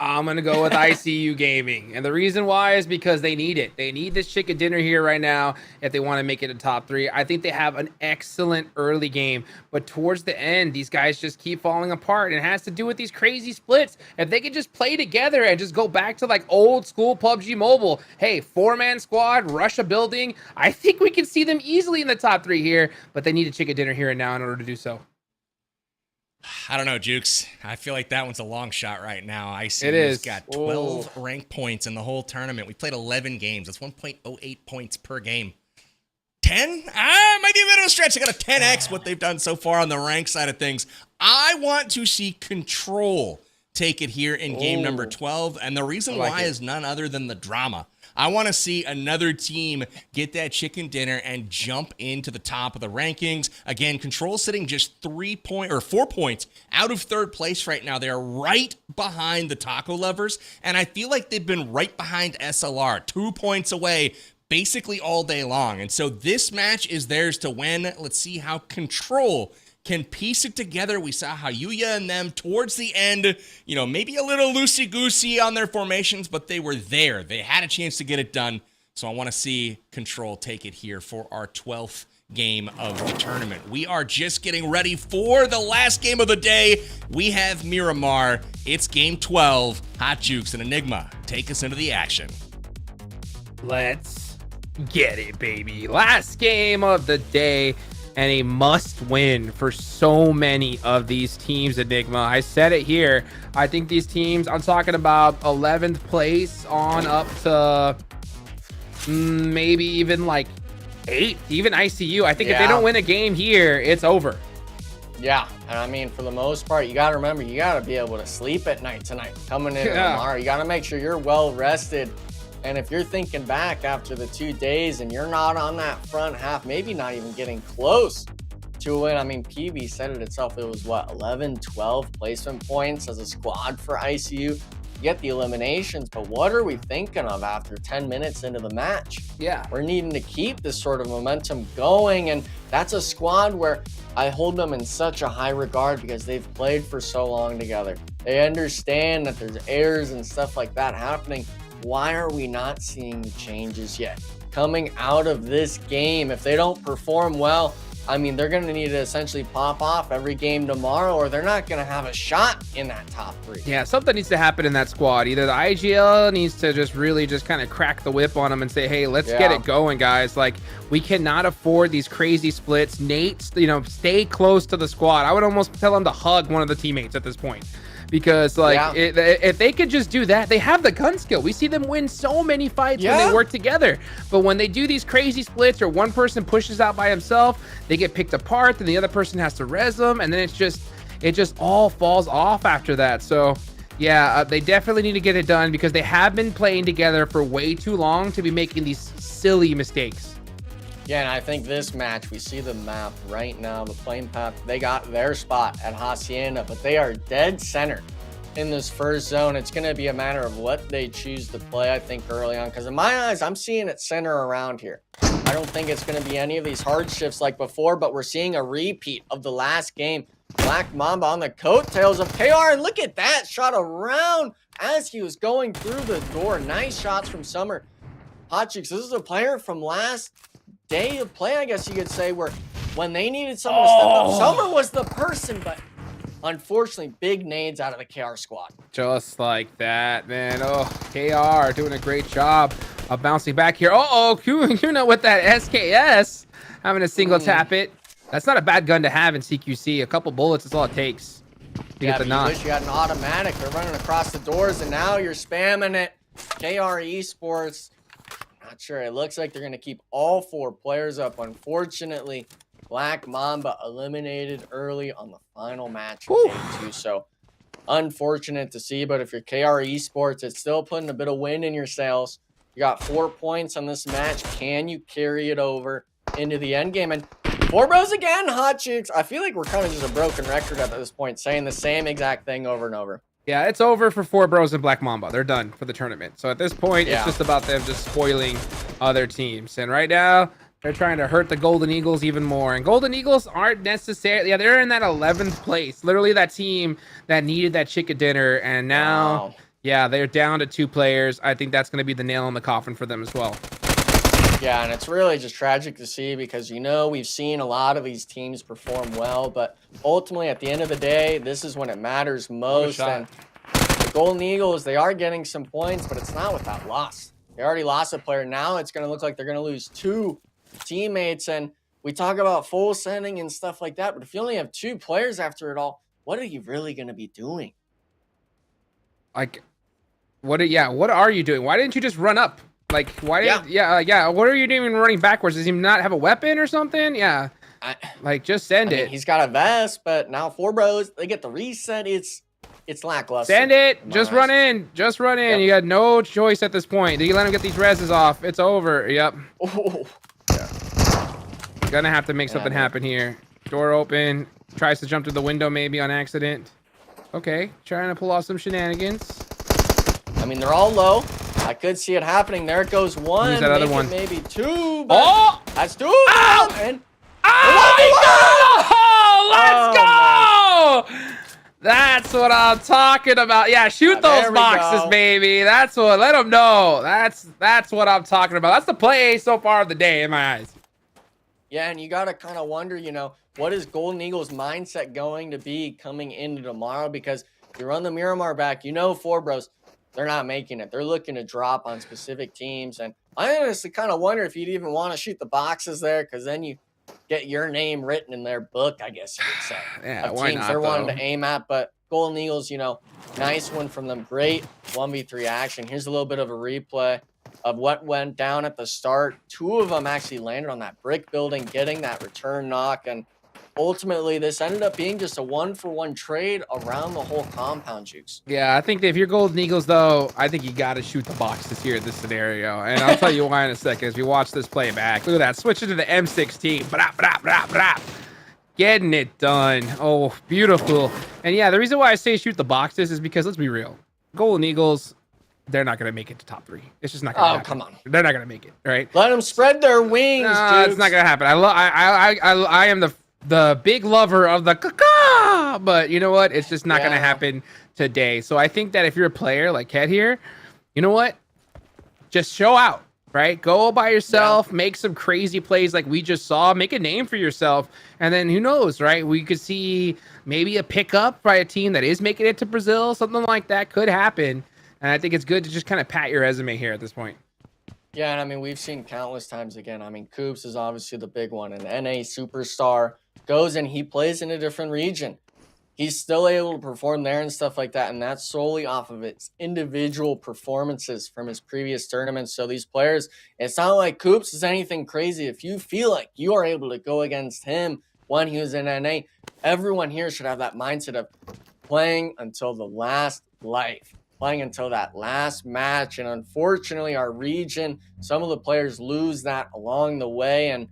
I'm going to go with ICU Gaming. And the reason why is because they need it. They need this chicken dinner here right now if they want to make it a top 3. I think they have an excellent early game, but towards the end, these guys just keep falling apart. And it has to do with these crazy splits. If they could just play together and just go back to like old school PUBG Mobile, hey, 4-man squad, rush a building, I think we can see them easily in the top 3 here, but they need a chicken dinner here and now in order to do so. I don't know, Jukes. I feel like that one's a long shot right now. ICU's got 12 ranked points in the whole tournament. We played 11 games. That's 1.08 points per game. 10? Might be a bit of a stretch. I got a 10x what they've done so far on the rank side of things. I want to see Control take it here in game number 12, and the reason why is none other than the drama. I want to see another team get that chicken dinner and jump into the top of the rankings. Again, Control sitting just 4 points out of 3rd place right now. They're right behind the Taco Lovers, and I feel like they've been right behind SLR, 2 points away basically all day long. And so this match is theirs to win. Let's see how Control can piece it together. We saw how Yuya and them towards the end, maybe a little loosey-goosey on their formations, but they were there. They had a chance to get it done. So I want to see Control take it here for our 12th game of the tournament. We are just getting ready for the last game of the day. We have Miramar. It's game 12. Hot Jukes and Enigma, take us into the action. Let's get it, baby. Last game of the day. And a must win for so many of these teams, Enigma. I said it here. I think these teams, I'm talking about 11th place on up to maybe even like 8th, even ICU. I think if they don't win a game here, it's over. Yeah, and I mean, for the most part, you got to remember, you got to be able to sleep at night tonight. Coming in tomorrow, you got to make sure you're well rested. And if you're thinking back after the 2 days and you're not on that front half, maybe not even getting close to a win. I mean, PB said it itself. It was what, 11, 12 placement points as a squad for ICU. You get the eliminations, but what are we thinking of after 10 minutes into the match? Yeah. We're needing to keep this sort of momentum going. And that's a squad where I hold them in such a high regard because they've played for so long together. They understand that there's errors and stuff like that happening. Why are we not seeing changes yet? Coming out of this game, if they don't perform well, I mean, they're going to need to essentially pop off every game tomorrow, or they're not going to have a shot in that top 3. Yeah, something needs to happen in that squad. Either the IGL needs to just really just kind of crack the whip on them and say, hey, let's get it going, guys. Like, we cannot afford these crazy splits. Nate, stay close to the squad. I would almost tell him to hug one of the teammates at this point. Because, if they could just do that, they have the gun skill. We see them win so many fights when they work together. But when they do these crazy splits or one person pushes out by himself, they get picked apart, then the other person has to res them. And then it's it just all falls off after that. So yeah, they definitely need to get it done because they have been playing together for way too long to be making these silly mistakes. Yeah, and I think this match, we see the map right now, the playing path, they got their spot at Hacienda, but they are dead center in this first zone. It's going to be a matter of what they choose to play, I think, early on, because in my eyes, I'm seeing it center around here. I don't think it's going to be any of these hard shifts like before, but we're seeing a repeat of the last game. Black Mamba on the coattails of KR, and look at that shot around as he was going through the door. Nice shots from Summer. Hot Chicks, this is a player from last day of play, I guess you could say, where when they needed someone to step up, Summer was the person, but unfortunately, big nades out of the KR squad. Just like that, man. Oh, KR doing a great job of bouncing back here. Uh-oh, you know, with that SKS, having a single tap it. That's not a bad gun to have in CQC. A couple bullets is all it takes to get the knock. You wish you had an automatic. They're running across the doors, and now you're spamming it. KR Esports, not sure. It looks like they're going to keep all 4 players up. Unfortunately, Black Mamba eliminated early on the final match of game 2. So unfortunate to see, but if you're KR Esports, it's still putting a bit of wind in your sails. You got 4 points on this match. Can you carry it over into the end game? And 4 bros again, Hot Chicks. I feel like we're kind of just a broken record at this point, saying the same exact thing over and over. Yeah, it's over for 4 bros and Black Mamba. They're done for the tournament. So at this point, it's just about them just spoiling other teams. And right now, they're trying to hurt the Golden Eagles even more. And Golden Eagles aren't necessarily... Yeah, they're in that 11th place. Literally that team that needed that chicken dinner. And now, yeah, they're down to 2 players. I think that's going to be the nail in the coffin for them as well. Yeah, and it's really just tragic to see because, you know, we've seen a lot of these teams perform well, but ultimately at the end of the day, this is when it matters most. And the Golden Eagles, they are getting some points, but it's not without loss. They already lost a player. Now it's going to look like they're going to lose 2 teammates. And we talk about full sending and stuff like that, but if you only have 2 players after it all, what are you really going to be doing? Like, what are you doing? Why didn't you just run up? Like, why? What are you doing running backwards? Does he not have a weapon or something? Yeah. Like, just send it. He's got a vest, but now 4 bros, they get the reset. It's lackluster. Send it. Just run in. Just run in. Yep. You got no choice at this point. You let him get these reses off. It's over. Yep. Oh. Yeah. Gonna have to make something happen here. Door open. Tries to jump through the window maybe on accident. Okay. Trying to pull off some shenanigans. I mean, they're all low. I could see it happening. There it goes 1. Who's that other one? Maybe 2. But that's 2. Oh! And let's go! That's what I'm talking about. Yeah, shoot those boxes, baby. That's what. Let them know. That's what I'm talking about. That's the play so far of the day in my eyes. Yeah, and you got to kind of wonder, you know, what is Golden Eagles' mindset going to be coming into tomorrow? Because you run the Miramar back, you know, 4 bros, they're not making it. They're looking to drop on specific teams. And I honestly kind of wonder if you'd even want to shoot the boxes there, because then you get your name written in their book, I guess you could say. Yeah, of why teams not, they're wanting though? to aim at. But Golden Eagles, you know, nice one from them. Great 1v3 action. Here's a little bit of a replay of what went down at the start. 2 of them actually landed on that brick building, getting that return knock. And ultimately, this ended up being just a 1-for-1 trade around the whole compound, Jukes. Yeah, I think that if you're Golden Eagles, though, I think you got to shoot the boxes here in this scenario. And I'll tell you why in a second as we watch this play back. Look at that. Switching to the M16. Getting it done. Oh, beautiful. And yeah, the reason why I say shoot the boxes is because, let's be real, Golden Eagles, they're not going to make it to top 3. It's just not going to happen. Come on. They're not going to make it, right? Let them spread their wings, dude. It's not going to happen. I am the big lover of the caca, but you know what? It's just not going to happen today. So I think that if you're a player like Ket here, you know what? Just show out, right? Go by yourself, make some crazy plays like we just saw, make a name for yourself. And then who knows, right? We could see maybe a pickup by a team that is making it to Brazil. Something like that could happen. And I think it's good to just kind of pat your resume here at this point. Yeah, and I mean, we've seen countless times again. I mean, Coops is obviously the big one. An NA superstar goes and he plays in a different region. He's still able to perform there and stuff like that. And that's solely off of its individual performances from his previous tournaments. So these players, it's not like Coops is anything crazy. If you feel like you are able to go against him when he was in NA, everyone here should have that mindset of playing until the last life, playing until that last match. And unfortunately, our region, some of the players lose that along the way. And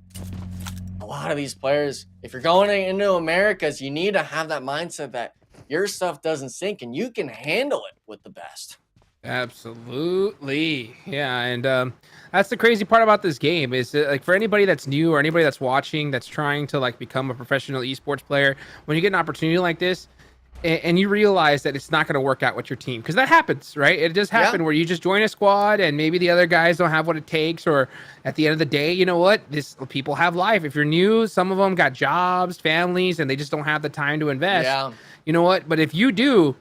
a lot of these players, if you're going into Americas, you need to have that mindset that your stuff doesn't sink and you can handle it with the best. Absolutely. Yeah. And that's the crazy part about this game is that, like, for anybody that's new or anybody that's watching, that's trying to like become a professional esports player, when you get an opportunity like this, and you realize that it's not going to work out with your team, because that happens, right? It does happen where you just join a squad and maybe the other guys don't have what it takes, or at the end of the day, you know what? People have life. If you're new, some of them got jobs, families, and they just don't have the time to invest. Yeah. You know what? But if you do,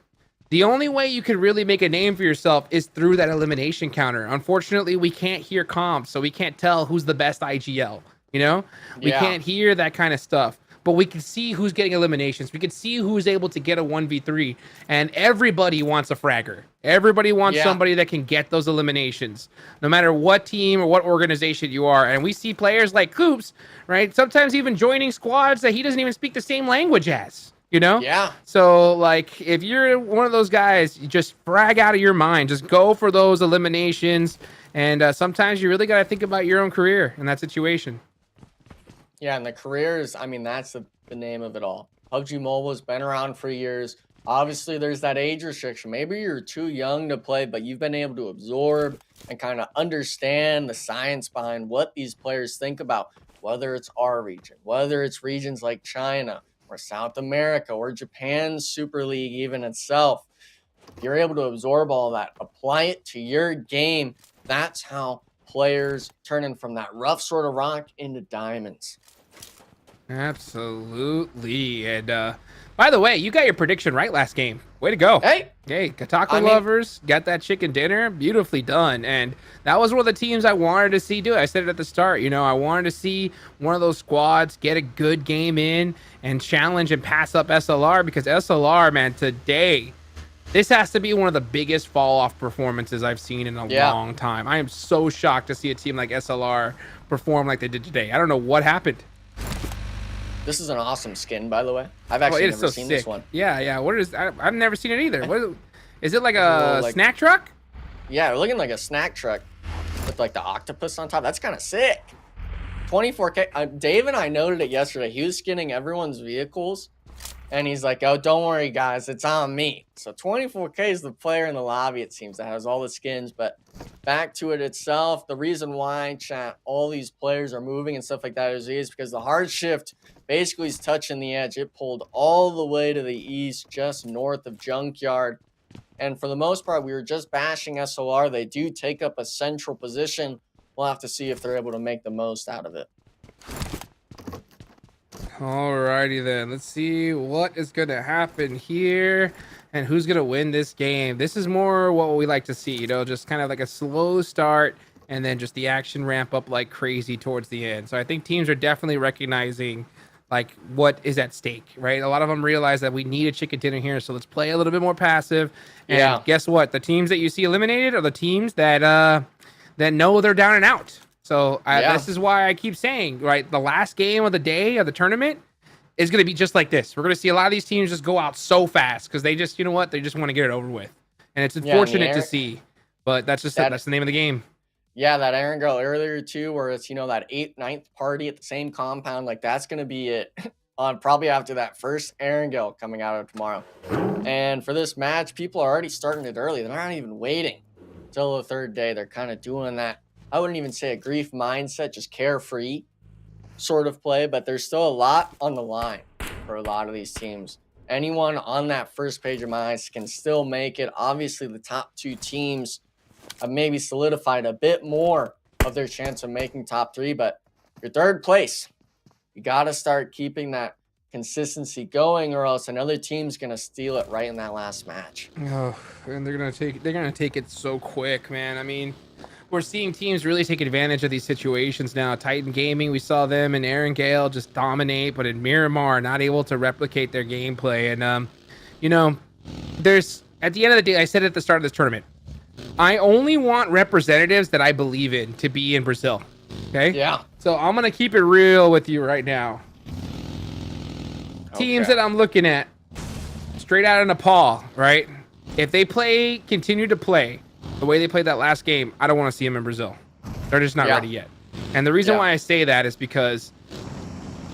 the only way you can really make a name for yourself is through that elimination counter. Unfortunately, we can't hear comps, so we can't tell who's the best IGL. You know, we can't hear that kind of stuff. But we can see who's getting eliminations. We can see who's able to get a 1v3. And everybody wants a fragger. Everybody wants somebody that can get those eliminations, no matter what team or what organization you are. And we see players like Coops, right? Sometimes even joining squads that he doesn't even speak the same language as, you know? Yeah. So, like, if you're one of those guys, you just frag out of your mind. Just go for those eliminations. And sometimes you really got to think about your own career in that situation. Yeah, and the careers, I mean, that's the name of it all. PUBG Mobile has been around for years. Obviously, there's that age restriction. Maybe you're too young to play, but you've been able to absorb and kind of understand the science behind what these players think about, whether it's our region, whether it's regions like China or South America or Japan's Super League even itself. You're able to absorb all that, apply it to your game. That's how players turning from that rough sort of rock into diamonds. Absolutely. And by the way, you got your prediction right last game. Way to go. Hey, Kataka lovers got that chicken dinner. Beautifully done. And that was one of the teams I wanted to see do it. I said it at the start. You know, I wanted to see one of those squads get a good game in and challenge and pass up SLR, because SLR, man, today, this has to be one of the biggest fall-off performances I've seen in a long time. I am so shocked to see a team like SLR perform like they did today. I don't know what happened. This is an awesome skin, by the way. I've actually never seen this one. Yeah. What is? I've never seen it either. Is it like a snack truck? Yeah, looking like a snack truck with like the octopus on top. That's kind of sick. 24K. Dave and I noted it yesterday. He was skinning everyone's vehicles. And he's like, oh, don't worry, guys. It's on me. So 24K is the player in the lobby, it seems, that has all the skins. But back to it itself, the reason why, chat, all these players are moving and stuff like that is because the hard shift basically is touching the edge. It pulled all the way to the east, just north of Junkyard. And for the most part, we were just bashing SLR. They do take up a central position. We'll have to see if they're able to make the most out of it. Alrighty then, let's see what is going to happen here and who's going to win this game. This is more what we like to see, you know, just kind of like a slow start and then just the action ramp up like crazy towards the end. So I think teams are definitely recognizing like what is at stake, right? A lot of them realize that we need a chicken dinner here, so let's play a little bit more passive. And guess what? The teams that you see eliminated are the teams that know they're down and out. So this is why I keep saying, right, the last game of the day of the tournament is going to be just like this. We're going to see a lot of these teams just go out so fast because they just, you know what, they just want to get it over with. And it's unfortunate to see, but that's just that's the name of the game. Yeah, that Erangel earlier too, where it's, you know, that 8th, 9th party at the same compound, like that's going to be it on probably after that first Erangel coming out of tomorrow. And for this match, people are already starting it early. They're not even waiting till the third day. They're kind of doing that. I wouldn't even say a grief mindset, just carefree sort of play, but there's still a lot on the line for a lot of these teams. Anyone on that first page of my eyes can still make it. Obviously, the top two teams have maybe solidified a bit more of their chance of making top three, but your third place, you got to start keeping that consistency going, or else another team's going to steal it right in that last match. Oh, and they're going to take it so quick, man. I mean, we're seeing teams really take advantage of these situations now. Titan Gaming, we saw them in Erangel just dominate, but in Miramar, not able to replicate their gameplay. And, you know, there's, at the end of the day, I said at the start of this tournament, I only want representatives that I believe in to be in Brazil. Okay? Yeah. So I'm going to keep it real with you right now. teams that I'm looking at, straight out of Nepal, right? If they continue to play the way they played that last game, I don't want to see them in Brazil. They're just not ready yet. And the reason why I say that is because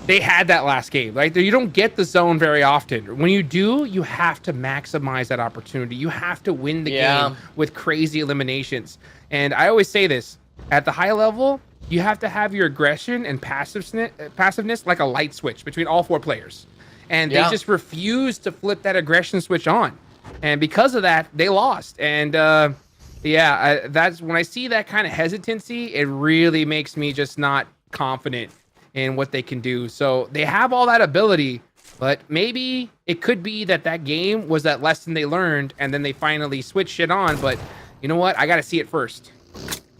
they had that last game. Like, you don't get the zone very often. When you do, you have to maximize that opportunity. You have to win the game with crazy eliminations. And I always say this, at the high level, you have to have your aggression and passiveness like a light switch between all 4 players. And they just refuse to flip that aggression switch on. And because of that, they lost. And that's when I see that kind of hesitancy, it really makes me just not confident in what they can do. So they have all that ability, but maybe it could be that game was that lesson they learned, and then they finally switched it on. But you know what? I got to see it first.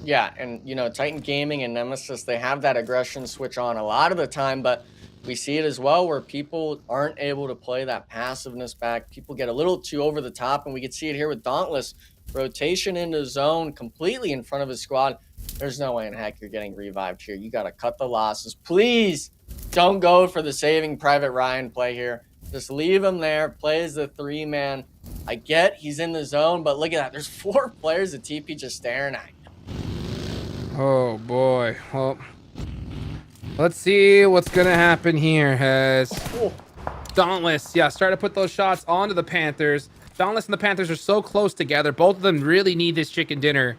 Yeah, and Titan Gaming and Nemesis, they have that aggression switch on a lot of the time, but we see it as well where people aren't able to play that passiveness back. People get a little too over the top, and we can see it here with Dauntless. Rotation into zone completely in front of his squad. There's no way in heck you're getting revived here. You got to cut the losses. Please don't go for the Saving Private Ryan play here. Just leave him there. Play as the 3-man. I get he's in the zone, but look at that. There's 4 players at TP just staring at you. Oh, boy. Well, let's see what's going to happen here as Dauntless, start to put those shots onto the Panthers. Dauntless and the Panthers are so close together. Both of them really need this chicken dinner.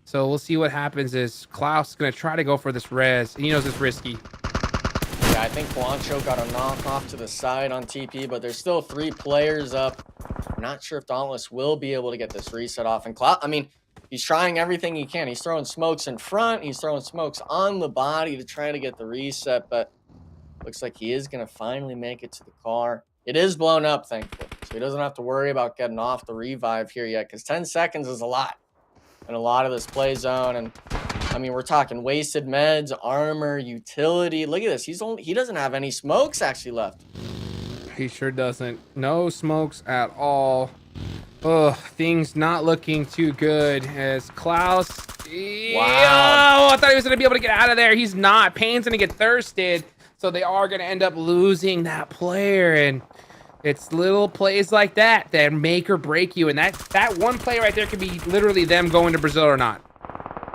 So we'll see what happens is Klaus is going to try to go for this res. He knows it's risky. Yeah, I think Juancho got a knock off to the side on TP, but there's still 3 players up. I'm not sure if Dauntless will be able to get this reset off. And Klaus, I mean, he's trying everything he can. He's throwing smokes in front. He's throwing smokes on the body to try to get the reset, but looks like he is going to finally make it to the car. It is blown up, thankfully, so he doesn't have to worry about getting off the revive here yet, because 10 seconds is a lot in a lot of this play zone. And I mean, we're talking wasted meds, armor, utility. Look at this. He doesn't have any smokes actually left. He sure doesn't. No smokes at all. Oh, things not looking too good as Klaus. Wow. I thought he was going to be able to get out of there. He's not. Payne's going to get thirsted. So they are going to end up losing that player. And it's little plays like that make or break you. And that one play right there could be literally them going to Brazil or not.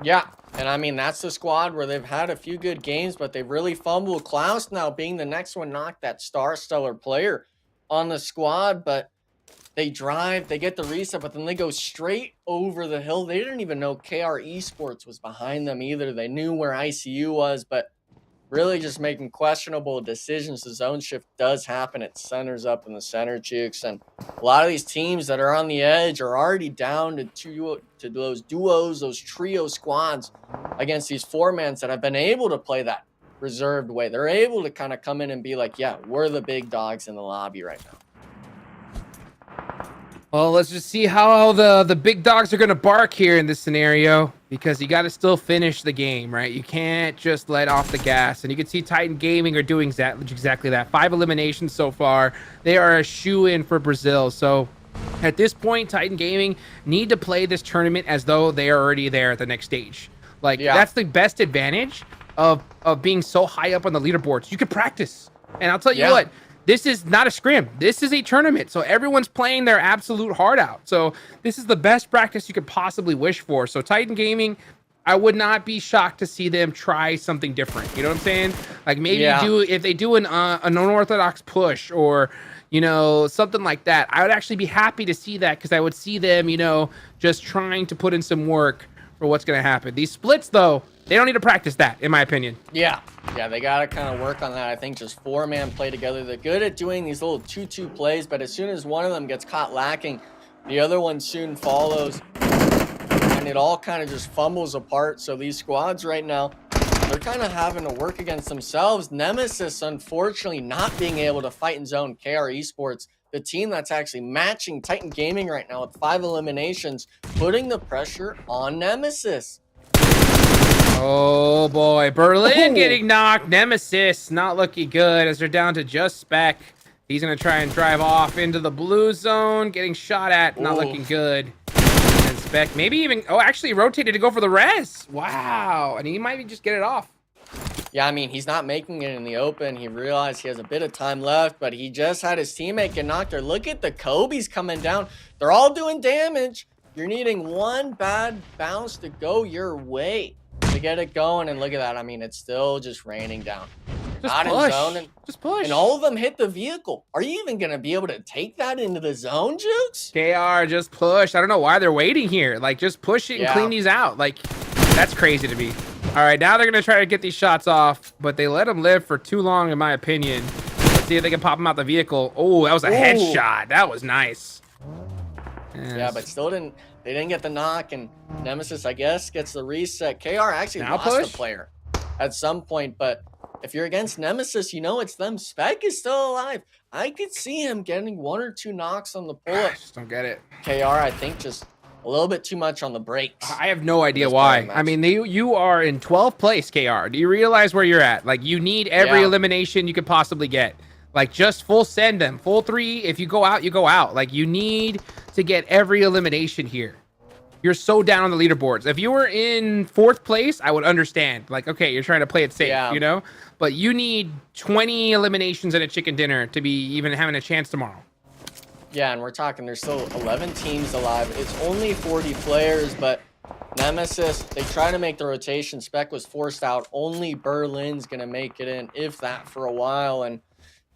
Yeah. And I mean, that's the squad where they've had a few good games, but they've really fumbled. Klaus now being the next one, knocked that stellar player on the squad, but they drive, they get the reset, but then they go straight over the hill. They didn't even know KR Esports was behind them either. They knew where ICU was, but really just making questionable decisions. The zone shift does happen. It centers up in the center, Chooks. And a lot of these teams that are on the edge are already down to those duos, those trio squads against these 4-mans that have been able to play that reserved way. They're able to kind of come in and be like, yeah, we're the big dogs in the lobby right now. Well, let's just see how the big dogs are going to bark here in this scenario, because you got to still finish the game, right? You can't just let off the gas. And you can see Titan Gaming are doing exactly that. 5 eliminations so far. They are a shoe-in for Brazil. So at this point, Titan Gaming need to play this tournament as though they are already there at the next stage. Like, that's the best advantage of being so high up on the leaderboards. You can practice. And I'll tell you what. This is not a scrim. This is a tournament. So everyone's playing their absolute heart out. So this is the best practice you could possibly wish for. So Titan Gaming, I would not be shocked to see them try something different. You know what I'm saying? Like maybe if they do an unorthodox push or, something like that. I would actually be happy to see that, because I would see them, just trying to put in some work for what's going to happen. These splits, though, they don't need to practice that, in my opinion. Yeah, they got to kind of work on that. I think just 4-man play together. They're good at doing these little 2-2 plays, but as soon as one of them gets caught lacking, the other one soon follows, and it all kind of just fumbles apart. So these squads right now, they're kind of having to work against themselves. Nemesis, unfortunately, not being able to fight in zone. KR Esports, the team that's actually matching Titan Gaming right now with 5 eliminations, putting the pressure on Nemesis. Oh boy, Berlin getting knocked. Nemesis not looking good as they're down to just Spec. He's gonna try and drive off into the blue zone, getting shot at, not looking good. And Spec maybe even, actually rotated to go for the res. Wow, and he might just get it off. Yeah, I mean, he's not making it in the open. He realized he has a bit of time left, but he just had his teammate get knocked there. Look at the Kobe's coming down. They're all doing damage. You're needing one bad bounce to go your way to get it going. And look at that. I mean, it's still just raining down. Just Not push. in zone. And, Just push. and all of them hit the vehicle. Are you even going to be able to take that into the zone, Jukes? KR, just push. I don't know why they're waiting here. Like, just push it and clean these out. Like, that's crazy to me. All right, now they're going to try to get these shots off, but they let them live for too long, in my opinion. Let's see if they can pop them out the vehicle. Oh, that was a headshot. That was nice. Yes. Yeah, but still they didn't get the knock, and Nemesis, I guess, gets the reset. KR actually Now lost a player at some point, but if you're against Nemesis, you know it's them. Spec is still alive. I could see him getting 1 or 2 knocks on the pull-up. Just don't get it. KR, I think, just a little bit too much on the brakes. I have no idea why. I mean, you are in 12th place, KR. Do you realize where you're at? Like, you need every elimination you could possibly get. Like, just full send them. Full 3. If you go out, you go out. Like, you need to get every elimination here. You're so down on the leaderboards. If you were in 4th place, I would understand. Like, okay, you're trying to play it safe, you know? But you need 20 eliminations and a chicken dinner to be even having a chance tomorrow. Yeah, and we're talking, there's still 11 teams alive. It's only 40 players, but Nemesis, they try to make the rotation. Spec was forced out. Only Berlin's going to make it in, if that, for a while. And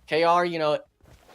KR, you know,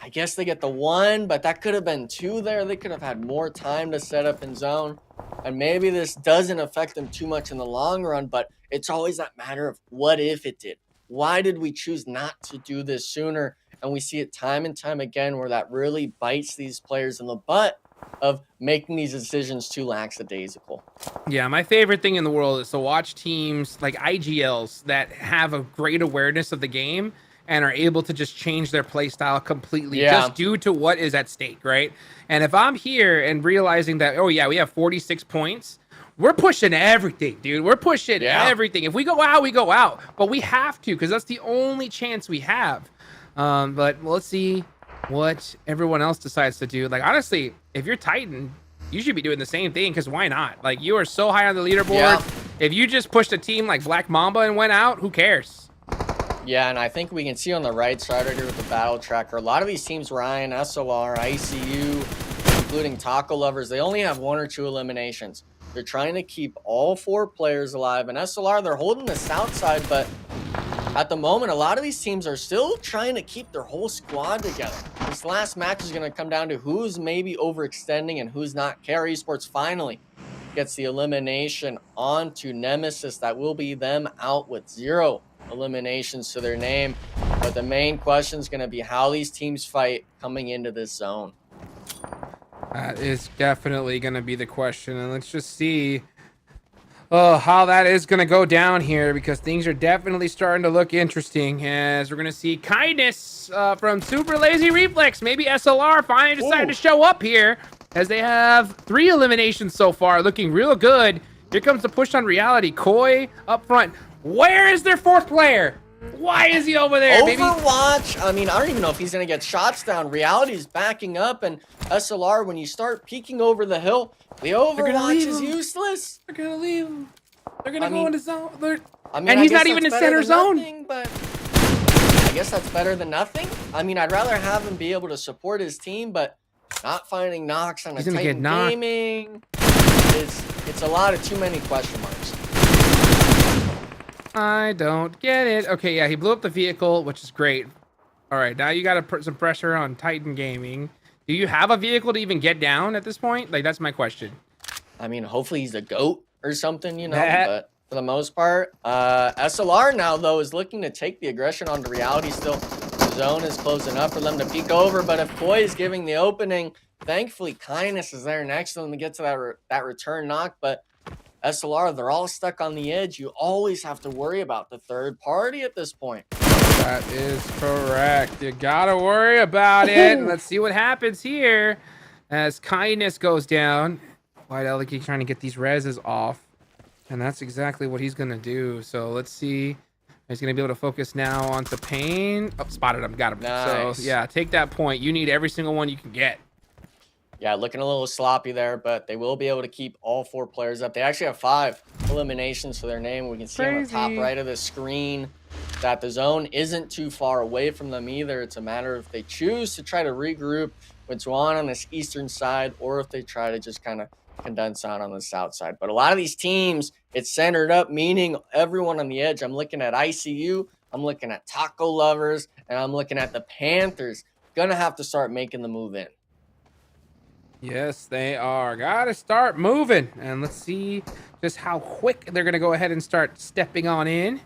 I guess they get the 1, but that could have been 2 there. They could have had more time to set up in zone. And maybe this doesn't affect them too much in the long run, but it's always that matter of what if it did. Why did we choose not to do this sooner? And we see it time and time again where that really bites these players in the butt of making these decisions too lackadaisical. Yeah, my favorite thing in the world is to watch teams like IGLs that have a great awareness of the game and are able to just change their play style completely just due to what is at stake, right? And if I'm here and realizing that, oh yeah, we have 46 points, we're pushing everything, dude. We're pushing everything. If we go out, we go out. But we have to, because that's the only chance we have. But let's see what everyone else decides to do. Like, honestly, if you're Titan, you should be doing the same thing, because why not? Like, you are so high on the leaderboard. If you just pushed a team like Black Mamba and went out, who cares? Yeah, and I think we can see on the right side right here with the battle tracker, a lot of these teams, Ryan, SLR, ICU, including Taco Lovers, they only have 1 or 2 eliminations. They're trying to keep all 4 players alive. And SLR, they're holding the south side, but at the moment, a lot of these teams are still trying to keep their whole squad together. This last match is going to come down to who's maybe overextending and who's not. KR Esports finally gets the elimination onto Nemesis. That will be them out with 0 eliminations to their name. But the main question is going to be how these teams fight coming into this zone. That is definitely going to be the question. And let's just see how that is going to go down here, because things are definitely starting to look interesting, as we're going to see Kindness from Super Lazy Reflex. Maybe SLR finally decided to show up here, as they have 3 eliminations so far, looking real good. Here comes the push on Reality. Koi up front. Where is their 4th player? Why is he over there, baby? Overwatch, I mean, I don't even know if he's going to get shots down. Reality's backing up, and SLR, when you start peeking over the hill, the Overwatch is useless. They're going to leave him. They're going to go into zone. I mean, and he's not even in center zone. Nothing, but I guess that's better than nothing. I mean, I'd rather have him be able to support his team, but not finding knocks on a Titan Gaming, it's a lot of too many question marks. I don't get it. Okay, yeah, he blew up the vehicle, which is great. All right, now you got to put some pressure on Titan Gaming. Do you have a vehicle to even get down at this point? Like, that's my question. I mean, hopefully he's a goat or something, you know, but for the most part, SLR now, though, is looking to take the aggression onto Reality still. The zone is close enough for them to peek over, but if Koi is giving the opening, thankfully Kindness is there next to them to get to that return knock, but SLR, they're all stuck on the edge. You always have to worry about the third party at this point. That is correct. You gotta worry about it. Let's see what happens here as Kindness goes down. White Ellie trying to get these reses off, and that's exactly what he's gonna do. So let's see. He's gonna be able to focus now onto Pain. Oh, spotted him, got him. Nice. So yeah, take that point. You need every single one you can get. Yeah, looking a little sloppy there, but they will be able to keep all 4 players up. They actually have 5 eliminations to their name. We can see on the top right of the screen that the zone isn't too far away from them either. It's a matter of if they choose to try to regroup with Juan on this eastern side, or if they try to just kind of condense on the south side. But a lot of these teams, it's centered up, meaning everyone on the edge. I'm looking at ICU, I'm looking at Taco Lovers, and I'm looking at the Panthers. Gonna have to start making the move in. Yes, they are. Gotta start moving. And let's see just how quick they're gonna go ahead and start stepping on in.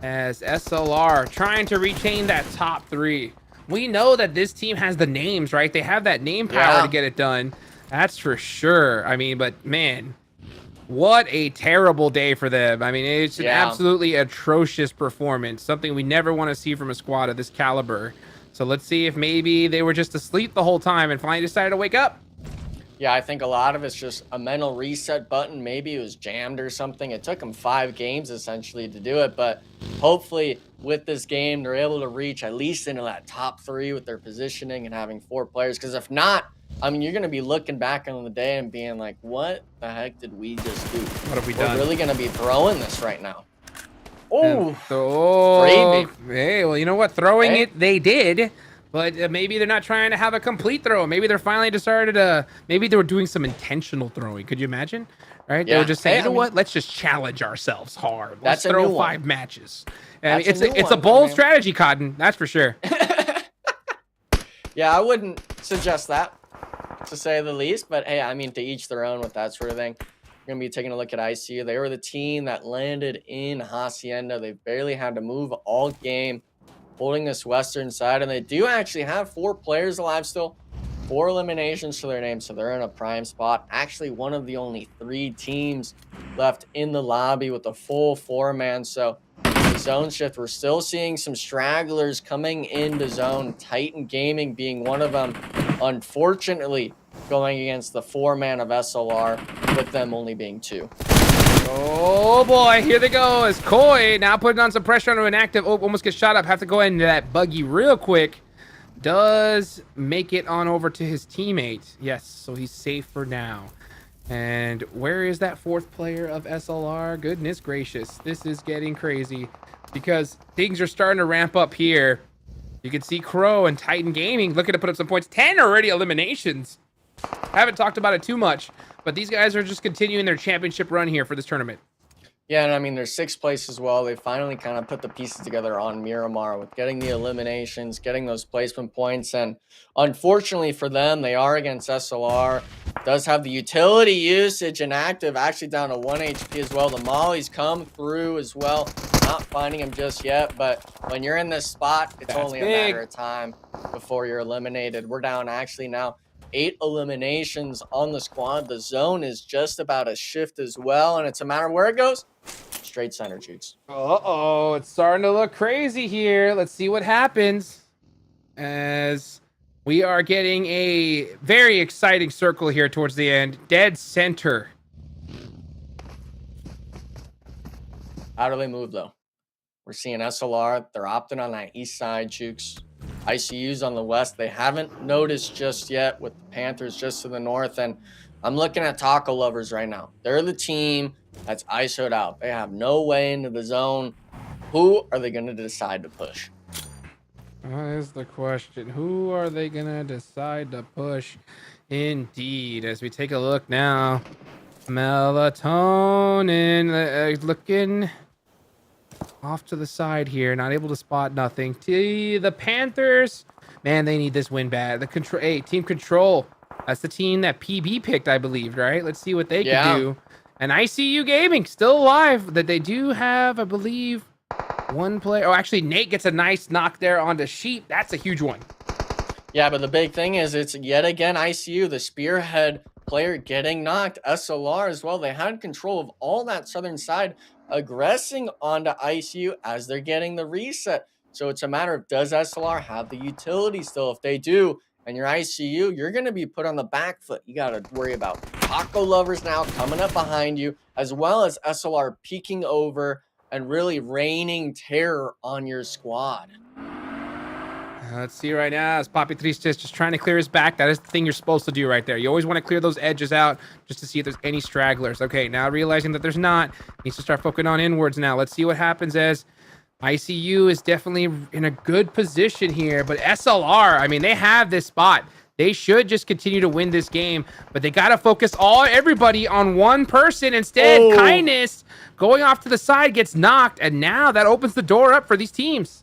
As SLR trying to retain that top 3. We know that this team has the names, right? They have that name power to get it done. That's for sure. I mean, but man, what a terrible day for them. I mean, it's an absolutely atrocious performance. Something we never want to see from a squad of this caliber. So let's see if maybe they were just asleep the whole time and finally decided to wake up. Yeah, I think a lot of it's just a mental reset button. Maybe it was jammed or something. It took them 5 games essentially to do it, but hopefully with this game, they're able to reach at least into that top 3 with their positioning and having 4 players. Because if not, I mean, you're going to be looking back on the day and being like, what the heck did we just do? What have we done? We're really going to be throwing this right now. Oh, hey, well, you know what? Throwing it, they did. But maybe they're not trying to have a complete throw. Maybe they're finally decided to, maybe they were doing some intentional throwing. Could you imagine? Right? Yeah. They were just saying, you know what? Let's just challenge ourselves hard. Let's throw 5 matches. And it's a bold strategy, Cotton. That's for sure. Yeah, I wouldn't suggest that, to say the least. But hey, I mean, to each their own with that sort of thing. We're going to be taking a look at ICU. They were the team that landed in Hacienda. They barely had to move all game, holding this western side, and they do actually have 4 players alive still, 4 eliminations to their name, so they're in a prime spot. Actually, one of the only 3 teams left in the lobby with a full 4-man. So the zone shift, we're still seeing some stragglers coming into zone, Titan Gaming being one of them, unfortunately going against the 4-man of SLR, with them only being 2. Oh boy, here they go as Koi now putting on some pressure on an active. Oh, almost gets shot up. Have to go into that buggy real quick. Does make it on over to his teammate. Yes, so he's safe for now. And where is that 4th player of SLR? Goodness gracious, this is getting crazy because things are starting to ramp up here. You can see Crow and Titan Gaming looking to put up some points. 10 already eliminations. Haven't talked about it too much, but these guys are just continuing their championship run here for this tournament. Yeah, and I mean, they're 6th place as well. They finally kind of put the pieces together on Miramar with getting the eliminations, getting those placement points. And unfortunately for them, they are against SLR. Does have the utility usage and active, actually down to 1 HP as well. The mollies come through as well. Not finding him just yet, but when you're in this spot, it's only a matter of time before you're eliminated. We're down actually now 8 eliminations on the squad. The zone is just about a shift as well, and it's a matter of where it goes. Straight center, Jukes. Uh-oh, it's starting to look crazy here. Let's see what happens as we are getting a very exciting circle here towards the end. Dead center. How do they move, though? We're seeing SLR. They're opting on that east side, Jukes. ICU's on the west. They haven't noticed just yet with the Panthers just to the north. And I'm looking at Taco Lovers right now. They're the team that's ISO'd out. They have no way into the zone. Who are they going to decide to push? That is the question. Who are they going to decide to push? Indeed. As we take a look now, Melatonin looking off to the side here, not able to spot nothing. The Panthers, man, they need this win bad. Team Control. That's the team that PB picked, I believe, right? Let's see what they can do. And ICU Gaming still alive. That they do have, I believe, 1 player. Oh, actually, Nate gets a nice knock there onto Sheep. That's a huge one. Yeah, but the big thing is it's yet again ICU, the spearhead player, getting knocked. SLR as well. They had control of all that southern side, aggressing onto ICU as they're getting the reset. So it's a matter of, does SLR have the utility still? If they do, and you're ICU, you're going to be put on the back foot. You got to worry about Taco Lovers now coming up behind you, as well as SLR peeking over and really raining terror on your squad. Let's see right now as Papi Tristes just trying to clear his back. That is the thing you're supposed to do right there. You always want to clear those edges out just to see if there's any stragglers. Okay, now realizing that there's not, needs to start focusing on inwards now. Let's see what happens as ICU is definitely in a good position here. But SLR, I mean, they have this spot. They should just continue to win this game, but they got to focus everybody on one person instead. Oh. Kindness going off to the side gets knocked, and now that opens the door up for these teams.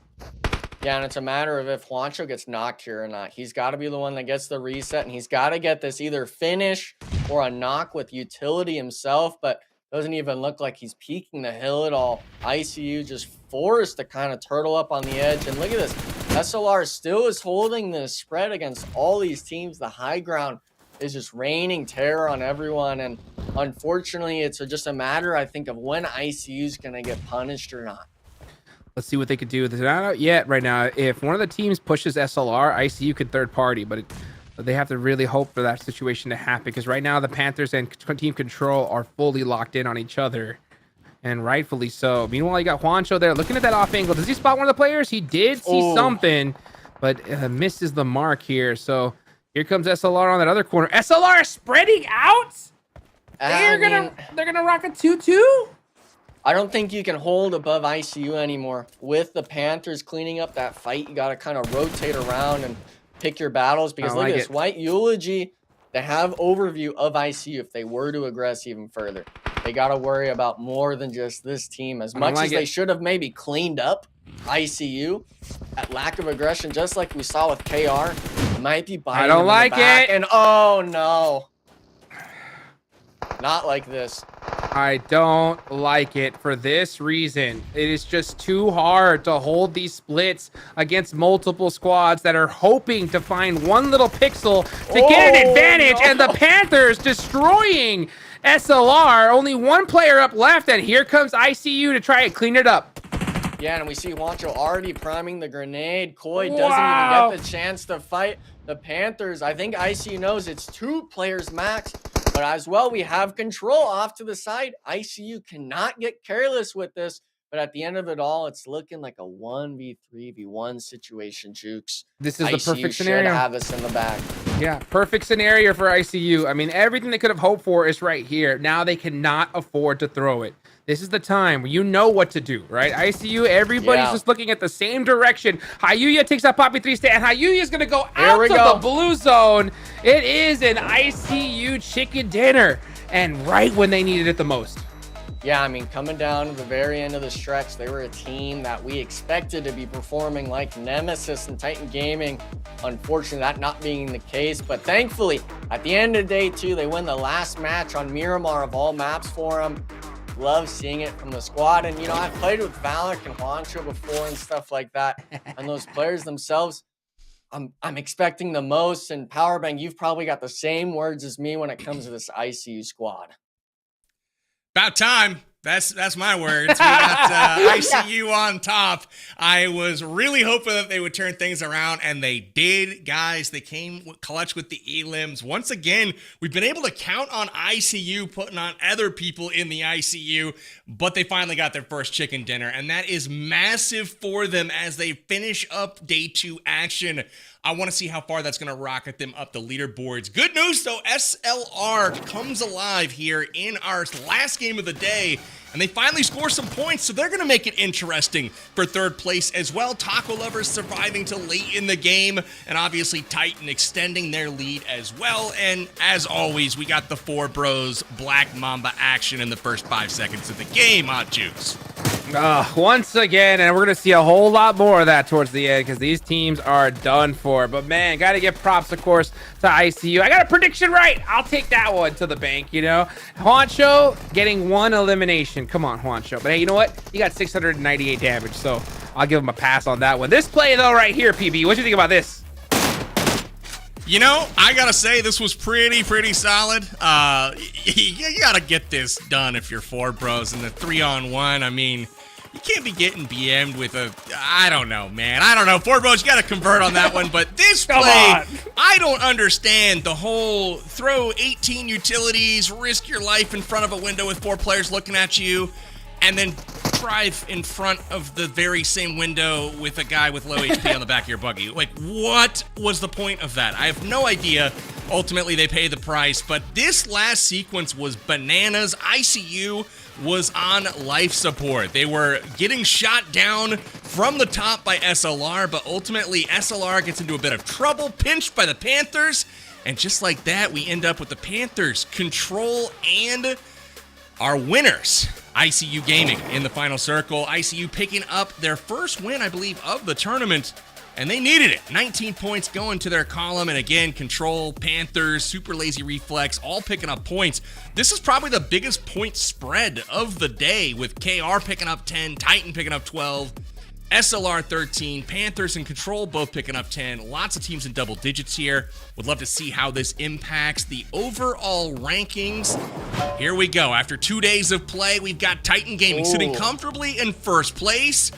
Yeah, and it's a matter of if Juancho gets knocked here or not. He's got to be the one that gets the reset, and he's got to get this either finish or a knock with utility himself, but doesn't even look like he's peeking the hill at all. ICU just forced to kind of turtle up on the edge, and look at this. SLR still is holding this spread against all these teams. The high ground is just raining terror on everyone, and unfortunately, it's just a matter, I think, of when ICU is going to get punished or not. Let's see what they could do. They're not out yet right now. If one of the teams pushes SLR, ICU could third party, but they have to really hope for that situation to happen, because right now the Panthers and Team Control are fully locked in on each other, and rightfully so. Meanwhile, you got Juancho there looking at that off angle. Does he spot one of the players? He did see something, but misses the mark here. So here comes SLR on that other corner. SLR spreading out. They're gonna rock a 2-2. I don't think you can hold above ICU anymore. With the Panthers cleaning up that fight, you got to kind of rotate around and pick your battles, because look at this. White Eulogy, they have overview of ICU if they were to aggress even further. They got to worry about more than just this team. As much as they should have maybe cleaned up ICU, that lack of aggression, just like we saw with KR, might be biting I don't like it. And oh no. Not like this. I don't like it for this reason. It is just too hard to hold these splits against multiple squads that are hoping to find one little pixel to get an advantage, and the Panthers destroying SLR. Only one player up left, and here comes ICU to try and clean it up. Yeah, and we see Juancho already priming the grenade. Koi doesn't even get the chance to fight the Panthers. I think ICU knows it's 2 players max. But as well, we have control off to the side. ICU cannot get careless with this. But at the end of it all, it's looking like a 1v3v1 situation, Jukes. This is ICU the perfect scenario. Should have us in the back. Yeah, perfect scenario for ICU. I mean, everything they could have hoped for is right here. Now they cannot afford to throw it. This is the time where you know what to do, right? ICU, everybody's just looking at the same direction. Hayuya takes out Papi Triste, and Hayuya is going to go out to the blue zone. It is an ICU chicken dinner, and right when they needed it the most. Yeah, I mean, coming down to the very end of the stretch, they were a team that we expected to be performing like Nemesis and Titan Gaming. Unfortunately, that not being the case. But thankfully, at the end of day 2, they win the last match on Miramar of all maps for them. Love seeing it from the squad. And, you know, I've played with Valak and Juancho before and stuff like that. And those players themselves, I'm expecting the most. And Powerbang, you've probably got the same words as me when it comes to this ICU squad. About time. That's my words. We got ICU on top. I was really hoping that they would turn things around, and they did, guys. They came clutch with the elims. Once again, we've been able to count on ICU putting on other people in the ICU, but they finally got their first chicken dinner, and that is massive for them as they finish up day 2 action. I want to see how far that's going to rocket them up the leaderboards. Good news, though. SLR comes alive here in our last game of the day, and they finally score some points, so they're going to make it interesting for third place as well. Taco Lovers surviving till late in the game, and obviously Titan extending their lead as well. And as always, we got the 4 bros Black Mamba action in the first 5 seconds of the game, Hot Juice. Once again, and we're going to see a whole lot more of that towards the end, because these teams are done for. But man, got to give props, of course, to ICU. I got a prediction right. I'll take that one to the bank, you know. Juancho getting 1 elimination. Come on, Juancho. But hey, you know what? He got 698 damage, so I'll give him a pass on that one. This play, though, right here, PB, what do you think about this? You know, I gotta say, this was pretty solid. You gotta get this done if you're 4 bros in the 3-on-1. I mean, you can't be getting BM'd with I don't know, man. I don't know. 4 bros, you gotta convert on that one. But this play, I don't understand the whole throw 18 utilities, risk your life in front of a window with 4 players looking at you, and then drive in front of the very same window with a guy with low HP on the back of your buggy? Like, what was the point of that? I have no idea. Ultimately, they pay the price, but this last sequence was bananas. ICU was on life support. They were getting shot down from the top by SLR, but ultimately SLR gets into a bit of trouble, pinched by the Panthers, and just like that, we end up with the Panthers, Control, and our winners, ICU Gaming, in the final circle. ICU picking up their first win, I believe, of the tournament, and they needed it. 19 points going to their column, and again, Control, Panthers, Super Lazy Reflex, all picking up points. This is probably the biggest point spread of the day, with KR picking up 10, Titan picking up 12, SLR 13, Panthers and Control both picking up 10. Lots of teams in double digits here. Would love to see how this impacts the overall rankings. Here we go. After 2 days of play, we've got Titan Gaming sitting comfortably in first place,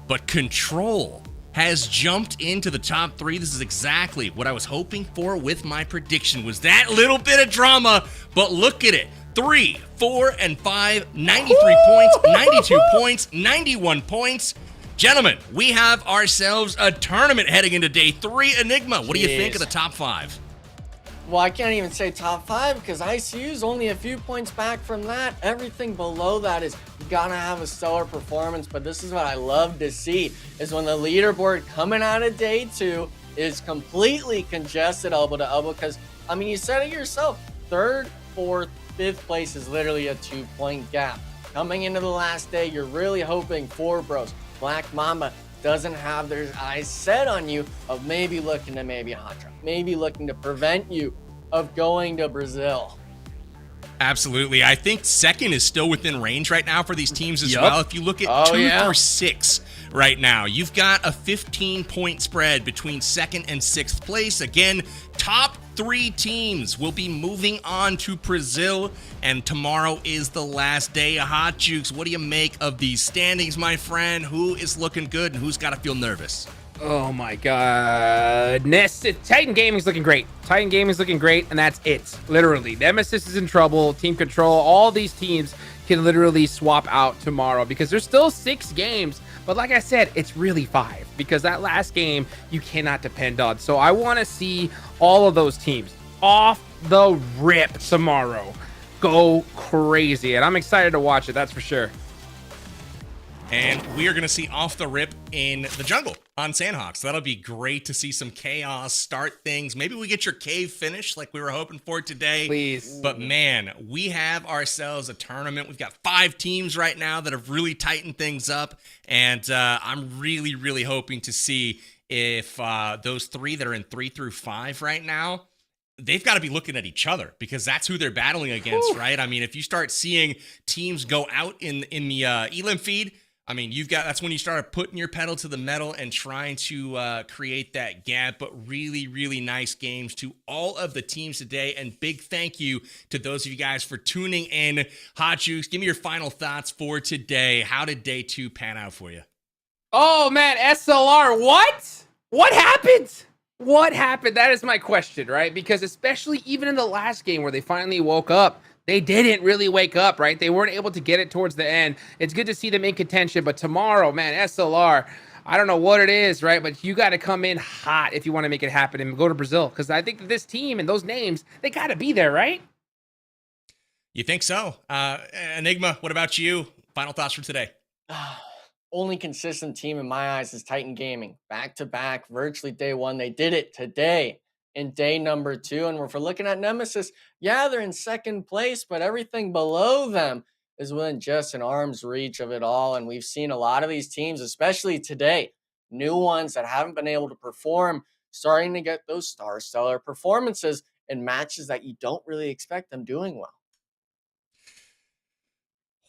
but Control has jumped into the top 3. This is exactly what I was hoping for with my prediction, was that little bit of drama, but look at it. 3, 4, and 5, 93 points, 92 points, 91 points. Gentlemen, we have ourselves a tournament heading into day 3. Enigma, what do you think of the top 5? Well, I can't even say top 5 because ICU's only a few points back from that. Everything below that is gonna have a stellar performance, but this is what I love to see, is when the leaderboard coming out of day 2 is completely congested elbow to elbow, because, I mean, you said it yourself, 3rd, 4th, 5th place is literally a 2-point gap. Coming into the last day, you're really hoping for Bros. Black Mamba doesn't have their eyes set on you of maybe looking to maybe hot drop, maybe looking to prevent you of going to Brazil. Absolutely. I think 2nd is still within range right now for these teams as well. If you look at 2 through 6 right now, you've got a 15-point spread between 2nd and 6th place. Again, top 3 teams will be moving on to Brazil, and tomorrow is the last day. Hot Jukes, what do you make of these standings, my friend? Who is looking good and who's got to feel nervous? Oh my goodness. Titan Gaming's looking great. Titan Gaming's looking great, and that's it. Literally. Nemesis is in trouble. Team Control, all these teams can literally swap out tomorrow because there's still 6 games. But like I said, it's really 5 because that last game you cannot depend on. So I want to see all of those teams off the rip tomorrow go crazy. And I'm excited to watch it, that's for sure. And we are going to see off the rip in the jungle on Sanhok. So that'll be great to see some chaos, start things. Maybe we get your cave finish like we were hoping for today. Please. But man, we have ourselves a tournament. We've got 5 teams right now that have really tightened things up. And I'm really, really hoping to see if those 3 that are in 3 through 5 right now, they've got to be looking at each other because that's who they're battling against, right? I mean, if you start seeing teams go out in the Elim feed, I mean, that's when you start putting your pedal to the metal and trying to create that gap. But really, really nice games to all of the teams today. And big thank you to those of you guys for tuning in. Hot Juice, give me your final thoughts for today. How did day 2 pan out for you? Oh, man, SLR, what? What happened? What happened? That is my question, right? Because especially even in the last game where they finally woke up, they didn't really wake up, right? They weren't able to get it towards the end. It's good to see them in contention, but tomorrow, man, SLR, I don't know what it is, right? But you got to come in hot if you want to make it happen and go to Brazil, because I think that this team and those names, they got to be there, right? You think so? Enigma, what about you? Final thoughts for today? Only consistent team in my eyes is Titan Gaming. Back-to-back, virtually day 1. They did it today in day number 2. And if we're looking at Nemesis, yeah, they're in 2nd place, but everything below them is within just an arm's reach of it all. And we've seen a lot of these teams, especially today, new ones that haven't been able to perform, starting to get those stellar performances in matches that you don't really expect them doing well.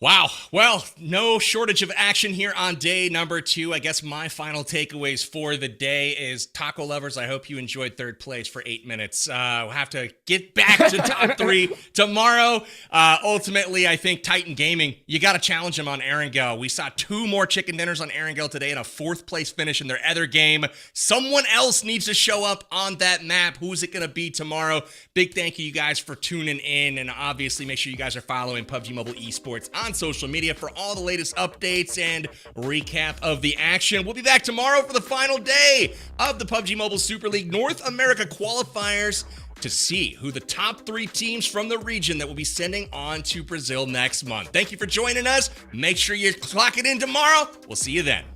Wow. Well, no shortage of action here on day number 2. I guess my final takeaways for the day is taco lovers. I hope you enjoyed 3rd place for 8 minutes. We'll have to get back to top 3 tomorrow. Ultimately, I think Titan Gaming, you got to challenge them on Erangel. We saw 2 more chicken dinners on Erangel today and a 4th place finish in their other game. Someone else needs to show up on that map. Who's it going to be tomorrow? Big thank you guys for tuning in. And obviously, make sure you guys are following PUBG Mobile Esports on on social media for all the latest updates and recap of the action. We'll be back tomorrow for the final day of the PUBG Mobile Super League North America qualifiers to see who the top 3 teams from the region that will be sending on to Brazil next month. Thank you for joining us. Make sure you clock it in tomorrow. We'll see you then.